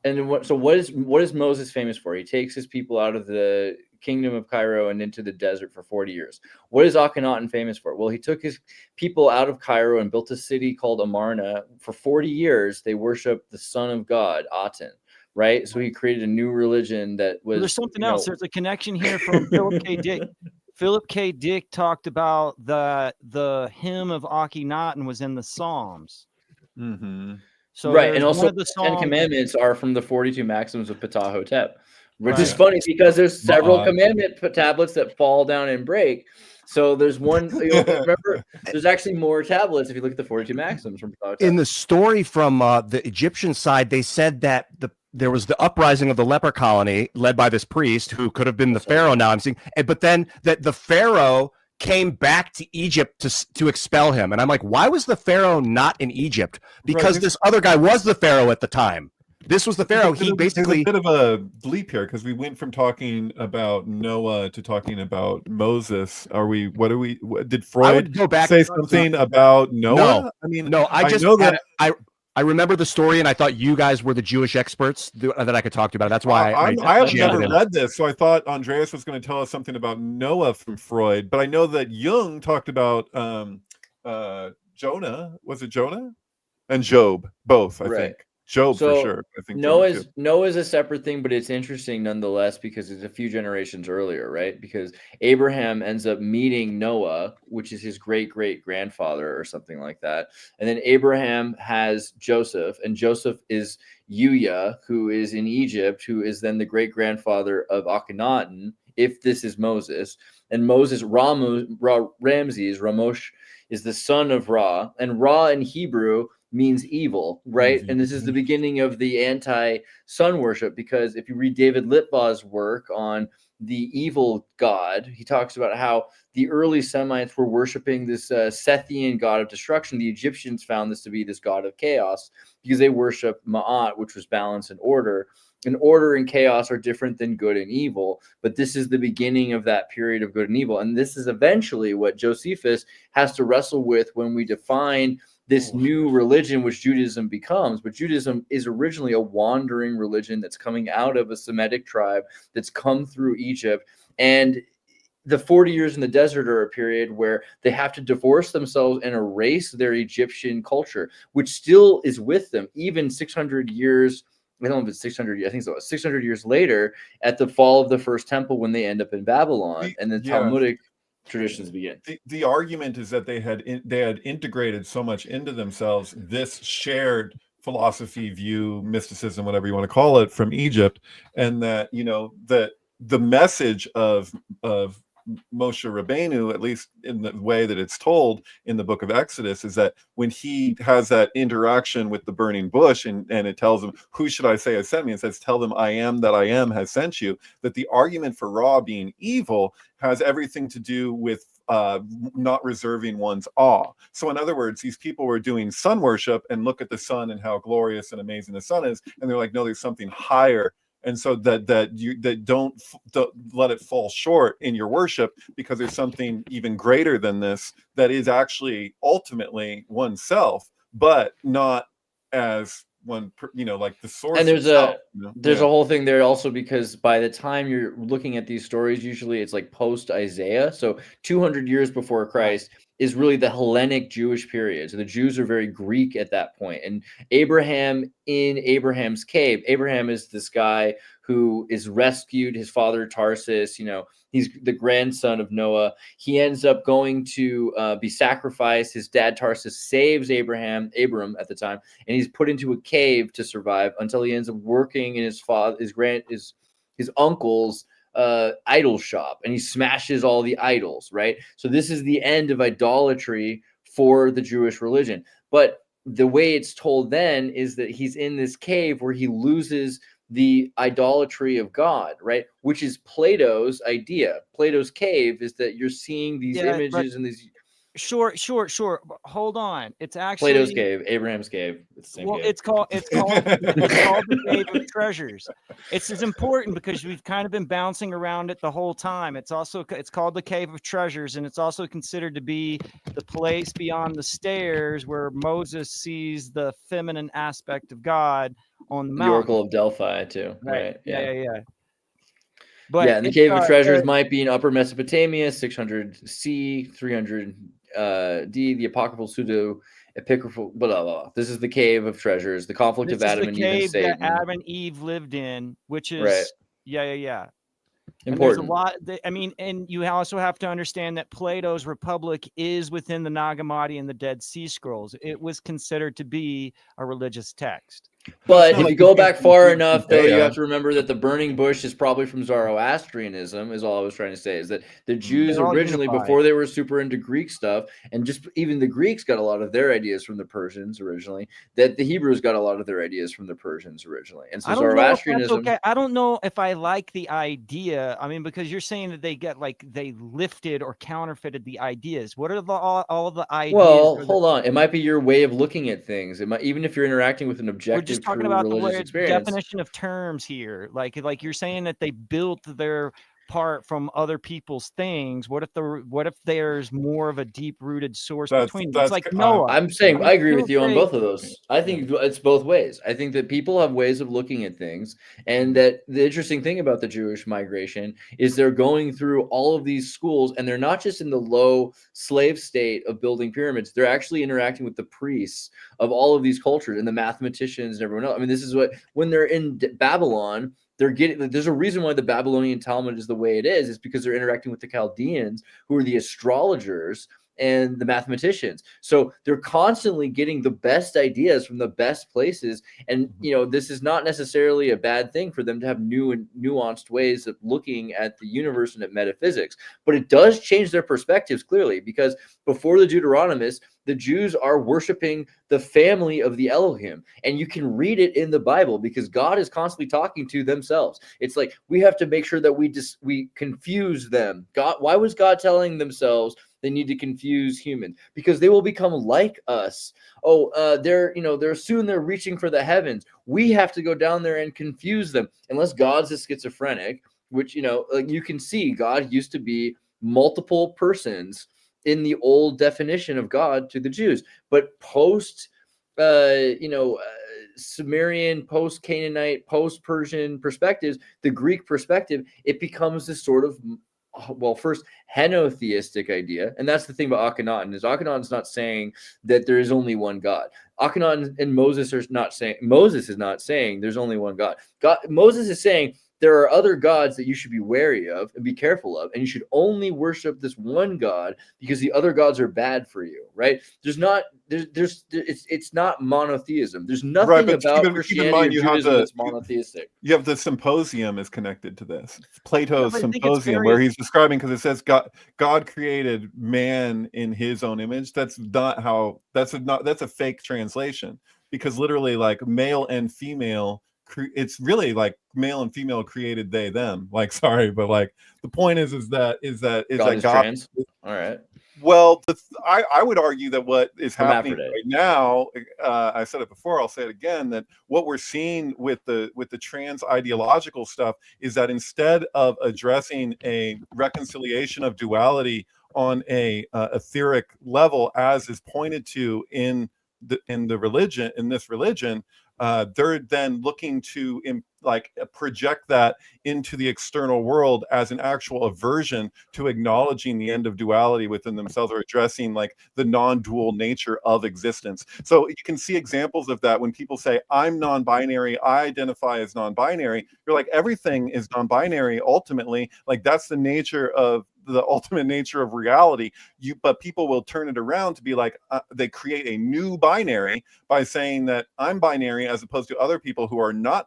and what is Moses famous for? He takes his people out of the kingdom of Cairo and into the desert for 40 years. What is Akhenaten famous for? Well, he took his people out of Cairo and built a city called Amarna. For 40 years, they worshiped the son of God, Aten, right? So he created a new religion that was... There's something else. There's a connection here from Philip K. Dick. Philip K. Dick talked about the hymn of Akhenaten was in the Psalms. Mm-hmm. So right, and also the 10 Commandments are from the 42 Maxims of Ptah-hotep. Which is Right. funny because there's several commandment tablets that fall down and break. So there's one, remember, there's actually more tablets if you look at the 42 Maxims from Ptah-hotep. In the story from the Egyptian side, they said that there was the uprising of the leper colony led by this priest who could have been the pharaoh. Now I'm seeing, but then that the pharaoh came back to Egypt to expel him, and I'm like, why was the pharaoh not in Egypt? Because this other guy was the pharaoh at the time. This was the pharaoh. He basically... There's a bit of a bleep here because we went from talking about Noah to talking about Moses. Did Freud go back say something about Noah? No. I mean, no, I just know that I remember the story, and I thought you guys were the Jewish experts that I could talk to about it. That's why I have never read this, so I thought Andreas was going to tell us something about Noah from Freud. But I know that Jung talked about Jonah. Was it Jonah? And Job, both, I think. Job for sure. I think Noah's a separate thing, but it's interesting nonetheless because it's a few generations earlier, right? Because Abraham ends up meeting Noah, which is his great-great-grandfather or something like that. And then Abraham has Joseph, and Joseph is Yuya, who is in Egypt, who is then the great-grandfather of Akhenaten, if this is Moses. And Moses, Ramosh, is the son of Ra, and Ra in Hebrew means evil, right? And this is the beginning of the anti-sun worship, because if you read David Litvau's work on the evil god, he talks about how the early Semites were worshiping this Sethian god of destruction. The Egyptians found this to be this god of chaos because they worshiped Ma'at, which was balance and order. And order and chaos are different than good and evil, but this is the beginning of that period of good and evil. And this is eventually what Josephus has to wrestle with when we define this new religion, which Judaism becomes. But Judaism is originally a wandering religion that's coming out of a Semitic tribe that's come through Egypt. And the 40 years in the desert are a period where they have to divorce themselves and erase their Egyptian culture, which still is with them, even 600 years. I don't know if it's 600. I think so. 600 years later, at the fall of the first temple, when they end up in Babylon, and the Talmudic traditions begin. The argument is that they had integrated so much into themselves this shared philosophy, view, mysticism, whatever you want to call it, from Egypt, and that that the message of Moshe Rabbeinu, at least in the way that it's told in the book of Exodus, is that when he has that interaction with the burning bush and it tells him, who should I say has sent me? It says, tell them I am that I am has sent you. That the argument for Ra being evil has everything to do with not reserving one's awe. So in other words, these people were doing sun worship and look at the sun and how glorious and amazing the sun is. And they're like, no, there's something higher. And so that don't let it fall short in your worship, because there's something even greater than this that is actually ultimately oneself, but not as one, like the source. And there's a whole thing there also, because by the time you're looking at these stories, usually it's like post Isaiah, so 200 years before Christ is really the Hellenic Jewish period. So the Jews are very Greek at that point. And Abraham in Abraham's cave, Abraham is this guy who is rescued, his father Tarsus, he's the grandson of Noah. He ends up going to be sacrificed. His dad Tarsus saves Abram at the time, and he's put into a cave to survive until he ends up working in his uncle's idol shop, and he smashes all the idols, right? So this is the end of idolatry for the Jewish religion. But the way it's told then is that he's in this cave where he loses the idolatry of God, right? Which is Plato's idea. Plato's cave is that you're seeing these images and these. Sure. Hold on. It's actually Plato's cave, Abraham's cave. It's the same cave. it's called the Cave of Treasures. It's important because we've kind of been bouncing around it the whole time. It's called the Cave of Treasures, and it's also considered to be the place beyond the stairs where Moses sees the feminine aspect of God on the mountain. The Oracle of Delphi too. Right. Yeah. But and the Cave of Treasures might be in Upper Mesopotamia, 600 C, 300 D, the apocryphal pseudo epigraphical, blah, blah, blah. This is the Cave of Treasures, the conflict of Adam and Eve and Satan. That Adam and Eve lived in, which is right. Yeah. Important. And there's a lot. And you also have to understand that Plato's Republic is within the Nag Hammadi and the Dead Sea Scrolls. It was considered to be a religious text. But if you go back far enough, though, you have to remember that the burning bush is probably from Zoroastrianism, is all I was trying to say, is that the Jews originally, before they were super into Greek stuff, and just even the Greeks got a lot of their ideas from the Persians originally, that the Hebrews got a lot of their ideas from the Persians originally. And so Zoroastrianism. I don't know if I like the idea. I mean, because you're saying that they lifted or counterfeited the ideas. What are all the ideas? Well, hold on. It might be your way of looking at things. It might, even if you're interacting with an objective, talking about the definition of terms here, like you're saying that they built their part from other people's things. What if there's more of a deep-rooted source between them? It's like Noah. I'm saying I agree with you on both of those. I think it's both ways. I think that people have ways of looking at things, and that the interesting thing about the Jewish migration is they're going through all of these schools, and they're not just in the low slave state of building pyramids. They're actually interacting with the priests of all of these cultures and the mathematicians and everyone else. I mean, this is what, when they're in Babylon, there's a reason why the Babylonian Talmud is the way it is because they're interacting with the Chaldeans, who are the astrologers and the mathematicians. So they're constantly getting the best ideas from the best places. And, this is not necessarily a bad thing for them to have new and nuanced ways of looking at the universe and at metaphysics. But it does change their perspectives clearly, because before the Deuteronomists, the Jews are worshiping the family of the Elohim. And you can read it in the Bible because God is constantly talking to themselves. It's like, we have to make sure that we confuse them. Why was God telling themselves they need to confuse humans? Because they will become like us. They're reaching for the heavens. We have to go down there and confuse them. Unless God's a schizophrenic, which, you can see God used to be multiple persons in the old definition of God to the Jews. But post, Sumerian, post-Canaanite, post-Persian perspectives, the Greek perspective, it becomes this sort of, first henotheistic idea. And that's the thing about Akhenaten, is Akhenaten's not saying that there is only one God. Akhenaten and Moses is not saying there's only one God. Moses is saying there are other gods that you should be wary of and be careful of, and you should only worship this one God because the other gods are bad for you, right? It's not monotheism. There's nothing about Christianity or Judaism that's monotheistic. You have the Symposium is connected to this. Plato's Symposium, where he's describing, because it says God created man in his own image. That's a fake translation, because literally, like, male and female, it's really like male and female created they them. Like, sorry, but like the point is that God trans? All right. Well, I would argue that what is happening right now, I said it before, I'll say it again, that what we're seeing with the trans ideological stuff is that instead of addressing a reconciliation of duality on a etheric level, as is pointed to in this religion, they're then looking to project that into the external world as an actual aversion to acknowledging the end of duality within themselves, or addressing like the non-dual nature of existence. So you can see examples of that when people say, I'm non-binary, I identify as non-binary. You're like, everything is non-binary ultimately. Like, that's the ultimate nature of reality. But people will turn it around to be like, they create a new binary by saying that I'm binary, as opposed to other people who are not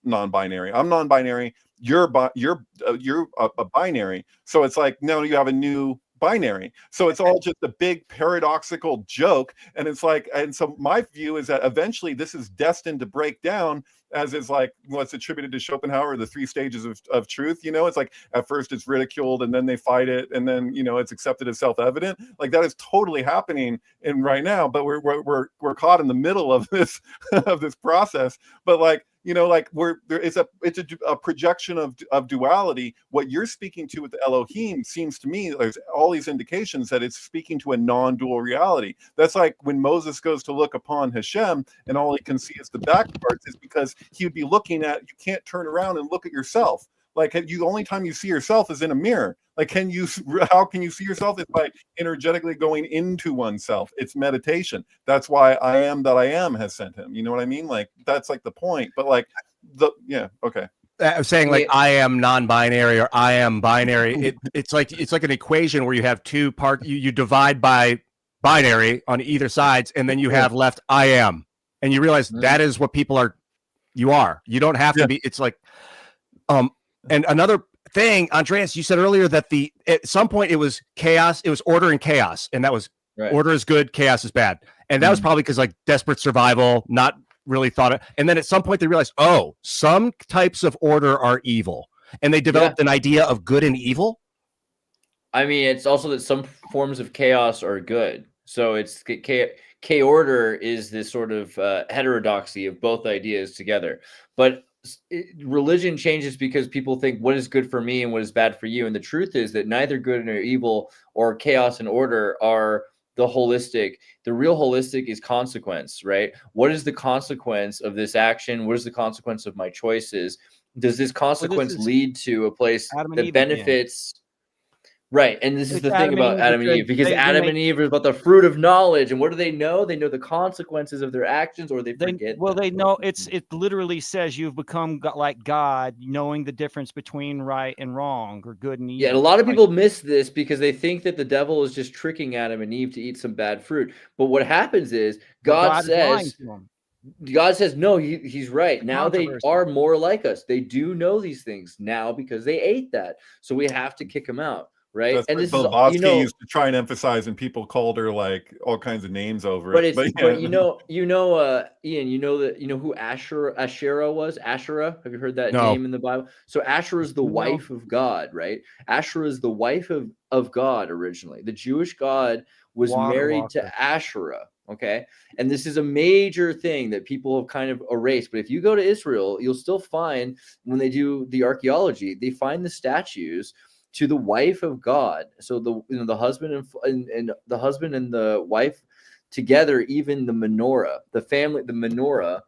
non-binary. I'm non-binary. You're a binary. So it's like, no, you have a new binary. So it's all just a big paradoxical joke. And it's like, and so my view is that eventually this is destined to break down, as is like what's attributed to Schopenhauer, the 3 stages of truth. You know, it's like at first it's ridiculed and then they fight it, and then, you know, it's accepted as self-evident. Like that is totally happening in right now, but we're caught in the middle of this of this process. But like, you know, like it's a projection of duality. What you're speaking to with the Elohim seems to me there's all these indications that it's speaking to a non-dual reality. That's like when Moses goes to look upon Hashem and all he can see is the back parts, is because he would be looking at, you can't turn around and look at yourself. Like the only time you see yourself is in a mirror. Like, how can you see yourself? It's by energetically going into oneself. It's meditation. That's why I am that I am has sent him. You know what I mean? Like, that's like the point. But like okay. I'm saying like I am non-binary or I am binary. It's like an equation where you have 2 parts. You divide by binary on either sides, and then you have left I am, and you realize that is what people are. You are. You don't have to be. It's like, and another thing, Andreas, you said earlier that at some point it was chaos, it was order and chaos, and that was order is good, chaos is bad, and that was probably because like desperate survival, not really thought it. And then at some point they realized, oh, some types of order are evil, and they developed an idea of good and evil. I mean, it's also that some forms of chaos are good. So it's K-order is this sort of heterodoxy of both ideas together, but religion changes because people think what is good for me and what is bad for you. And the truth is that neither good nor evil or chaos and order are the holistic. The real holistic is consequence, right? What is the consequence of this action? What is the consequence of my choices? Does this consequence lead to a place that benefits? Right. And this is the thing about Adam and Eve, because Adam and Eve is about the fruit of knowledge. And what do they know? They know the consequences of their actions, or they forget. Well, they know it literally says you've become like God, knowing the difference between right and wrong or good and evil. Yeah. And a lot of people miss this because they think that the devil is just tricking Adam and Eve to eat some bad fruit. But what happens is God says, no, he's right. Now they are more like us. They do know these things now because they ate that. So we have to kick them out. Right. That's and this Blavatsky used to try and emphasize, and people called her like all kinds of names over it. But you know, Ian, you know who Asherah was? Asherah. Have you heard that name in the Bible? So Asherah is the wife of God, right? Asherah is the wife of God originally. The Jewish God was married to Asherah. Okay. And this is a major thing that people have kind of erased. But if you go to Israel, you'll still find, when they do the archaeology, they find the statues to the wife of God. So the husband and the husband and the wife together, even the menorah, the family, the menorah,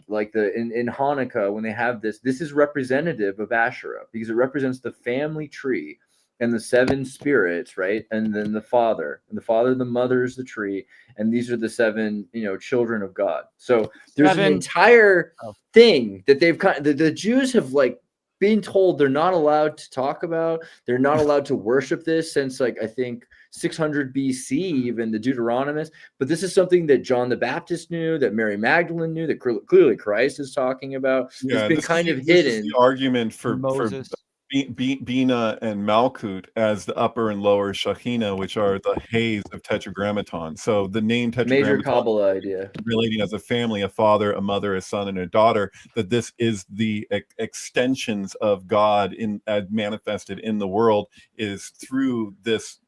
like in Hanukkah, when they have this is representative of Asherah because it represents the family tree and the 7 spirits, right? And then the father, the mother is the tree, and these are the 7, children of God. So there's an entire thing that the Jews have like being told they're not allowed to talk about. They're not allowed to worship this since I think 600 BC, even the Deuteronomists. But this is something that John the Baptist knew, that Mary Magdalene knew, that clearly Christ is talking about. Yeah, it's been kind of hidden. The argument for Moses. Bina and Malkut as the upper and lower Shekhinah, which are the haze of Tetragrammaton. So the name Tetragrammaton, major Kabbalah idea, relating as a family, a father, a mother, a son, and a daughter, that this is the extensions of God manifested in the world, is through this,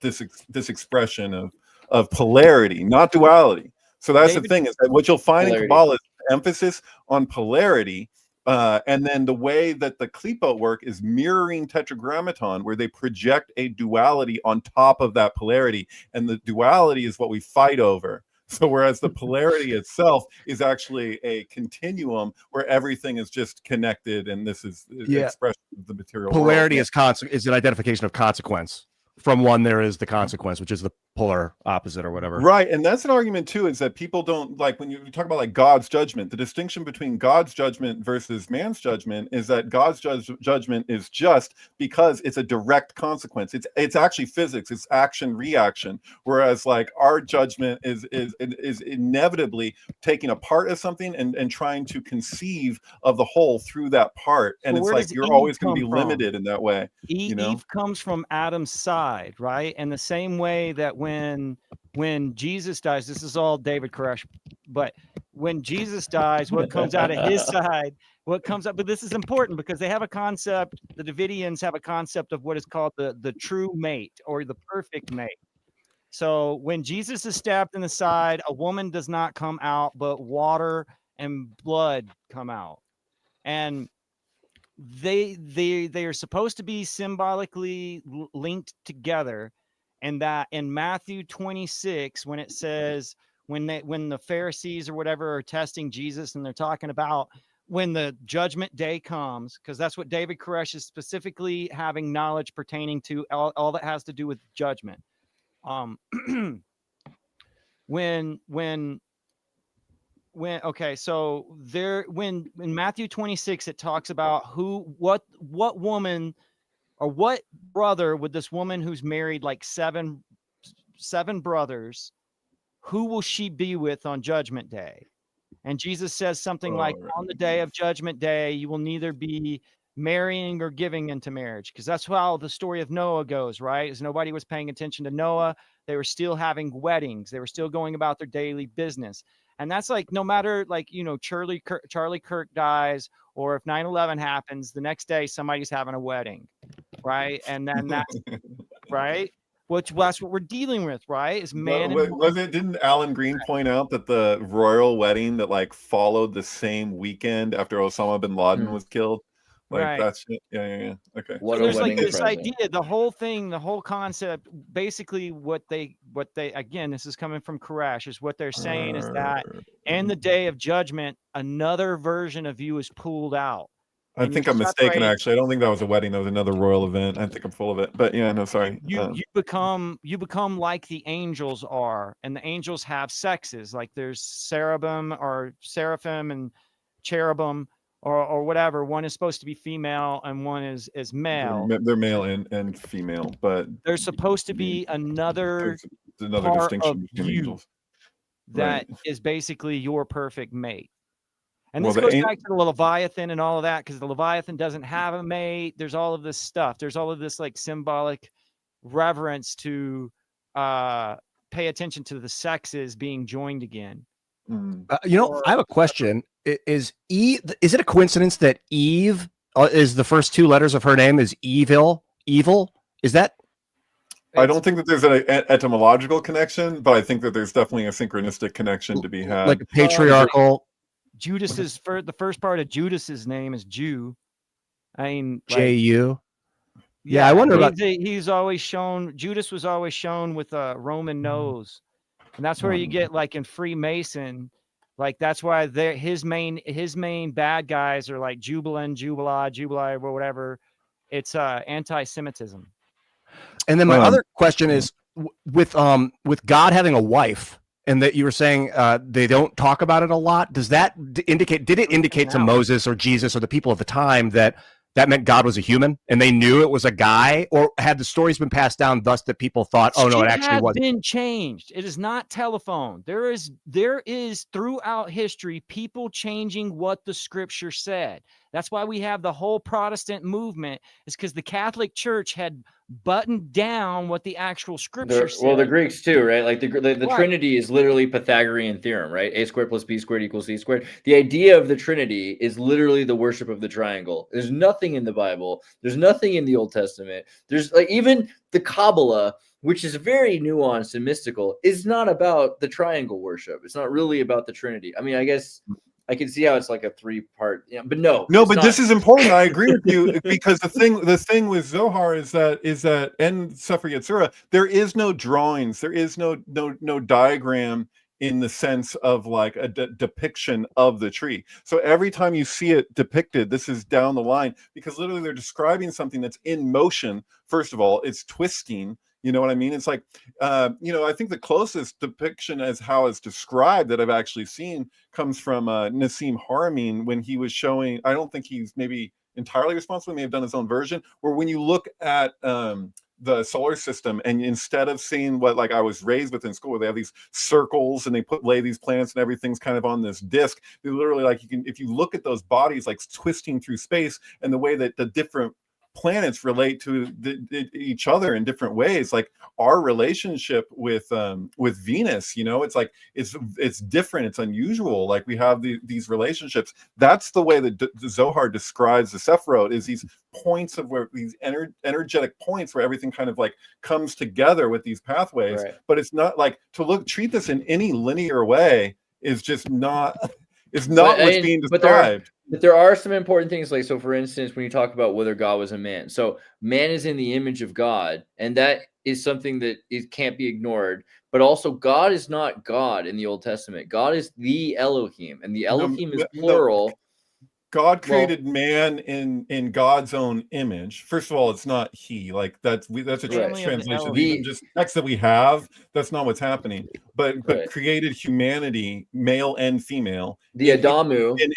this expression of polarity, not duality. So that's the thing, is that what you'll find in Kabbalah is emphasis on polarity. And then the way that the Klipot work is mirroring Tetragrammaton, where they project a duality on top of that polarity, and the duality is what we fight over. So whereas the polarity itself is actually a continuum where everything is just connected, and this is the expression of the material polarity world. is an identification of consequence. From one there is the consequence, which is the polar opposite or whatever. Right, and that's an argument too, is that people don't like when you talk about like God's judgment. The distinction between God's judgment versus man's judgment is that God's judgment is just because it's a direct consequence. It's actually physics. It's action reaction. Whereas like our judgment is inevitably taking a part of something and trying to conceive of the whole through that part. And Well, it's where like does you're Eve always going to come be from? limited in that way. You know? Eve comes from Adam's side, right? And the same way that when Jesus dies, this is all David Koresh, but when Jesus dies, what comes out of his side, what comes up, but this is important because they have a concept, the Davidians have a concept of what is called the true mate or the perfect mate. So when Jesus is stabbed in the side, a woman does not come out, but water and blood come out. And they are supposed to be symbolically linked together, and that in Matthew 26, when it says when the Pharisees or whatever are testing Jesus and they're talking about when the judgment day comes, because that's what David Koresh is specifically having knowledge pertaining to, all that has to do with judgment. Okay, so there, when in Matthew 26 it talks about what woman or what brother would this woman who's married like seven brothers, who will she be with on Judgment Day? And Jesus says something like, on the day of Judgment Day, you will neither be marrying or giving into marriage, because that's how the story of Noah goes, right? As nobody was paying attention to Noah, they were still having weddings, they were still going about their daily business. And that's like, no matter like, you know, Charlie Kirk dies, or if 9/11 happens, the next day somebody's having a wedding, right? And then that's right. That's what we're dealing with, right? Is man. Didn't Alan Green point out that the royal wedding that like followed the same weekend after Osama bin Laden was killed? Like right. That's yeah. Okay. So there's like this idea, the whole thing, the whole concept, basically what they again, this is coming from Koresh, is what they're saying is that in the day of judgment, another version of you is pulled out. I think I'm mistaken, actually. I don't think that was a wedding. That was another royal event. I think I'm full of it. But yeah, no, sorry. You become like the angels are, and the angels have sexes. Like there's seraphim and cherubim or whatever. One is supposed to be female and one is male. They're male and female, but there's supposed to be another distinction between angels. That is basically your perfect mate. And this goes back to the Leviathan and all of that, because the Leviathan doesn't have a mate. There's all of this stuff. There's all of this like symbolic reverence to pay attention to the sexes being joined again. You know, I have a question. Is it a coincidence that Eve is the first two letters of her name is evil? Is that? I don't think that there's an etymological connection, but I think that there's definitely a synchronistic connection to be had. Like a patriarchal. Judas's the first part of Judas's name is Jew. I mean, J-U. Yeah, I wonder about. He's always shown. Judas was always shown with a Roman nose, and that's where you get like in Freemason, like that's why his main bad guys are like Jubilee, or whatever. It's anti-Semitism. And then my other question is with God having a wife. And that you were saying they don't talk about it a lot. Does that indicate? Did it indicate to Moses or Jesus or the people of the time that meant God was a human and they knew it was a guy, or had the stories been passed down thus that people thought, oh no, it actually wasn't? Been changed. It is not telephone. There is throughout history people changing what the scripture said. That's why we have the whole Protestant movement. Is because the Catholic Church had buttoned down what the actual scripture said. Well, the Greeks too, right? Like the Trinity is literally Pythagorean theorem, right? A squared plus B squared equals C squared. The idea of the Trinity is literally the worship of the triangle. There's nothing in the Bible. There's nothing in the Old Testament. There's like even the Kabbalah, which is very nuanced and mystical, is not about the triangle worship. It's not really about the Trinity. I mean, I guess I can see how it's like a three-part, but no. But this is important. I agree with you, because the thing with Zohar is that and Sefer Yetzirah, there is no drawings, there is no diagram in the sense of like a depiction of the tree. So every time you see it depicted, this is down the line, because literally they're describing something that's in motion. First of all, it's twisting You know what I mean? It's like, I think the closest depiction as how it's described that I've actually seen comes from Nassim Haramein when he was showing, I don't think he's maybe entirely responsible, he may have done his own version, where when you look at the solar system, and instead of seeing what like I was raised with in school, where they have these circles and they lay these planets and everything's kind of on this disc, they literally, like, you can, if you look at those bodies like twisting through space and the way that the different planets relate to each other in different ways, like our relationship with Venus, it's like it's different, it's unusual, like we have these relationships. That's the way that the Zohar describes the Sephiroth, is these points of where these energetic points where everything kind of like comes together with these pathways. Right. But it's not like treat this in any linear way is just not what's being described. But there are some important things, like, so for instance, when you talk about whether God was a man, so man is in the image of God, and that is something that it can't be ignored. But also, God is not God in the Old Testament. God is the Elohim, and the Elohim is plural. God created man in God's own image. First of all, it's not he. Like that's a translation. Even just text that we have, that's not what's happening. But created humanity, male and female. The Adamu. In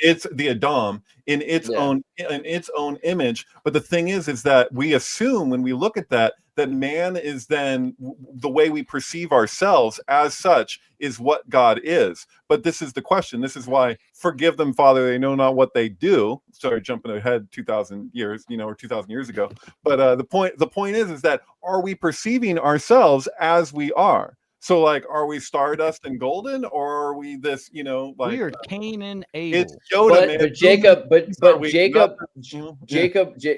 its own image. But the thing is that we assume when we look at that man is then the way we perceive ourselves as such is what God is. But this is the question. This is why, forgive them, Father, they know not what they do. Sorry, jumping ahead 2,000 years, or 2,000 years ago. But the point is that, are we perceiving ourselves as we are? So, like, are we stardust and golden, or are we this, like we are Cain and Abel? It's Yoda,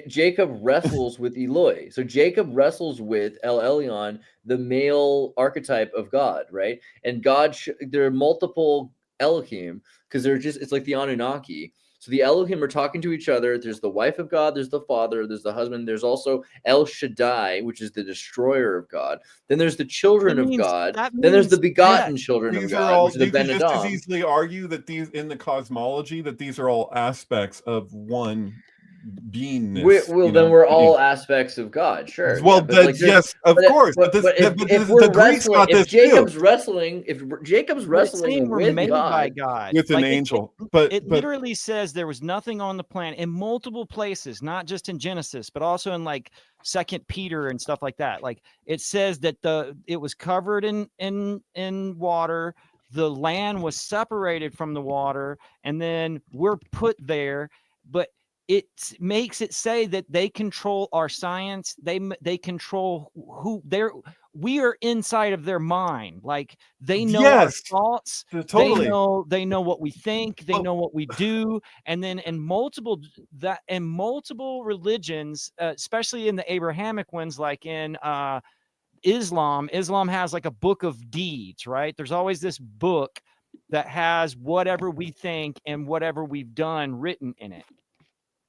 Jacob wrestles with Eloi. So Jacob wrestles with El Elyon, the male archetype of God, right? And God, there are multiple Elohim because it's like the Anunnaki. So the Elohim are talking to each other. There's the wife of God, there's the father, there's the husband, there's also El Shaddai, which is the destroyer of God. Then there's the children of God. Then there's the begotten children of God, which is the Ben Adam. Just as easily argue that these, in the cosmology, that these are all aspects of one beingness. Then we're all aspects of God, sure. Well, yes, of course. But the Greeks got this too. If Jacob's wrestling with God, with an angel, but it literally says there was nothing on the planet in multiple places, not just in Genesis, but also in like 2 Peter and stuff like that. Like it says that it was covered in water. The land was separated from the water, and then we're put there. But it makes it say that they control our science. They control we are inside of their mind. Like they know our thoughts. Totally. They know what we think. They know what we do. And then in multiple religions, especially in the Abrahamic ones, like in Islam has like a book of deeds, right? There's always this book that has whatever we think and whatever we've done written in it.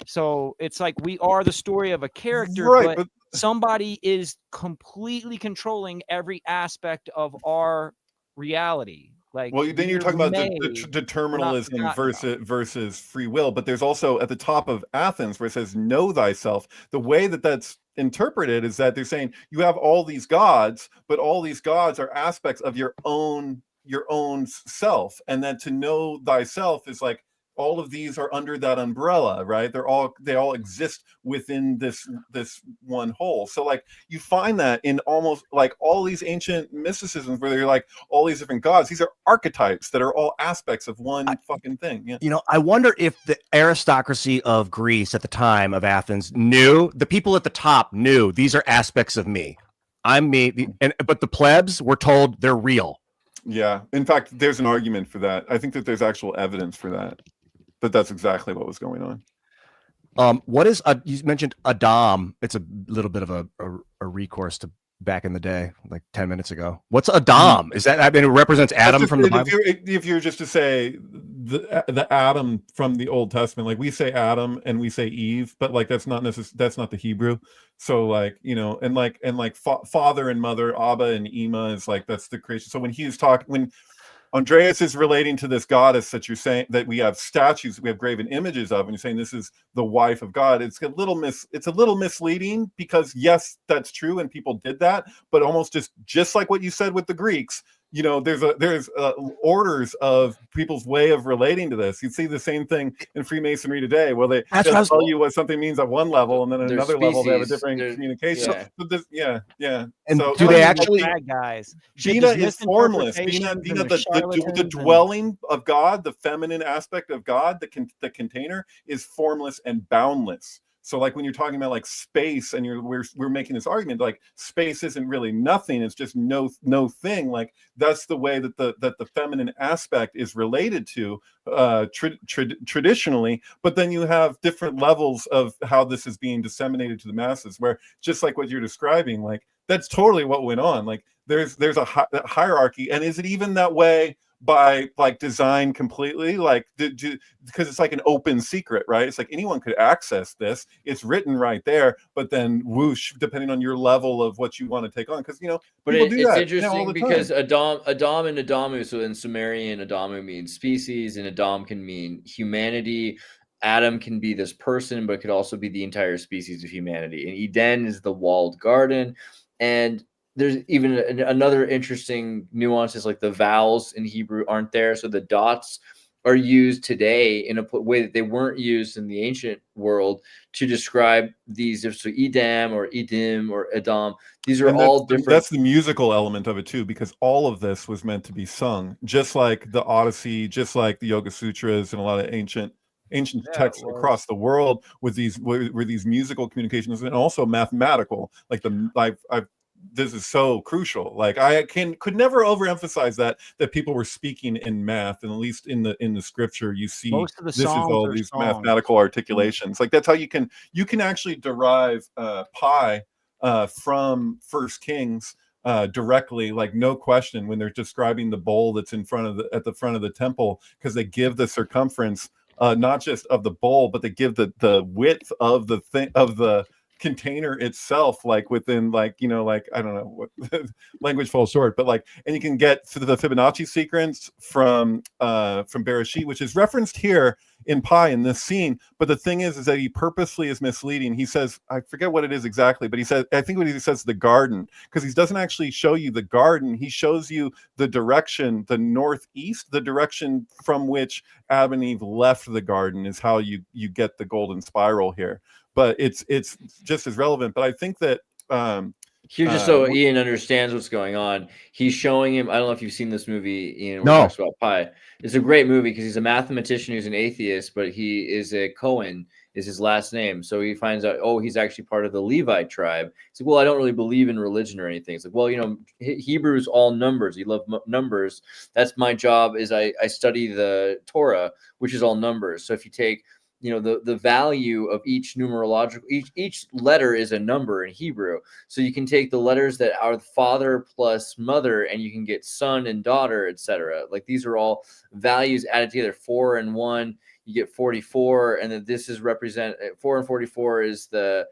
So it's like we are the story of a character, but somebody is completely controlling every aspect of our reality. Like, well, then you're talking about the determinism versus free will. But there's also at the top of Athens where it says "Know thyself." The way that's interpreted is that they're saying you have all these gods, but all these gods are aspects of your own self, and then to know thyself is like, all of these are under that umbrella, right? They all exist within this one whole. So like you find that in almost like all these ancient mysticisms where they're like all these different gods, these are archetypes that are all aspects of one fucking thing. Yeah. I wonder if the aristocracy of Greece at the time of Athens the people at the top knew these are aspects of me. I'm me. But the plebs were told they're real. Yeah. In fact, there's an argument for that. I think that there's actual evidence for that. But that's exactly what was going on. What is you mentioned Adam? It's a little bit of a recourse to back in the day, like 10 minutes ago. What's Adam? Is that, it represents Adam from the Bible? If you're just to say the Adam from the Old Testament, like we say Adam and we say Eve, but like that's not the Hebrew. So like, and father and mother, Abba and Ima is like, that's the creation. So when he's talking, Andreas is relating to this goddess that you're saying that we have statues, we have graven images of, and you're saying this is the wife of God. It's a little misleading, because yes, that's true, and people did that, but almost just like what you said with the Greeks, you know, there's orders of people's way of relating to this. You see the same thing in Freemasonry today, where they'll tell you what something means at one level, and then at another level they have a different communication. Yeah. But this, yeah. And so, do they actually? Bad guys. Bina is formless. Bina, the dwelling of God, the feminine aspect of God, the container is formless and boundless. So like when you're talking about like space, and we're making this argument like space isn't really nothing, it's just no thing. Like that's the way that the feminine aspect is related to traditionally. But then you have different levels of how this is being disseminated to the masses, where just like what you're describing, like that's totally what went on. Like there's a hierarchy, and is it even that way by like design completely? Like because it's like an open secret, right? It's like anyone could access this, it's written right there, but then whoosh, depending on your level of what you want to take on, because you know, but it's interesting because Adam and Adamu, so in Sumerian, Adamu means species, and Adam can mean humanity. Adam can be this person, but it could also be the entire species of humanity. And Eden is the walled garden. And there's even another interesting nuances, like the vowels in Hebrew aren't there. So the dots are used today in a way that they weren't used in the ancient world to describe these. So Edam or Edim or Adam, these are all different. That's the musical element of it too, because all of this was meant to be sung, just like the Odyssey, just like the Yoga Sutras, and a lot of ancient texts across the world with these musical communications, and also mathematical. Like this is so crucial. Like I could never overemphasize that people were speaking in math, and at least in the scripture you see most of the this is all these songs. mathematical articulations. Like that's how you can actually derive pi from First Kings directly, like no question, when they're describing the bowl that's at the front of the temple, because they give the circumference not just of the bowl, but they give the width of the thing, of the container itself, like within, like, you know, like I don't know what language falls short, but like, and you can get to the Fibonacci sequence from Bereshit, which is referenced here in Pi in this scene. But the thing is that he purposely is misleading. He says, I forget what it is exactly, but he said, I think what he says, the garden, because he doesn't actually show you the garden. He shows you the direction, the northeast, the direction from which Adam and Eve left the garden is how you get the golden spiral here. But it's just as relevant. But I think that here, just so Ian understands what's going on, he's showing him. I don't know if you've seen this movie, Ian, where he talks about pi. It's a great movie because he's a mathematician who's an atheist, but he is a Cohen, is his last name. So he finds out, oh, he's actually part of the Levite tribe. He's like, well, I don't really believe in religion or anything. It's like, well, you know, Hebrew's all numbers. You love numbers. That's my job. Is I study the Torah, which is all numbers. So if you take, you know, the value of each numerological, each letter is a number in Hebrew. So you can take the letters that are father plus mother, and you can get son and daughter, etc. Like these are all values added together. 4 and 1, you get 44, and then this is 4 and 44 is the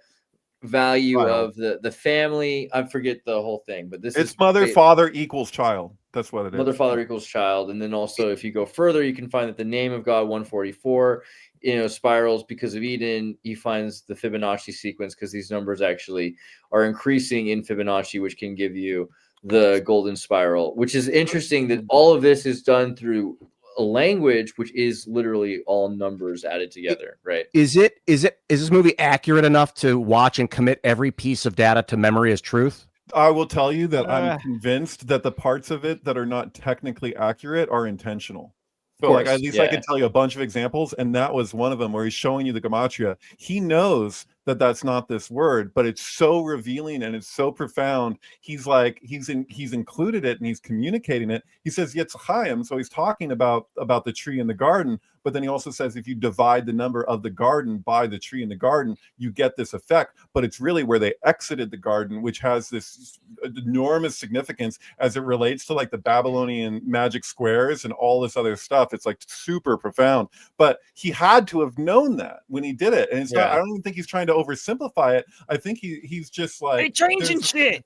value of the family. I forget the whole thing, but it's mother, father equals child. That's what it is. Mother, father equals child. And then also, if you go further, you can find that the name of God 144, you know, spirals because of Eden. He finds the Fibonacci sequence because these numbers actually are increasing in Fibonacci, which can give you the golden spiral, which is interesting that all of this is done through a language which is literally all numbers added together, right? Is this movie accurate enough to watch and commit every piece of data to memory as truth? I will tell you that I'm convinced that the parts of it that are not technically accurate are intentional. So like at least I can tell you a bunch of examples, and that was one of them where he's showing you the Gematria. He knows that that's not this word, but it's so revealing and it's so profound. He's like he's included it and he's communicating it. He says Yitzchayim, so he's talking about the tree in the garden, but then he also says if you divide the number of the garden by the tree in the garden, you get this effect. But it's really where they exited the garden, which has this enormous significance as it relates to like the Babylonian magic squares and all this other stuff. It's like super profound. But he had to have known that when he did it, and it's not. I don't even think he's trying to oversimplify it. I think he's just like they changing shit.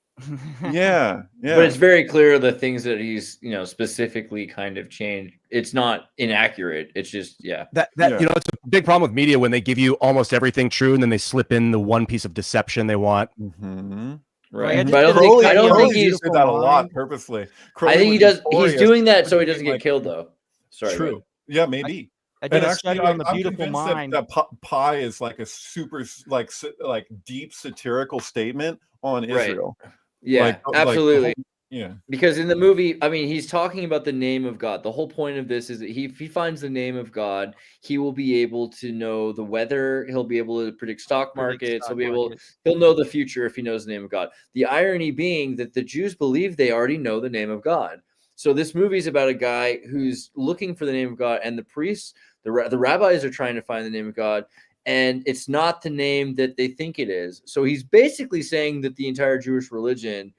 Yeah. But it's very clear the things that he's, specifically kind of changed. It's not inaccurate. It's just, that it's a big problem with media when they give you almost everything true and then they slip in the one piece of deception they want. Mm-hmm. Right. But I don't think he's did that a lot purposely. I think he does. He's doing that so he doesn't get killed, though. Sorry. True. Right? Yeah, maybe. I did a study on the beautiful mind. That pi is like a super like deep satirical statement on Israel. Yeah, absolutely. Yeah. Because in the movie, I mean, he's talking about the name of God. The whole point of this is that if he finds the name of God, he will be able to know the weather. He'll be able to predict stock markets. He'll know the future if he knows the name of God. The irony being that the Jews believe they already know the name of God. So this movie is about a guy who's looking for the name of God, and the priests, the rabbis are trying to find the name of God, and it's not the name that they think it is. So he's basically saying that the entire Jewish religion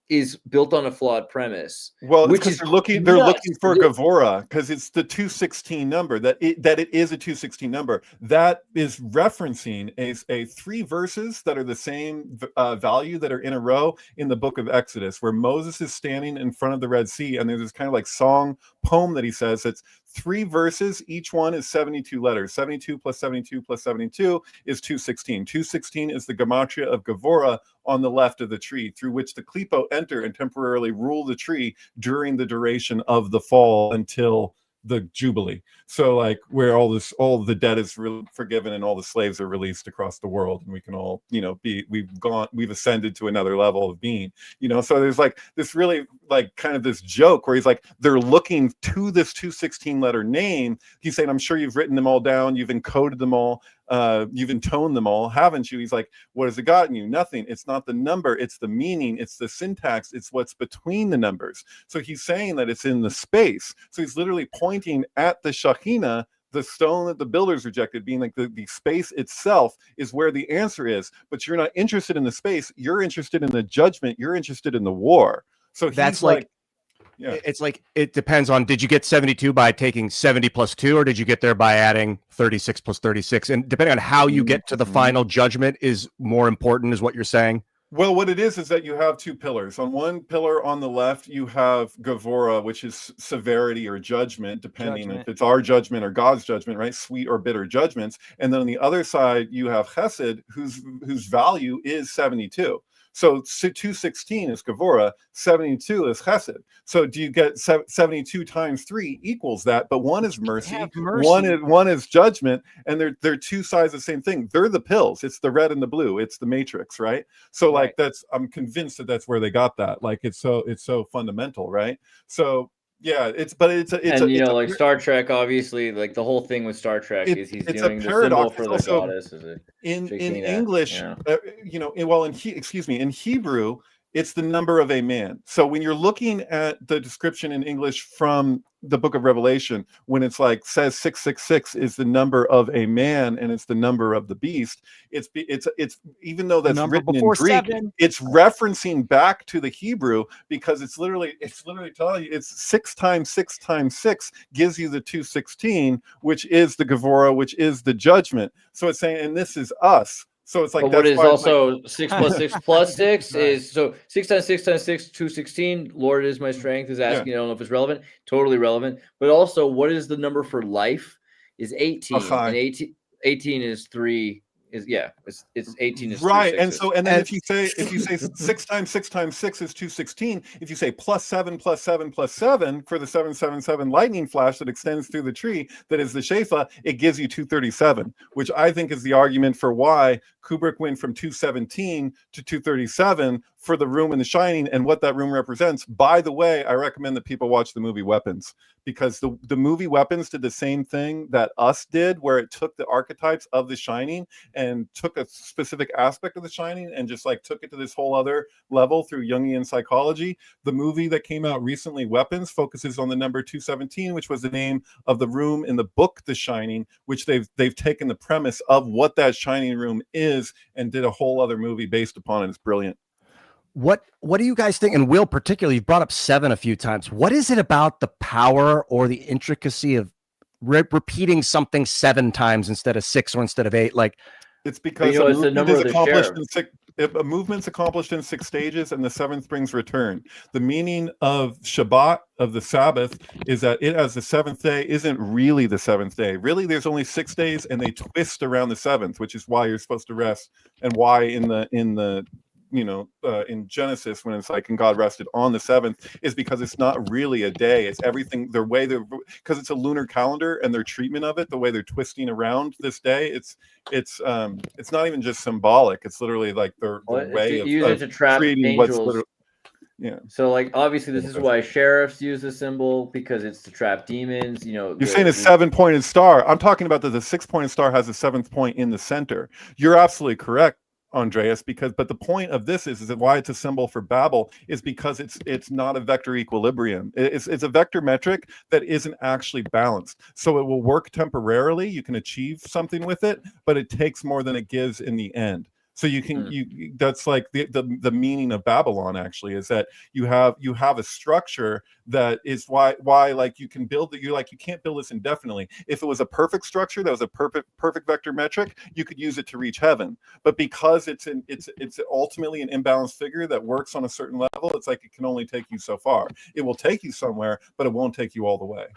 is built on a flawed premise. Well, because they're looking for Gevurah, because it's the 216 number, that it is a 216 number. That is referencing a 3 verses that are the same value that are in a row in the book of Exodus, where Moses is standing in front of the Red Sea, and there's this kind of like song poem that he says that's 3 verses, each one is 72 letters. 72 plus 72 plus 72 is 216. 216 is the Gematria of Gevurah on the left of the tree, through which the Klipo enter and temporarily rule the tree during the duration of the fall until the Jubilee. So like where all the debt is forgiven and all the slaves are released across the world, and we can all, we've ascended to another level of being, so there's like this really like kind of this joke where he's like, they're looking to this 216 letter name. He's saying, I'm sure you've written them all down. You've encoded them all. You've intoned them all, haven't you? He's like, what has it gotten you? Nothing. It's not the number, it's the meaning, it's the syntax, it's what's between the numbers. So he's saying that it's in the space. So he's literally pointing at the Shekhinah, the stone that the builders rejected, being like the space itself is where the answer is. But you're not interested in the space, you're interested in the judgment, you're interested in the war. So that's like yeah. It's like, it depends on, did you get 72 by taking 70 plus 2, or did you get there by adding 36 plus 36? And depending on how you get to the final judgment is more important, is what you're saying? Well, what it is that you have 2 pillars. On one pillar on the left, you have Gevurah, which is severity or judgment, depending if it's our judgment or God's judgment, right? Sweet or bitter judgments. And then on the other side, you have Chesed, whose value is 72. So 216 is Gevurah, 72 is Chesed. So do you get 72 times 3 equals that? But one is mercy, one is judgment, and they're 2 sides of the same thing. They're the pills. It's the red and the blue. It's the matrix, right? So like I'm convinced that that's where they got that. Like it's so fundamental, right? So yeah, like Star Trek, obviously, like the whole thing with Star Trek is he's doing the symbol for the goddess. In English, in Hebrew, it's the number of a man. So when you're looking at the description in English from the book of Revelation, when it's like says 666 is the number of a man and it's the number of the beast, it's even though that's written in Greek, 7. It's referencing back to the Hebrew, because it's literally telling you it's 6 times 6 times 6 gives you the 216, which is the Gevurah, which is the judgment. So it's saying, and this is us. So it's like, but what is also 6 plus 6 plus 6 is, so 6 times 6 times 6, 216. Lord is my strength is asking. I don't know if it's relevant. Totally relevant. But also, what is the number for life? Is 18. And 18 is 3. It's 18 is right. And so, and then if you say 6 times 6 times 6 is 216, if you say plus 7 plus 7 plus 7 for the 777 lightning flash that extends through the tree, that is the Shefa, it gives you 237, which I think is the argument for why Kubrick went from 217 to 237 for the room in The Shining and what that room represents. By the way, I recommend that people watch the movie Weapons, because the movie Weapons did the same thing that Us did, where it took the archetypes of The Shining and took a specific aspect of The Shining and just like took it to this whole other level through Jungian psychology. The movie that came out recently, Weapons, focuses on the number 217, which was the name of the room in the book The Shining, which they've taken the premise of what that Shining room is and did a whole other movie based upon it. It's brilliant. What do you guys think? And Will, particularly, you've brought up 7 a few times. What is it about the power or the intricacy of repeating something 7 times instead of 6 or instead of 8? Like, It's because you know, it's the number of the sheriff. a movement's accomplished in 6 stages, and the 7th brings return. The meaning of Shabbat, of the Sabbath, is that it as the 7th day isn't really the 7th day. Really, there's only 6 days, and they twist around the 7th, which is why you're supposed to rest, and why in the in Genesis, when it's like, and God rested on the 7th, is because it's not really a day. It's everything, their way, because it's a lunar calendar, and their treatment of it, the way they're twisting around this day, it's not even just symbolic. It's literally like their way of use it to trap angels. Yeah. So like obviously this is why sheriffs use the symbol, because it's to trap demons. You know, you're saying a 7-pointed star. I'm talking about that the 6-pointed star has a 7th point in the center. You're absolutely correct, Andreas, but the point of this is that why it's a symbol for Babel is because it's not a vector equilibrium. It's a vector metric that isn't actually balanced. So it will work temporarily. You can achieve something with it, but it takes more than it gives in the end. So you can that's like the meaning of Babylon, actually, is that you have a structure that is why like you can build it. You can't build this indefinitely. If it was a perfect structure that was a perfect vector metric, you could use it to reach heaven. But because it's ultimately an imbalanced figure that works on a certain level, it's like it can only take you so far. It will take you somewhere, but it won't take you all the way.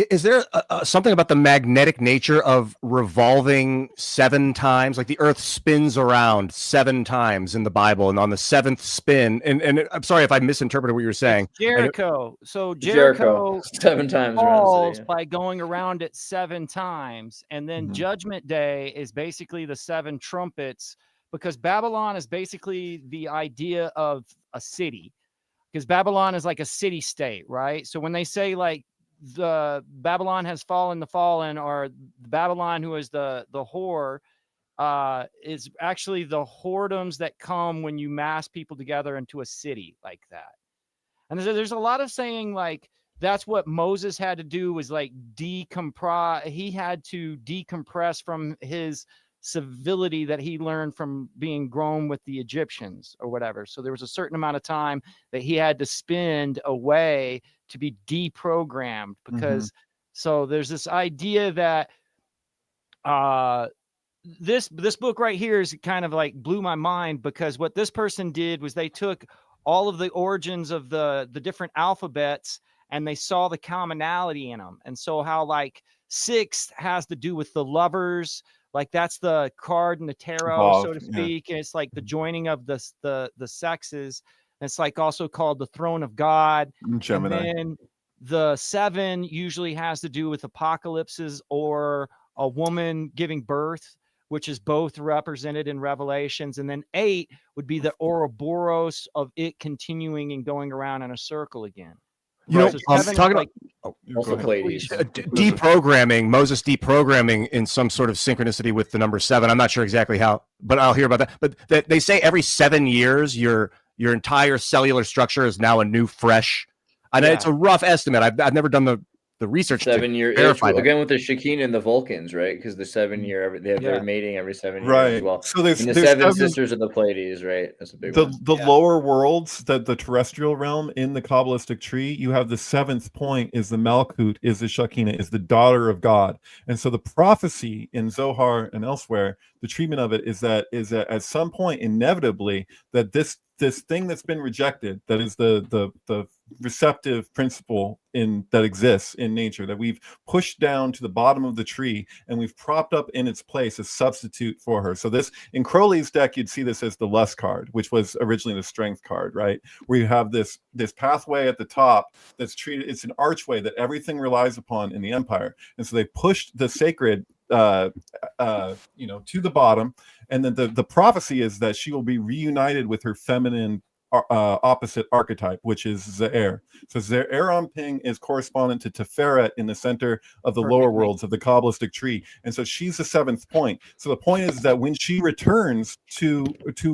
Is there something about the magnetic nature of revolving 7 times? Like the Earth spins around 7 times in the Bible, and on the 7th spin, and I'm sorry if I misinterpreted what you were saying. It's Jericho. So Jericho 7 times falls around the city, by going around it 7 times, and then Judgment Day is basically the 7 trumpets, because Babylon is basically the idea of a city, because Babylon is like a city state, right? So when they say like the Babylon has fallen, the fallen, or Babylon who is the whore, is actually the whoredoms that come when you mass people together into a city like that. And there's a lot of saying like that's what Moses had to do, was like decompress. He had to decompress from his civility that he learned from being grown with the Egyptians or whatever. So there was a certain amount of time that he had to spend away to be deprogrammed, because so there's this idea that this book right here is kind of like blew my mind, because what this person did was they took all of the origins of the different alphabets and they saw the commonality in them. And so how like 6 has to do with the lovers, like that's the card in the tarot, so to speak. And it's like the joining of the sexes. And it's like also called the throne of God. Gemini. And then the 7 usually has to do with apocalypses or a woman giving birth, which is both represented in Revelations. And then 8 would be the Ouroboros of it continuing and going around in a circle again. You know, talking about deprogramming, Moses deprogramming in some sort of synchronicity with the number 7. I'm not sure exactly how, but I'll hear about that. But they say every 7 years, your entire cellular structure is now a new, fresh. I know it's a rough estimate. I've never done the research. 7 year again with the Shekinah and the Vulcans, right? Because the 7 year they're mating every 7 years as well. So there's the 7 sisters of the Pleiades, right? That's a big one. The lower worlds, the terrestrial realm in the Kabbalistic tree, you have the 7th point is the Malkut, is the Shekinah, is the daughter of God. And so the prophecy in Zohar and elsewhere, the treatment of it is that at some point inevitably that this thing that's been rejected, that is the receptive principle that exists in nature, that we've pushed down to the bottom of the tree and we've propped up in its place a substitute for her. So this, in Crowley's deck, you'd see this as the lust card, which was originally the strength card, right? Where you have this pathway at the top that's treated, it's an archway that everything relies upon in the empire. And so they pushed the sacred to the bottom, and then the prophecy is that she will be reunited with her feminine opposite archetype, which is Ze'er. So Ze'er Ping is correspondent to Teferet in the center of the lower worlds of the Kabbalistic tree, and so she's the 7th point. So the point is that when she returns to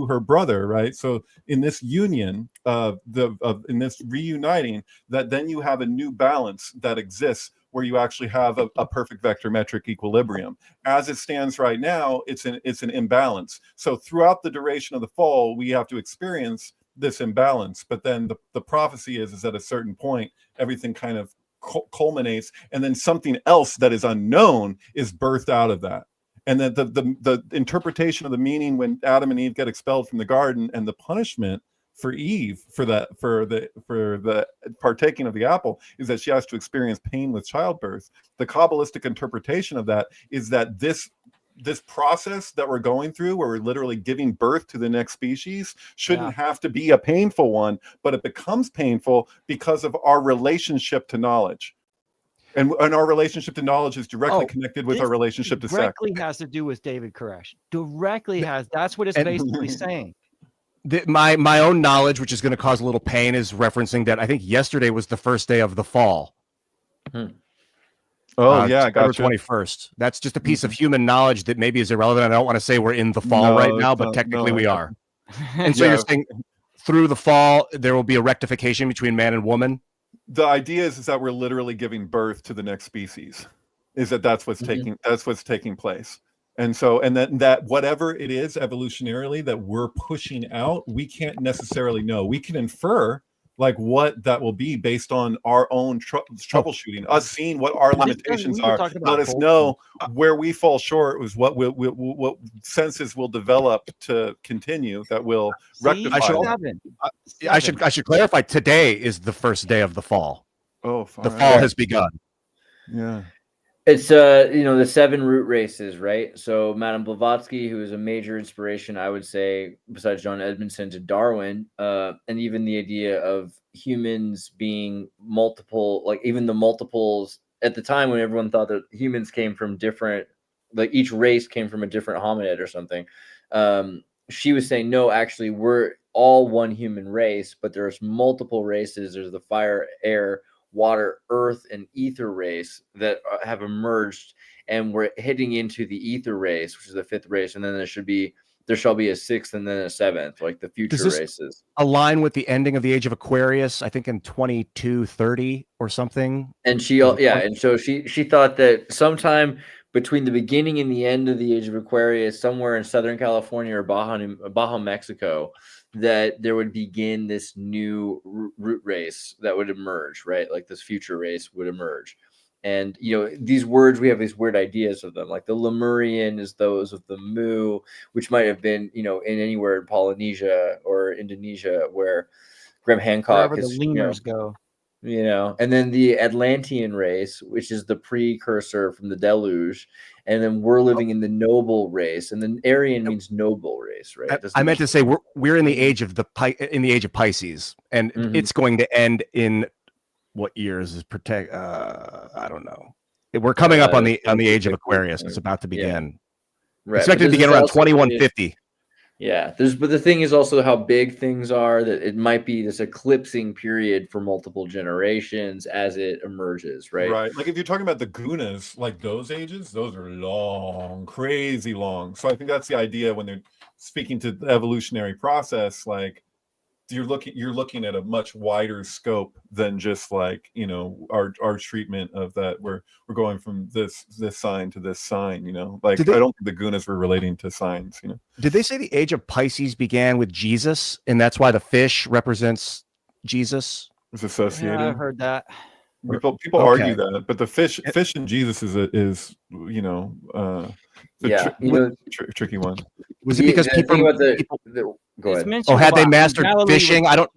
her brother, right? So in this union in this reuniting, that then you have a new balance that exists, where you actually have a perfect vector metric equilibrium. As it stands right now, it's an imbalance. So throughout the duration of the fall, we have to experience this imbalance. But then the prophecy is at a certain point, everything kind of culminates, and then something else that is unknown is birthed out of that. and that the interpretation of the meaning when Adam and Eve get expelled from the garden, and the punishment for Eve for the partaking of the apple is that she has to experience pain with childbirth. The Kabbalistic interpretation of that is that this process that we're going through, where we're literally giving birth to the next species, shouldn't have to be a painful one, but it becomes painful because of our relationship to knowledge. And our relationship to knowledge is directly connected with our relationship to sex. Directly has to do with David Koresh. Directly has. That's what it's basically saying. My own knowledge, which is going to cause a little pain, is referencing that I think yesterday was the first day of the fall. Oh yeah, September gotcha. 21st. That's just a piece of human knowledge that maybe is irrelevant. I don't want to say we're in the fall right now, but technically we are. And so you're saying through the fall there will be a rectification between man and woman. The idea is that we're literally giving birth to the next species. That's what's taking place. And so, and that whatever it is evolutionarily that we're pushing out, we can't necessarily know. We can infer like what that will be based on our own troubleshooting, us seeing what our limitations are. Let us know where we fall short, was what senses will develop to continue that will rectify. I should clarify. Today is the first day of the fall. Oh, the fall has begun. Yeah. It's the 7 root races, right? So Madame Blavatsky, who is a major inspiration, I would say, besides John Edmondson, to Darwin, and even the idea of humans being multiple, like even the multiples at the time when everyone thought that humans came from different, like each race came from a different hominid or something. She was saying, no, actually, we're all one human race, but there's multiple races. There's the fire, air, water, earth, and ether race that have emerged, and we're heading into the ether race, which is the 5th race, and then there shall be a 6th and then a 7th, like the future races. Align with the ending of the age of Aquarius, I think in 2230 or something. And and so she thought that sometime between the beginning and the end of the age of Aquarius, somewhere in Southern California or Baja, Mexico, that there would begin this new root race that would emerge, right? Like this future race would emerge. And, these words, we have these weird ideas of them. Like the Lemurian is those of the Mu, which might have been, in anywhere in Polynesia or Indonesia where Graham Hancock wherever the lemurs go. And then the Atlantean race, which is the precursor from the deluge, and then we're living in the noble race, and then Aryan means noble race, right? I meant to say we're in the age of Pisces, and it's going to end in what years is I don't know. We're coming up on the age of Aquarius. It's about to begin. Right. Expected to begin around 2150. Yeah, but the thing is also how big things are, that it might be this eclipsing period for multiple generations as it emerges, right? Right. Like if you're talking about the Gunas, like those ages, those are long, crazy long. So I think that's the idea when they're speaking to the evolutionary process, like you're looking at a much wider scope than just like, our treatment of that. We're going from this sign to this sign, like I don't think the Gunas were relating to signs, Did they say the age of Pisces began with Jesus and that's why the fish represents Jesus? It's associated. Yeah, I've heard that. People argue that, but the fish and Jesus is tricky one. Was it because people go ahead. Had they mastered fishing? I don't.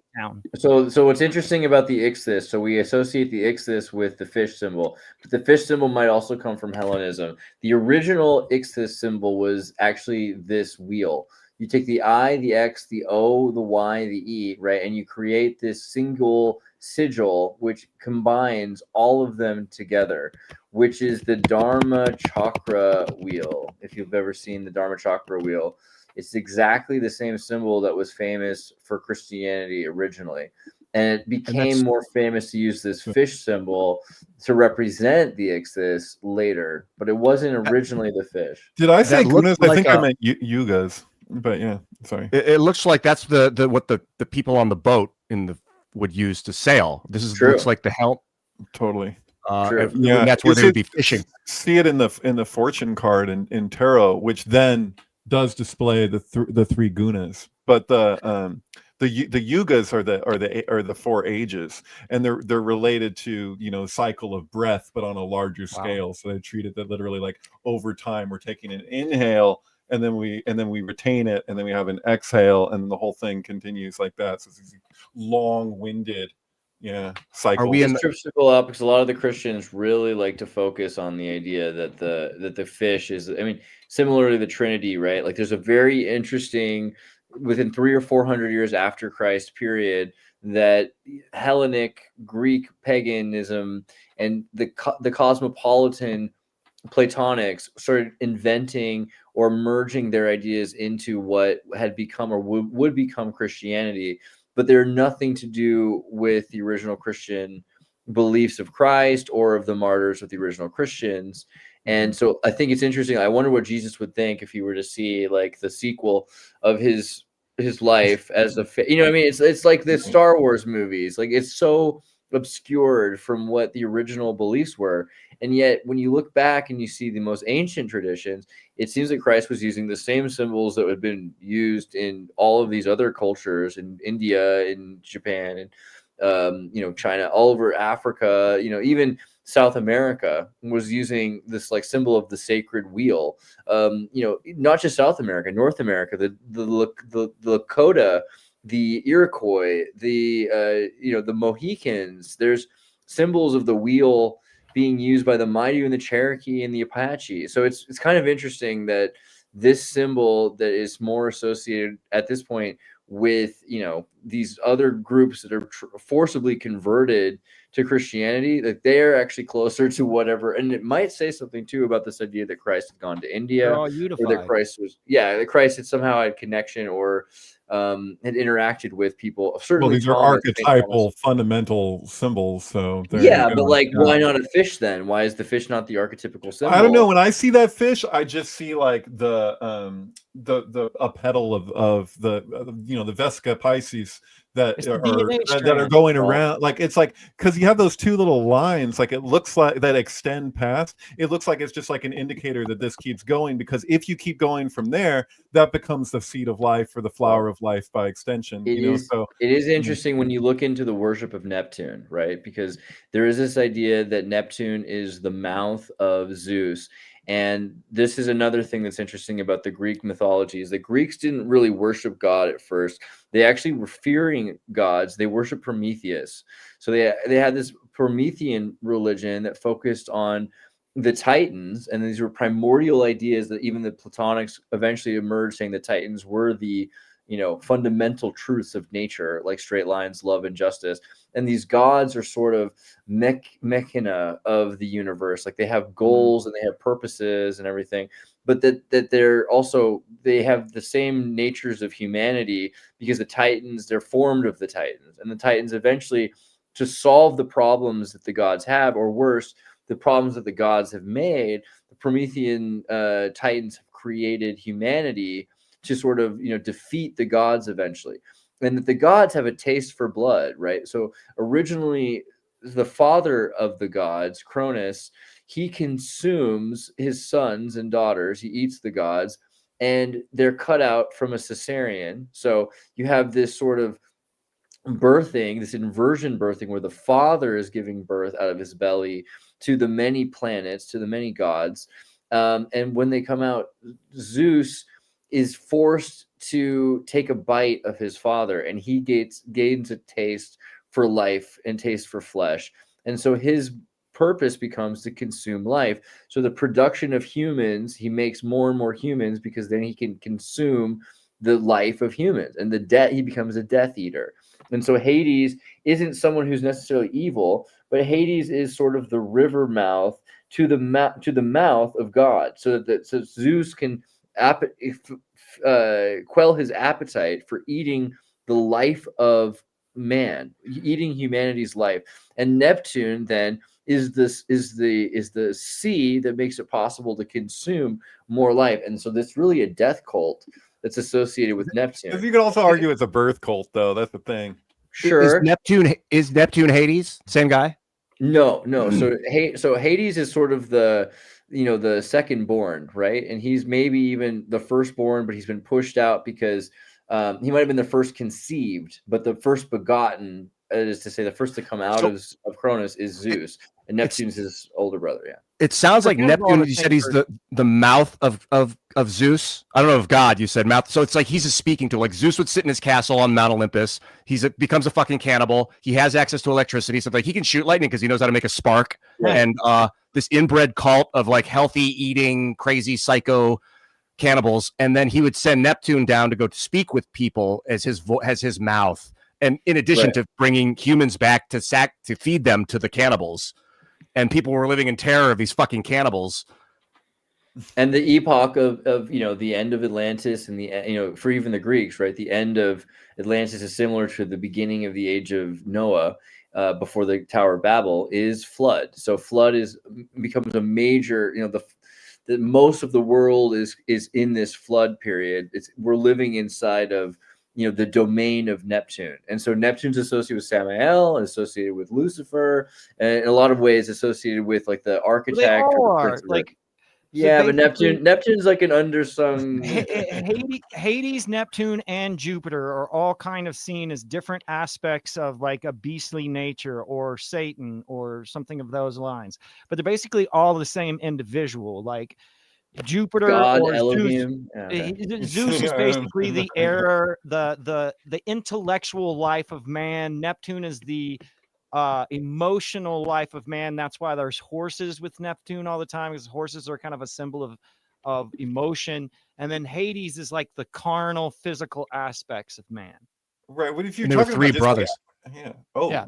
So what's interesting about the ichthys? So we associate the ichthys with the fish symbol, but the fish symbol might also come from Hellenism. The original ichthys symbol was actually this wheel. You take the I, the X, the O, the Y, the E, right, and you create this single sigil which combines all of them together, which is the Dharma Chakra wheel. If you've ever seen the Dharma Chakra wheel, it's exactly the same symbol that was famous for Christianity originally. And it became more famous to use this fish symbol to represent the ichthys later, but it wasn't originally the fish. Did I say Gunas? I think I meant Yugas, but yeah, sorry. It looks like that's what the people on the boat would use to sail. This is looks like the helm. Totally. Yeah, that's where they would be fishing. See it in the fortune card in tarot, which then does display the 3 Gunas, but the the yugas are the 4 ages, and they're related to, you know, cycle of breath, but on a larger scale. So they treat it that literally like over time we're taking an inhale, and then we retain it, and then we have an exhale, and then the whole thing continues like that. So it's these long-winded, cycles. Are we in This trips people up because a lot of the Christians really like to focus on the idea that the fish is, I mean, similar to the Trinity, right? Like there's a very interesting, within 300 or 400 years after Christ period, that Hellenic Greek paganism and the cosmopolitan Platonics started inventing or merging their ideas into what had become or would become Christianity, but they're nothing to do with the original Christian beliefs of Christ or of the martyrs of the original Christians. And so I think it's interesting. I wonder what Jesus would think if he were to see like the sequel of his life as a, you know what I mean? It's like the Star Wars movies. Like it's so obscured from what the original beliefs were. And yet when you look back and you see the most ancient traditions, it seems that Christ was using the same symbols that had been used in all of these other cultures in India, in Japan, and you know, China, all over Africa, you know, even South America was using this like symbol of the sacred wheel. You know, not just South America, North America, the Lakota, the Iroquois, the you know, the Mohicans. There's symbols of the wheel being used by the Maidu and the Cherokee and the Apache. So it's kind of interesting that this symbol that is more associated at this point with, you know, these other groups that are forcibly converted to Christianity, that they're actually closer to whatever. And it might say something too about this idea that Christ had gone to India, or that Christ was, that Christ had somehow had connection or had interacted with people. Certainly, these are archetypal, fundamental symbols. So but like, why not a fish then? Why is the fish not the archetypical symbol? I don't know. When I see that fish, I just see like a petal of the you know, the Vesca Pisces that are going around. Like it's like, because you have those 2 little lines, like it looks like that extend past. It looks like it's just like an indicator that this keeps going, because if you keep going from there, that becomes the seed of life or the flower of life by extension. So it is interesting when you look into the worship of Neptune, right? Because there is this idea that Neptune is the mouth of Zeus. And this is another thing that's interesting about the Greek mythology, is the Greeks didn't really worship God at first. They actually were fearing gods. They worshiped Prometheus. So they had this Promethean religion that focused on the Titans, and these were primordial ideas that even the Platonics eventually emerged, saying the Titans were the, you know, fundamental truths of nature, like straight lines, love, and justice. And these gods are sort of mechana of the universe. Like they have goals and they have purposes and everything, but that they're also, they have the same natures of humanity, because the Titans, they're formed of the Titans, and the Titans eventually, to solve the problems that the gods have, or worse, the problems that the gods have made, the Promethean Titans have created humanity to sort of, you know, defeat the gods eventually. And that the gods have a taste for blood, right? So originally, the father of the gods, Cronus, he consumes his sons and daughters. He eats the gods, and they're cut out from a cesarean. So you have this sort of birthing, this inversion birthing, where the father is giving birth out of his belly to the many planets, to the many gods. And when they come out, Zeus is forced to take a bite of his father, and he gains a taste for life and taste for flesh. And so his purpose becomes to consume life. So the production of humans, he makes more and more humans, because then he can consume the life of humans, and he becomes a Death Eater. And so Hades isn't someone who's necessarily evil, but Hades is sort of the river mouth to the mouth of God, so Zeus can quell his appetite for eating the life of man, eating humanity's life. And Neptune then is the sea that makes it possible to consume more life. And so that's really a death cult that's associated with Neptune. You could also argue it's a birth cult, though. That's the thing. Sure. Is Neptune Hades? Same guy? No. So Hades is sort of the, you know, the second born, right? And he's maybe even the firstborn, but he's been pushed out because He might have been the first conceived, but the first begotten, is to say, the first to come out of Cronus is Zeus, and Neptune's his older brother. Yeah. It sounds like Neptune. You said he's the mouth of Zeus. I don't know if God. You said mouth. So it's like he's just speaking to, like, Zeus would sit in his castle on Mount Olympus. Becomes a fucking cannibal. He has access to electricity, so like he can shoot lightning because he knows how to make a spark. Yeah. And this inbred cult of like healthy eating, crazy psycho cannibals, and then he would send Neptune down to go to speak with people as his mouth, and in addition to bringing humans back to feed them to the cannibals, and people were living in terror of these fucking cannibals. And the epoch of the end of Atlantis, and the for even the Greeks, right, the end of Atlantis is similar to the beginning of the age of Noah, before the Tower of Babel, is flood. So flood becomes a major, most of the world is in this flood period. We're living inside of the domain of Neptune, and so Neptune's associated with Samael, associated with Lucifer, and in a lot of ways associated with like the architect. Well, they all are like. Yeah, but Neptune's like an undersung. Hades, Neptune, and Jupiter are all kind of seen as different aspects of like a beastly nature or Satan or something of those lines. But they're basically all the same individual. Like Jupiter, God, or Elohim. Zeus is basically the error, the intellectual life of man. Neptune is the emotional life of man. That's why there's horses with Neptune all the time, because horses are kind of a symbol of emotion. And then Hades is like the carnal, physical aspects of man. Right. What if you're talking about brothers? Yeah. Oh, yeah.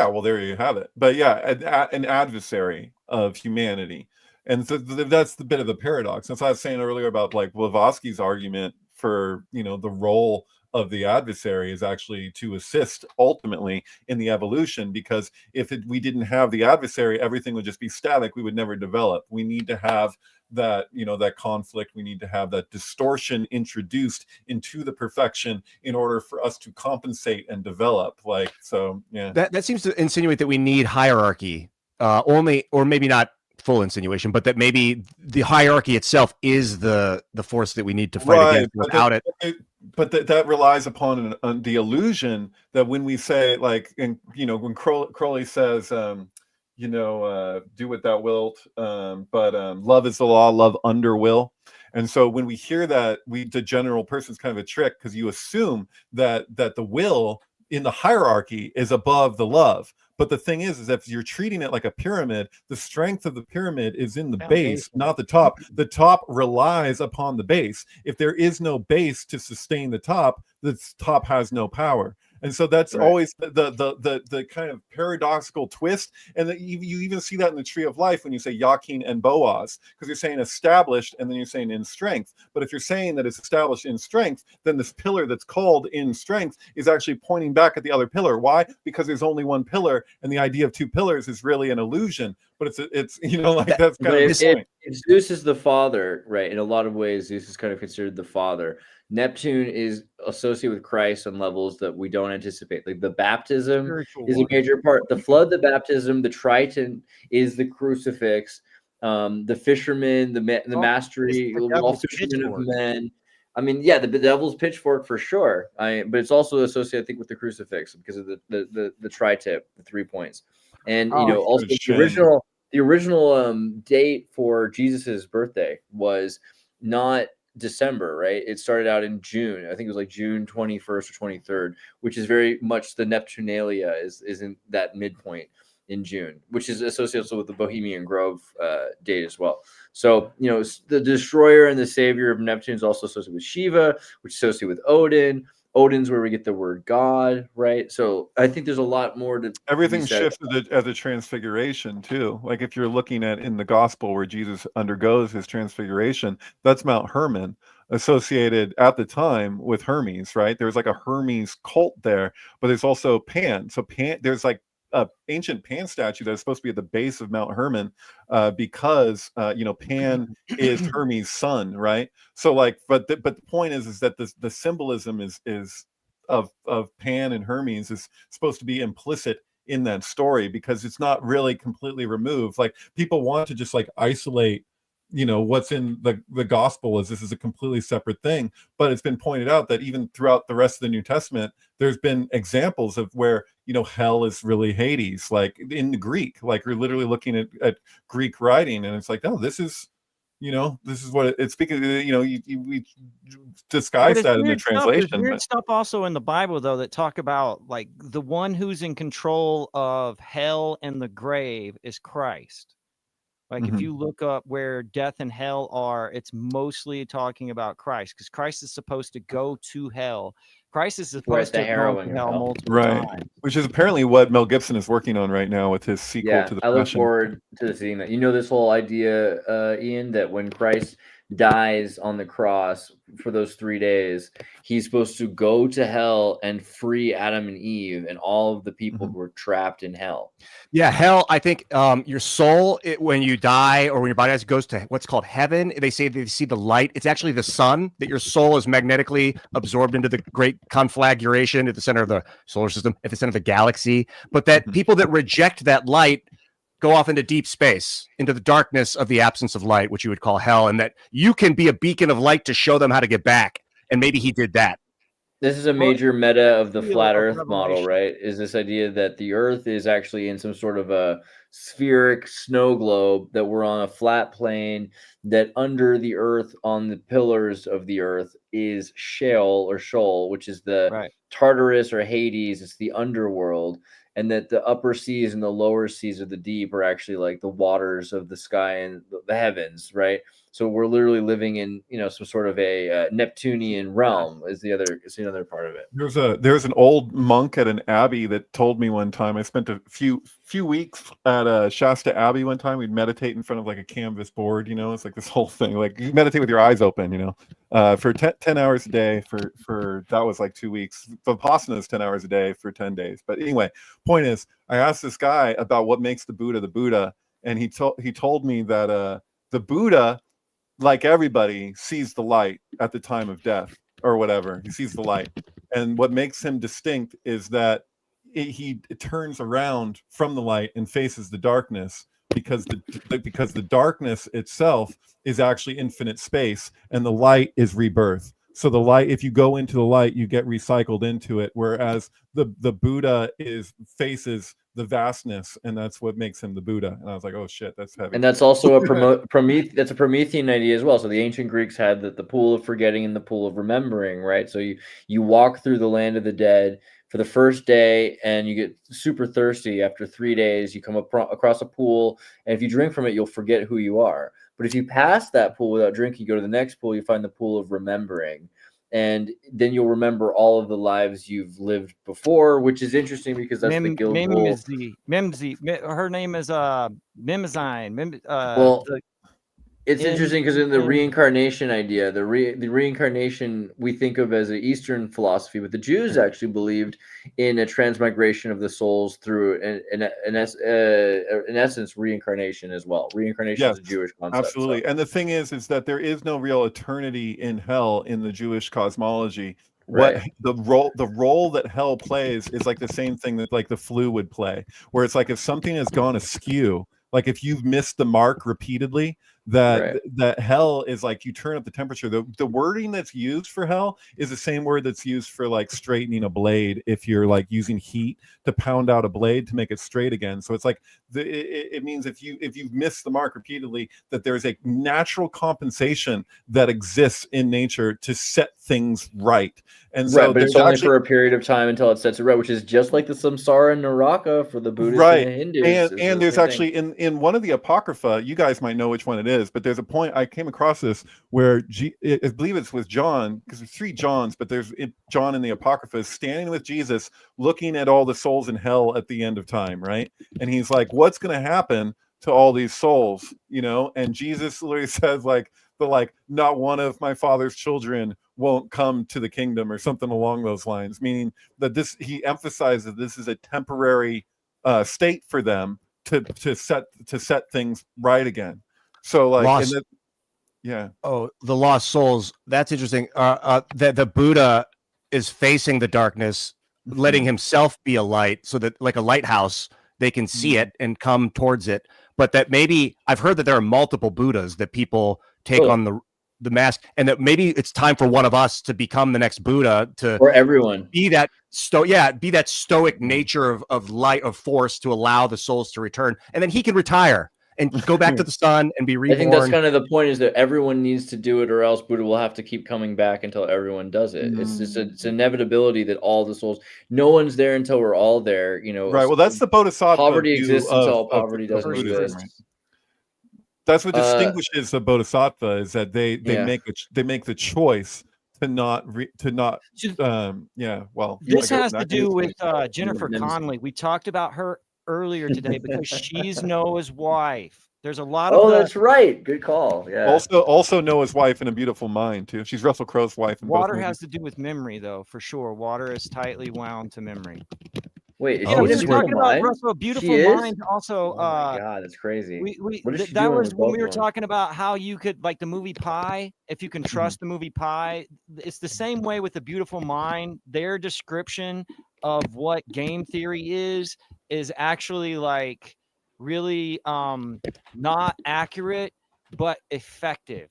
Well, there you have it. But yeah, an adversary of humanity. And so that's the bit of the paradox. That's what I was saying earlier about like Blavatsky's argument for, the role of the adversary is actually to assist ultimately in the evolution, because if we didn't have the adversary, everything would just be static. We would never develop. We need to have that, that conflict. We need to have that distortion introduced into the perfection in order for us to compensate and develop. Like, so, yeah. That seems to insinuate that we need hierarchy, only, or maybe not full insinuation, but that maybe the hierarchy itself is the force that we need to fight against. Without it. But that relies upon the illusion that when we say, like, when Crowley says, do what thou wilt, but love is the law, love under will. And so when we hear that, the general person's kind of a trick, because you assume that the will in the hierarchy is above the love. But the thing is if you're treating it like a pyramid, the strength of the pyramid is in the base, not the top. The top relies upon the base. If there is no base to sustain the top has no power. And so that's always the kind of paradoxical twist. And you even see that in the Tree of Life when you say Yakin and Boaz, because you're saying established and then you're saying in strength. But if you're saying that it's established in strength, then this pillar that's called in strength is actually pointing back at the other pillar. Why? Because there's only one pillar, and the idea of two pillars is really an illusion. But it's that's kind of the point. If Zeus is the father, right? In a lot of ways, Zeus is kind of considered the father. Neptune is associated with Christ on levels that we don't anticipate. Like the baptism is a major part. The flood, the baptism, the Triton is the crucifix. The fisherman, the mastery, all fishermen of men. I mean, yeah, the devil's pitchfork for sure. But it's also associated, I think, with the crucifix because of the tri-tip, the 3 points, and also the original date for Jesus's birthday was not December, right? It started out in June. I think it was like June 21st or 23rd, which is very much the Neptunalia is in that midpoint in June, which is associated also with the Bohemian Grove date as well. So, the destroyer and the savior of Neptune is also associated with Shiva, which is associated with Odin. Odin's where we get the word God, right? So I think there's a lot more to everything shifts as a transfiguration too. Like if you're looking at in the gospel where Jesus undergoes his transfiguration, that's Mount Hermon, associated at the time with Hermes, right? There's like a Hermes cult there, but there's also Pan. So there's like a ancient Pan statue that's supposed to be at the base of Mount Hermon, because Pan is Hermes' son, right? So like, but the point is that the symbolism is of Pan and Hermes is supposed to be implicit in that story, because it's not really completely removed. Like people want to just like isolate what's in the gospel is this is a completely separate thing. But it's been pointed out that even throughout the rest of the New Testament, there's been examples of where hell is really Hades, like in the Greek. Like we're literally looking at Greek writing, and it's like, no, this is what it's because we disguise that in the translation. There's weird stuff also in the Bible though that talk about like the one who's in control of hell and the grave is Christ. Like if you look up where death and hell are, it's mostly talking about Christ, because Christ is supposed to go to hell. Christ is supposed to go to hell multiple times. Which is apparently what Mel Gibson is working on right now with his sequel to the I look Passion. forward to seeing that. This whole idea, Ian, that when Christ dies on the cross for those 3 days, he's supposed to go to hell and free Adam and Eve and all of the people who were trapped in hell. Yeah, hell, I think your soul, when you die or when your body dies, goes to what's called heaven. They say they see the light. It's actually the sun, that your soul is magnetically absorbed into the great conflagration at the center of the solar system, at the center of the galaxy. But that people that reject that light go off into deep space, into the darkness of the absence of light, which you would call hell, and that you can be a beacon of light to show them how to get back. And maybe he did that. This is a major meta of the flat earth model, right? Is this idea that the earth is actually in some sort of a spheric snow globe, that we're on a flat plane, that under the earth, on the pillars of the earth, is Sheol, which is the Tartarus or Hades. It's the underworld. And that the upper seas and the lower seas of the deep are actually like the waters of the sky and the heavens, right? So we're literally living in, some sort of a Neptunian realm. Is the other part of it. There's an old monk at an abbey that told me one time. I spent a few weeks at Shasta Abbey one time. We'd meditate in front of like a canvas board. It's like this whole thing. Like you meditate with your eyes open. For 10 hours a day for that was like 2 weeks. Vipassana is 10 hours a day for 10 days. But anyway, point is, I asked this guy about what makes the Buddha, and he told me that the Buddha, like everybody, sees the light at the time of death or whatever. He sees the light, and what makes him distinct is that he turns around from the light and faces the darkness, because the darkness itself is actually infinite space, and the light is rebirth. So the light, if you go into the light, you get recycled into it, whereas the Buddha faces the vastness, and that's what makes him the Buddha. And I was like, oh shit, that's heavy. And that's also a Promethean idea as well. So the ancient Greeks had the pool of forgetting and the pool of remembering, right? So you walk through the land of the dead for the first day, and you get super thirsty. After 3 days, you come across a pool, and if you drink from it, you'll forget who you are. But if you pass that pool without drinking, you go to the next pool, you find the pool of remembering. And then you'll remember all of the lives you've lived before, which is interesting because that's the guild rule. Mimsy. Her name is Mimzine. It's interesting because in the reincarnation idea, the reincarnation we think of as an Eastern philosophy, but the Jews actually believed in a transmigration of the souls through, in essence, reincarnation as well. Reincarnation is a Jewish concept. Absolutely. So. And the thing is that there is no real eternity in hell in the Jewish cosmology. Right. What the role that hell plays is like the same thing that like the flu would play, where it's like if something has gone askew, like if you've missed the mark repeatedly, that hell is like you turn up the temperature. The wording that's used for hell is the same word that's used for like straightening a blade, if you're like using heat to pound out a blade to make it straight again. So it's like it means if you've missed the mark repeatedly, that there's a natural compensation that exists in nature to set things right. And so but it's only for a period of time until it sets it right, which is just like the samsara and Naraka for the Buddhists and the Hindus. And there's actually in one of the Apocrypha, you guys might know which one it is, but there's a point I came across this where I believe it's with John, because there's 3 Johns, but there's John in the Apocrypha is standing with Jesus looking at all the souls in hell at the end of time, right? And he's like, what's going to happen to all these souls, and Jesus literally says not one of my Father's children won't come to the kingdom, or something along those lines, meaning that he emphasizes this is a temporary state for them to set things right again. So the lost souls, that's interesting. The Buddha is facing the darkness, letting himself be a light, so that like a lighthouse, they can see it and come towards it. but that maybe I've heard that there are multiple Buddhas that people take on the mask, and that maybe it's time for one of us to become the next Buddha or everyone be that stoic nature of light, of force, to allow the souls to return, and then he can retire and go back to the sun and be reborn. I think that's kind of the point, is that everyone needs to do it, or else Buddha will have to keep coming back until everyone does it. It's just it's inevitability that all the souls, no one's there until we're all there, you know. Right. Well, that's the Bodhisattva. Poverty exists until poverty doesn't exist. Right? That's what distinguishes the Bodhisattva, is that they make the choice to not this has to do with Jennifer Connelly. We talked about her earlier today because she's Noah's wife. There's a lot of that's right, good call. Yeah, also Noah's wife in A Beautiful Mind too. She's Russell Crowe's wife in water has to do with memory, though, for sure. Water is tightly wound to memory. Wait, is we were talking about Russell, A Beautiful Mind. Also, oh my God, that's crazy. That was when we were talking about how you could, like the movie Pi, if you can trust the movie Pi. It's the same way with A Beautiful Mind. Their description of what game theory is actually like really not accurate but effective.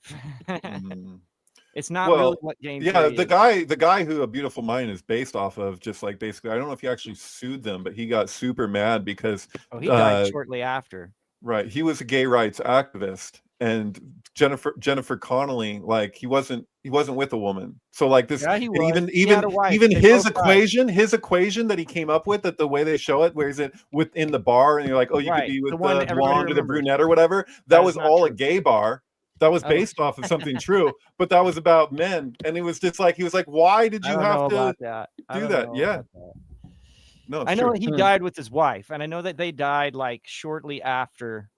It's not really what game theory is. The guy who A Beautiful Mind is based off of, just like basically, I don't know if he actually sued them, but he got super mad because he died shortly after. Right, he was a gay rights activist, and Jennifer Connelly, like he wasn't with a woman. So like this, even his equation that he came up with, that the way they show it, where is it within the bar, and you're like, oh, you could be with the blonde or the brunette or whatever. That was all a gay bar. That was based off of something true, but that was about men, and it was just like, he was like, why did you have to do that? Yeah. No, I know that he died with his wife, and I know that they died like shortly after.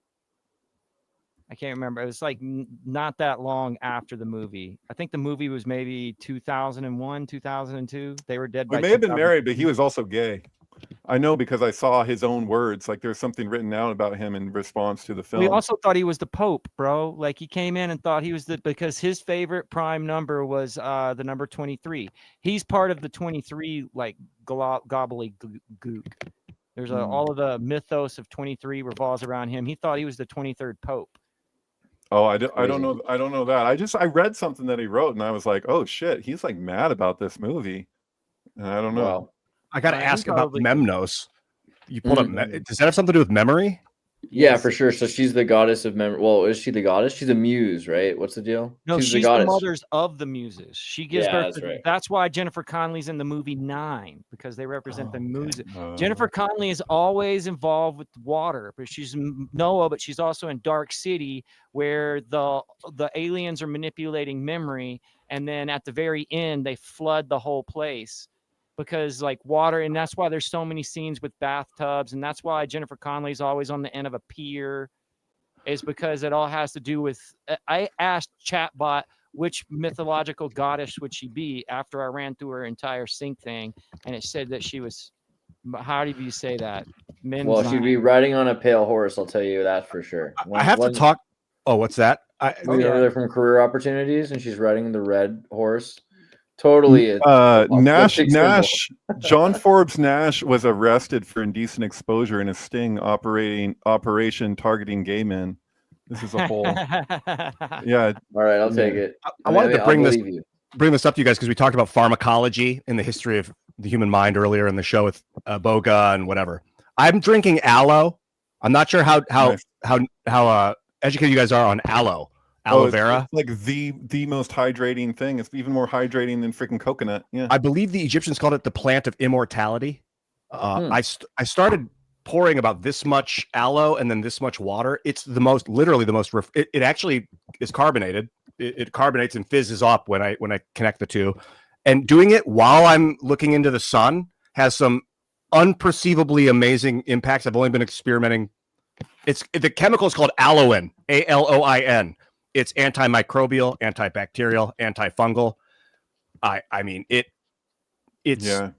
I can't remember. It was like not that long after the movie. I think the movie was maybe 2001, 2002. They were dead. They may have been married, but he was also gay. I know because I saw his own words. Like there's something written out about him in response to the film. We also thought he was the Pope, bro. Like he came in and thought he was because his favorite prime number was the number 23. He's part of the 23 like gobbledygook. There's all of the mythos of 23 revolves around him. He thought he was the 23rd Pope. Oh, I don't know that. I read something that he wrote, and I was like, oh shit, he's like mad about this movie. And I don't know. Wow. I got to ask about Memnos. You pulled up. Does that have something to do with memory? Yeah, for sure. So she's the goddess of memory. Well, is she the goddess? She's a muse, right? What's the deal? No, she's the mothers of the muses. She gives birth. That's why Jennifer Connelly's in the movie 9, because they represent the muses. Jennifer Connelly is always involved with water, but she's Noah, but she's also in Dark City, where the aliens are manipulating memory, and then at the very end they flood the whole place. Because like water, and that's why there's so many scenes with bathtubs, and that's why Jennifer Connelly's always on the end of a pier, is because it all has to do with. I asked Chatbot which mythological goddess would she be after I ran through her entire sync thing, and it said that she was. How do you say that? Well, she'd be riding on a pale horse. I'll tell you that for sure. I have to talk. Oh, what's that? Over there from Career Opportunities, and she's riding the red horse. Totally. Nash, John Forbes Nash was arrested for indecent exposure in a sting operation targeting gay men. This is a whole. Yeah. All right, I'll take it. I wanted to bring this up to you guys because we talked about pharmacology in the history of the human mind earlier in the show with Boga and whatever. I'm drinking aloe. I'm not sure how educated you guys are on aloe. Aloe vera, it's like the most hydrating thing. It's even more hydrating than freaking coconut. Yeah, I believe the Egyptians called it the plant of immortality. I started pouring about this much aloe and then this much water. It's literally the most. It actually is carbonated. It carbonates and fizzes up when I connect the two. And doing it while I'm looking into the sun has some unperceivably amazing impacts. I've only been experimenting. The chemical is called aloin, ALOIN. It's antimicrobial, antibacterial, antifungal. I mean, it's. Yeah.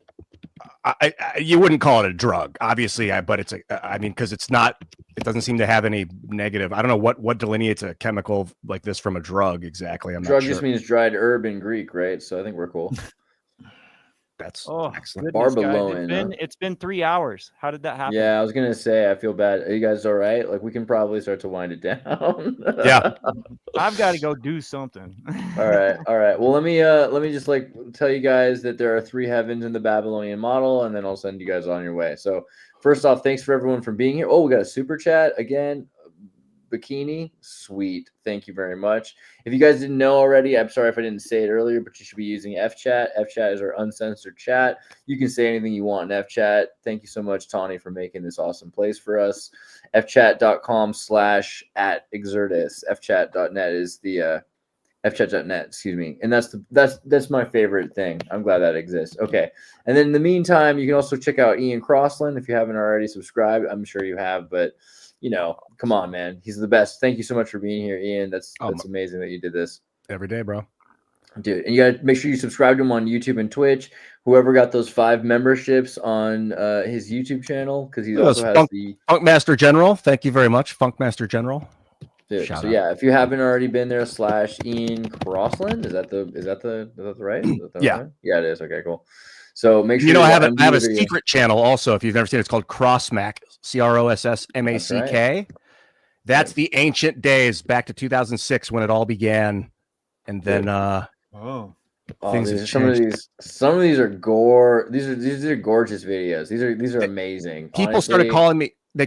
You wouldn't call it a drug, obviously, but it's because it's not. It doesn't seem to have any negative. I don't know what delineates a chemical like this from a drug exactly. I'm drug not sure. Just means dried herb in Greek, right? So I think we're cool. That's Oh, excellent. goodness, guys. Barbaloan, It's been 3 hours. How did that happen? Yeah, I was gonna say I feel bad. Are you guys all right? Like we can probably start to wind it down. Yeah. I've got to go do something. All right. Well, let me just like tell you guys that there are 3 heavens in the Babylonian model, and then I'll send you guys on your way. So first off, thanks for everyone for being here. Oh, we got a super chat again. Bikini, sweet. Thank you very much. If you guys didn't know already, I'm sorry if I didn't say it earlier, but you should be using FChat. FChat is our uncensored chat. You can say anything you want in FChat. Thank you so much, Tawny, for making this awesome place for us. fchat.com/@Xirtus. fchat.net is the fchat.net, excuse me. And that's my favorite thing. I'm glad that exists. Okay. And then in the meantime, you can also check out Ian Crossland if you haven't already subscribed. I'm sure you have, but come on, man. He's the best. Thank you so much for being here, Ian. That's amazing that you did this. Every day, bro. Dude, and you got to make sure you subscribe to him on YouTube and Twitch. Whoever got those 5 memberships on his YouTube channel, because he also has the Funk Master General. Thank you very much, Funk Master General. Dude, so yeah, if you haven't already been there, /Ian Crossland. Is that the right? Yeah. Right? Yeah, it is. Okay, cool. So make sure I have a secret channel also. If you've never seen it, it's called Crossmack, CROSSMACK. That's the ancient days back to 2006 when it all began, and then some of these are gore. These are gorgeous videos. These are amazing. People honestly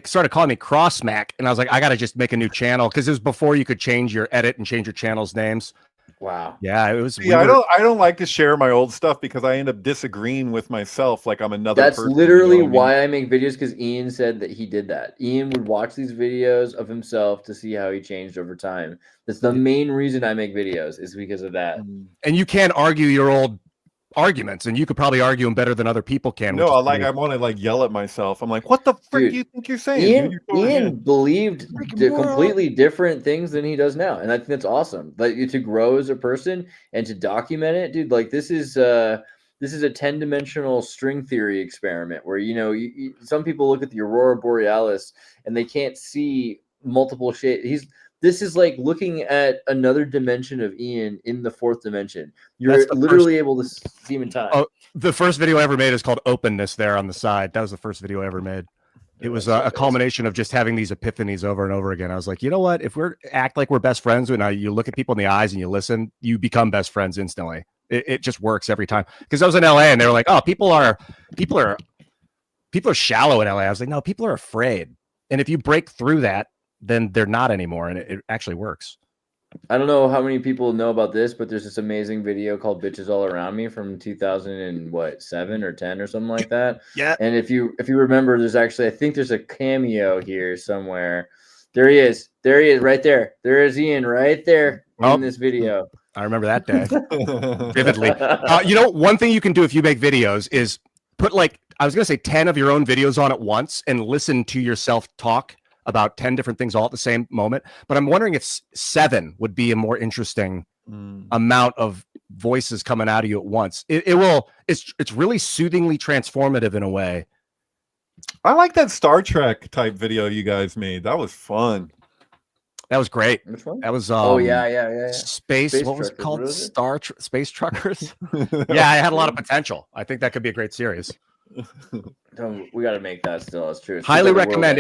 started calling me Crossmack, and I was like, I gotta just make a new channel because it was before you could change your channel's names. Wow. Yeah, it was. Yeah, I don't like to share my old stuff because I end up disagreeing with myself like I'm another person. That's literally why I make videos, because Ian said that he did that. Ian would watch these videos of himself to see how he changed over time. That's the main reason I make videos, is because of that. And you can't argue your old arguments, and you could probably argue them better than other people can. No, I want to like yell at myself. I'm like, what the frick do you think you're saying? Ian believed completely different things than he does now, and I think that's awesome. Like, to grow as a person and to document it, dude. Like, this is a 10-dimensional string theory experiment where some people look at the aurora borealis and they can't see multiple shades. This is like looking at another dimension of Ian in the 4th dimension. You're literally able to see him in time. Oh, the first video I ever made is called Openness there on the side. That was the first video I ever made. It was a culmination of just having these epiphanies over and over again. I was like, you know what? If we act like we're best friends, when you look at people in the eyes and you listen, you become best friends instantly. It just works every time. Because I was in LA and they were like, oh, people are shallow in LA. I was like, no, people are afraid. And if you break through that, then they're not anymore, and it actually works. I don't know how many people know about this, but there's this amazing video called "Bitches All Around Me" from 2007 or 10 or something like that. Yeah. And if you remember, I think there's a cameo here somewhere. There he is, right there. There is Ian right there in this video. I remember that day vividly. One thing you can do if you make videos is put, like, I was gonna say 10 of your own videos on at once and listen to yourself talk about 10 different things all at the same moment. But I'm wondering if 7 would be a more interesting amount of voices coming out of you at once. It's really soothingly transformative in a way. I like that Star Trek type video you guys made. That was fun. That was great. Which one? That was Space. What was it called? Space Truckers. Yeah, I had a lot of potential. I think that could be a great series. We got to make that still. That's true. Highly recommend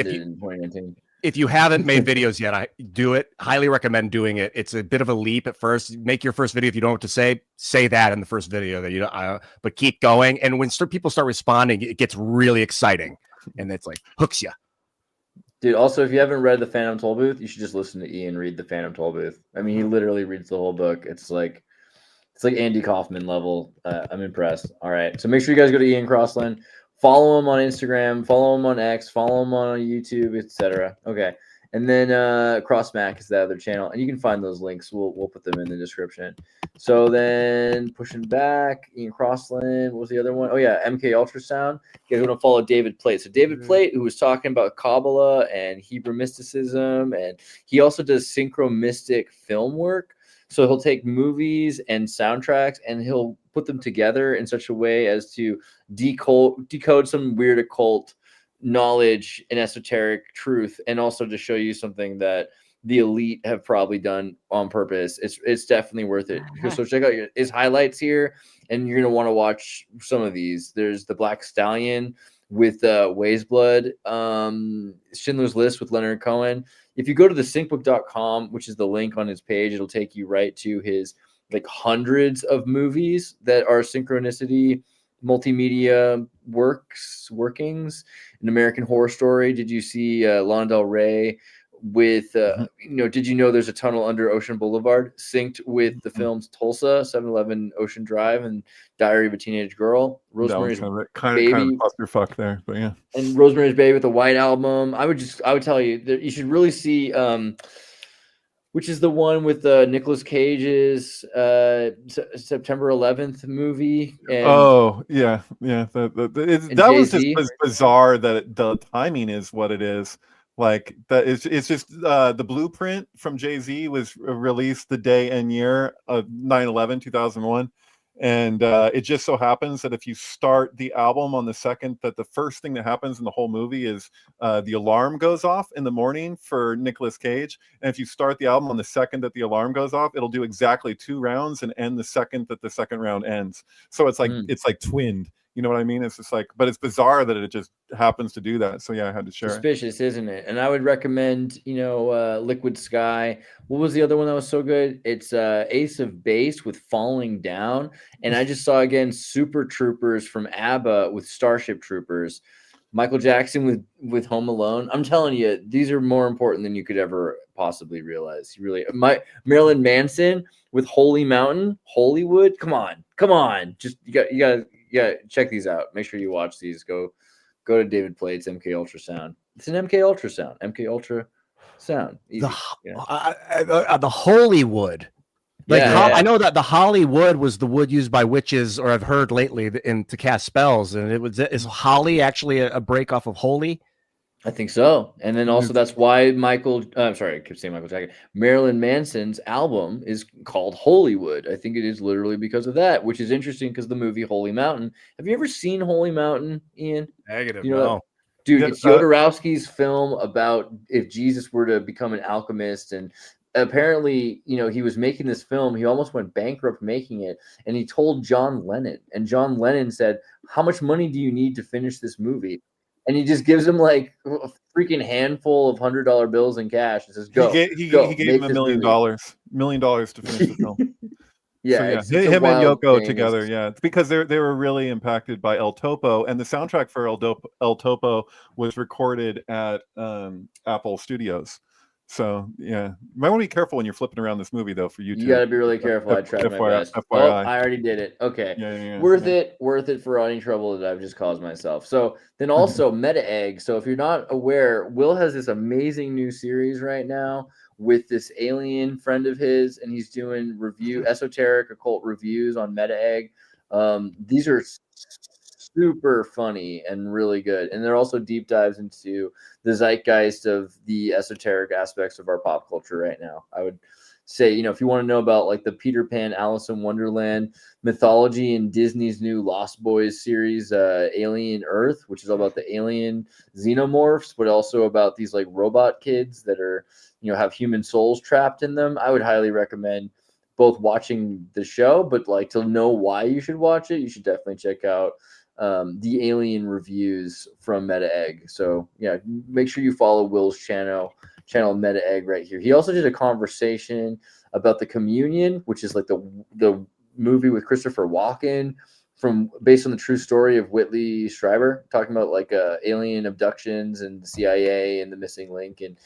if you haven't made videos yet, I do it. Highly recommend doing it. It's a bit of a leap at first. Make your first video. If you don't know what to say that in the first video but keep going. And when people start responding, it gets really exciting, and it's like hooks you. Dude, also, if you haven't read The Phantom Tollbooth, you should just listen to Ian read The Phantom Tollbooth. I mean, he literally reads the whole book. It's like Andy Kaufman level. I'm impressed. All right. So make sure you guys go to Ian Crossland. Follow him on Instagram. Follow him on X. Follow him on YouTube, etc. Okay. And then Crossmack is the other channel. And you can find those links. We'll put them in the description. So then pushing back, Ian Crossland. What was the other one? Oh, yeah. MK Ultrasound. You guys want to follow David Plate. So David Plate, who was talking about Kabbalah and Hebrew mysticism. And he also does synchronistic film work. So he'll take movies and soundtracks and he'll put them together in such a way as to decode some weird occult knowledge and esoteric truth, and also to show you something that the elite have probably done on purpose. It's definitely worth it. So check out his highlights here, and you're gonna want to watch some of these. There's the Black Stallion with Ways Blood, Schindler's List with Leonard Cohen. If you go to the syncbook.com, which is the link on his page, it'll take you right to his like hundreds of movies that are Synchronicity multimedia workings. An American Horror Story. Did you see Lana Del Rey with did you know there's a tunnel under Ocean Boulevard synced with the films Tulsa, 7-Eleven, Ocean Drive, and Diary of a Teenage Girl? Rosemary's kind of clusterfuck there, but yeah. And Rosemary's Baby with a White Album. I would tell you that you should really see which is the one with Nicolas Cage's September 11th movie. And, that was just bizarre that the timing is what it is. Like that, it's just the Blueprint from Jay-Z was released the day and year of 9/11, 2001. And it just so happens that if you start the album on the second, that the first thing that happens in the whole movie is the alarm goes off in the morning for Nicolas Cage. And if you start the album on the second that the alarm goes off, it'll do exactly 2 rounds and end the second that the second round ends. So it's like it's like twinned. You know what I mean? It's just like, but it's bizarre that it just happens to do that. So yeah, I had to share. Suspicious, isn't it? And I would recommend, Liquid Sky. What was the other one that was so good? It's Ace of Base with Falling Down. And I just saw again Super Troopers from ABBA with Starship Troopers. Michael Jackson with Home Alone. I'm telling you, these are more important than you could ever possibly realize. Marilyn Manson with Holy Mountain, Hollywood. Come on. Just you got check these out. Make sure you watch these. Go to David Plate's MK Ultrasound. It's an MK Ultrasound. MK Ultrasound. Easy. The Hollywood. I know that the Hollywood was the wood used by witches, or I've heard lately, to cast spells. And is holly actually a break off of holy? I think so. And then also that's why I keep saying Michael Jackson. Marilyn Manson's album is called Hollywood. I think it is literally because of that, which is interesting because the movie Holy Mountain. Have you ever seen Holy Mountain, Ian? Negative. No. Dude, it's Jodorowsky's film about if Jesus were to become an alchemist. And apparently, he was making this film. He almost went bankrupt making it. And he told John Lennon. And John Lennon said, "How much money do you need to finish this movie?" And he just gives him like a freaking handful of $100 bills in cash and says, "Go." He gave him $1 million to finish the film. Yeah, so him and Yoko together. Yeah, it's because they were really impacted by El Topo, and the soundtrack for El Topo was recorded at Apple Studios. So yeah, you might want to be careful when you're flipping around this movie, though. For you got to be really careful. I tried my best. FYI. Oh, I already did it. Okay, worth it for any trouble that I've just caused myself. So then also Meta Egg. So if you're not aware, Will has this amazing new series right now with this alien friend of his, and he's doing esoteric occult reviews on Meta Egg. These are super funny and really good, and they're also deep dives into the zeitgeist of the esoteric aspects of our pop culture right now. I would say, if you want to know about like the Peter Pan, Alice in Wonderland mythology and Disney's new Lost Boys series, Alien Earth, which is all about the alien xenomorphs, but also about these like robot kids that are, have human souls trapped in them. I would highly recommend both watching the show, but like to know why you should watch it, you should definitely check out the alien reviews from Meta Egg. So yeah, make sure you follow Will's channel Meta Egg right here. He also did a conversation about the Communion, which is like the movie with Christopher Walken based on the true story of Whitley Strieber, talking about like alien abductions and the CIA and the missing link, and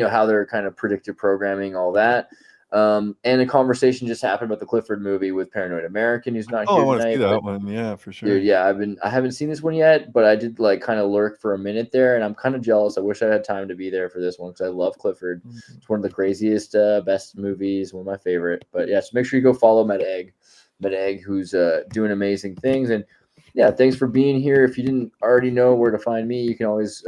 how they're kind of predictive programming, all that. And a conversation just happened about the Clifford movie with Paranoid American, who's not here I want tonight. To see that one. Yeah, for sure. Dude, yeah, I haven't seen this one yet, but I did like kind of lurk for a minute there, and I'm kind of jealous. I wish I had time to be there for this one because I love Clifford. It's one of the craziest, best movies, one of my favorite. But yeah, so make sure you go follow Meta Egg, who's doing amazing things. And yeah, thanks for being here. If you didn't already know where to find me, you can always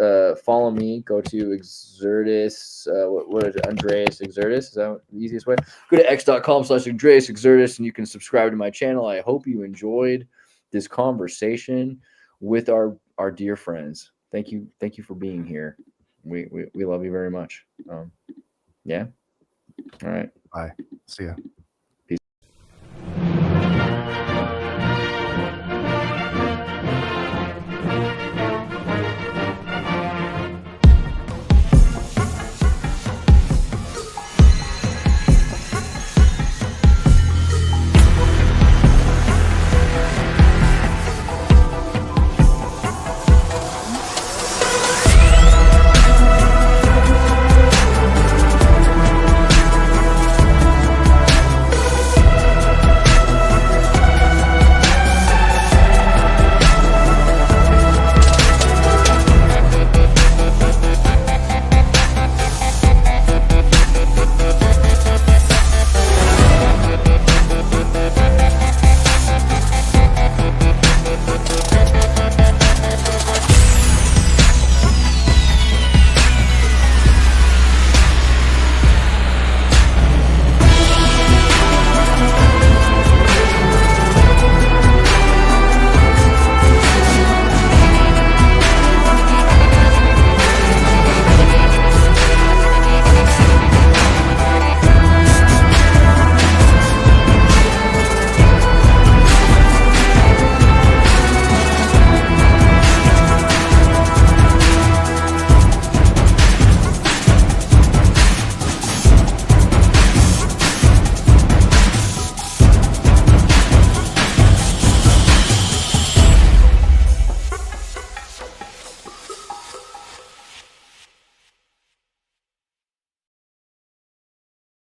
follow me. Go to Xirtus. What is it? Andreas Xirtus. Is that the easiest way? Go to x.com/Andreas Xirtus, and you can subscribe to my channel. I hope you enjoyed this conversation with our dear friends. Thank you for being here. We love you very much. Yeah. All right. Bye. See ya.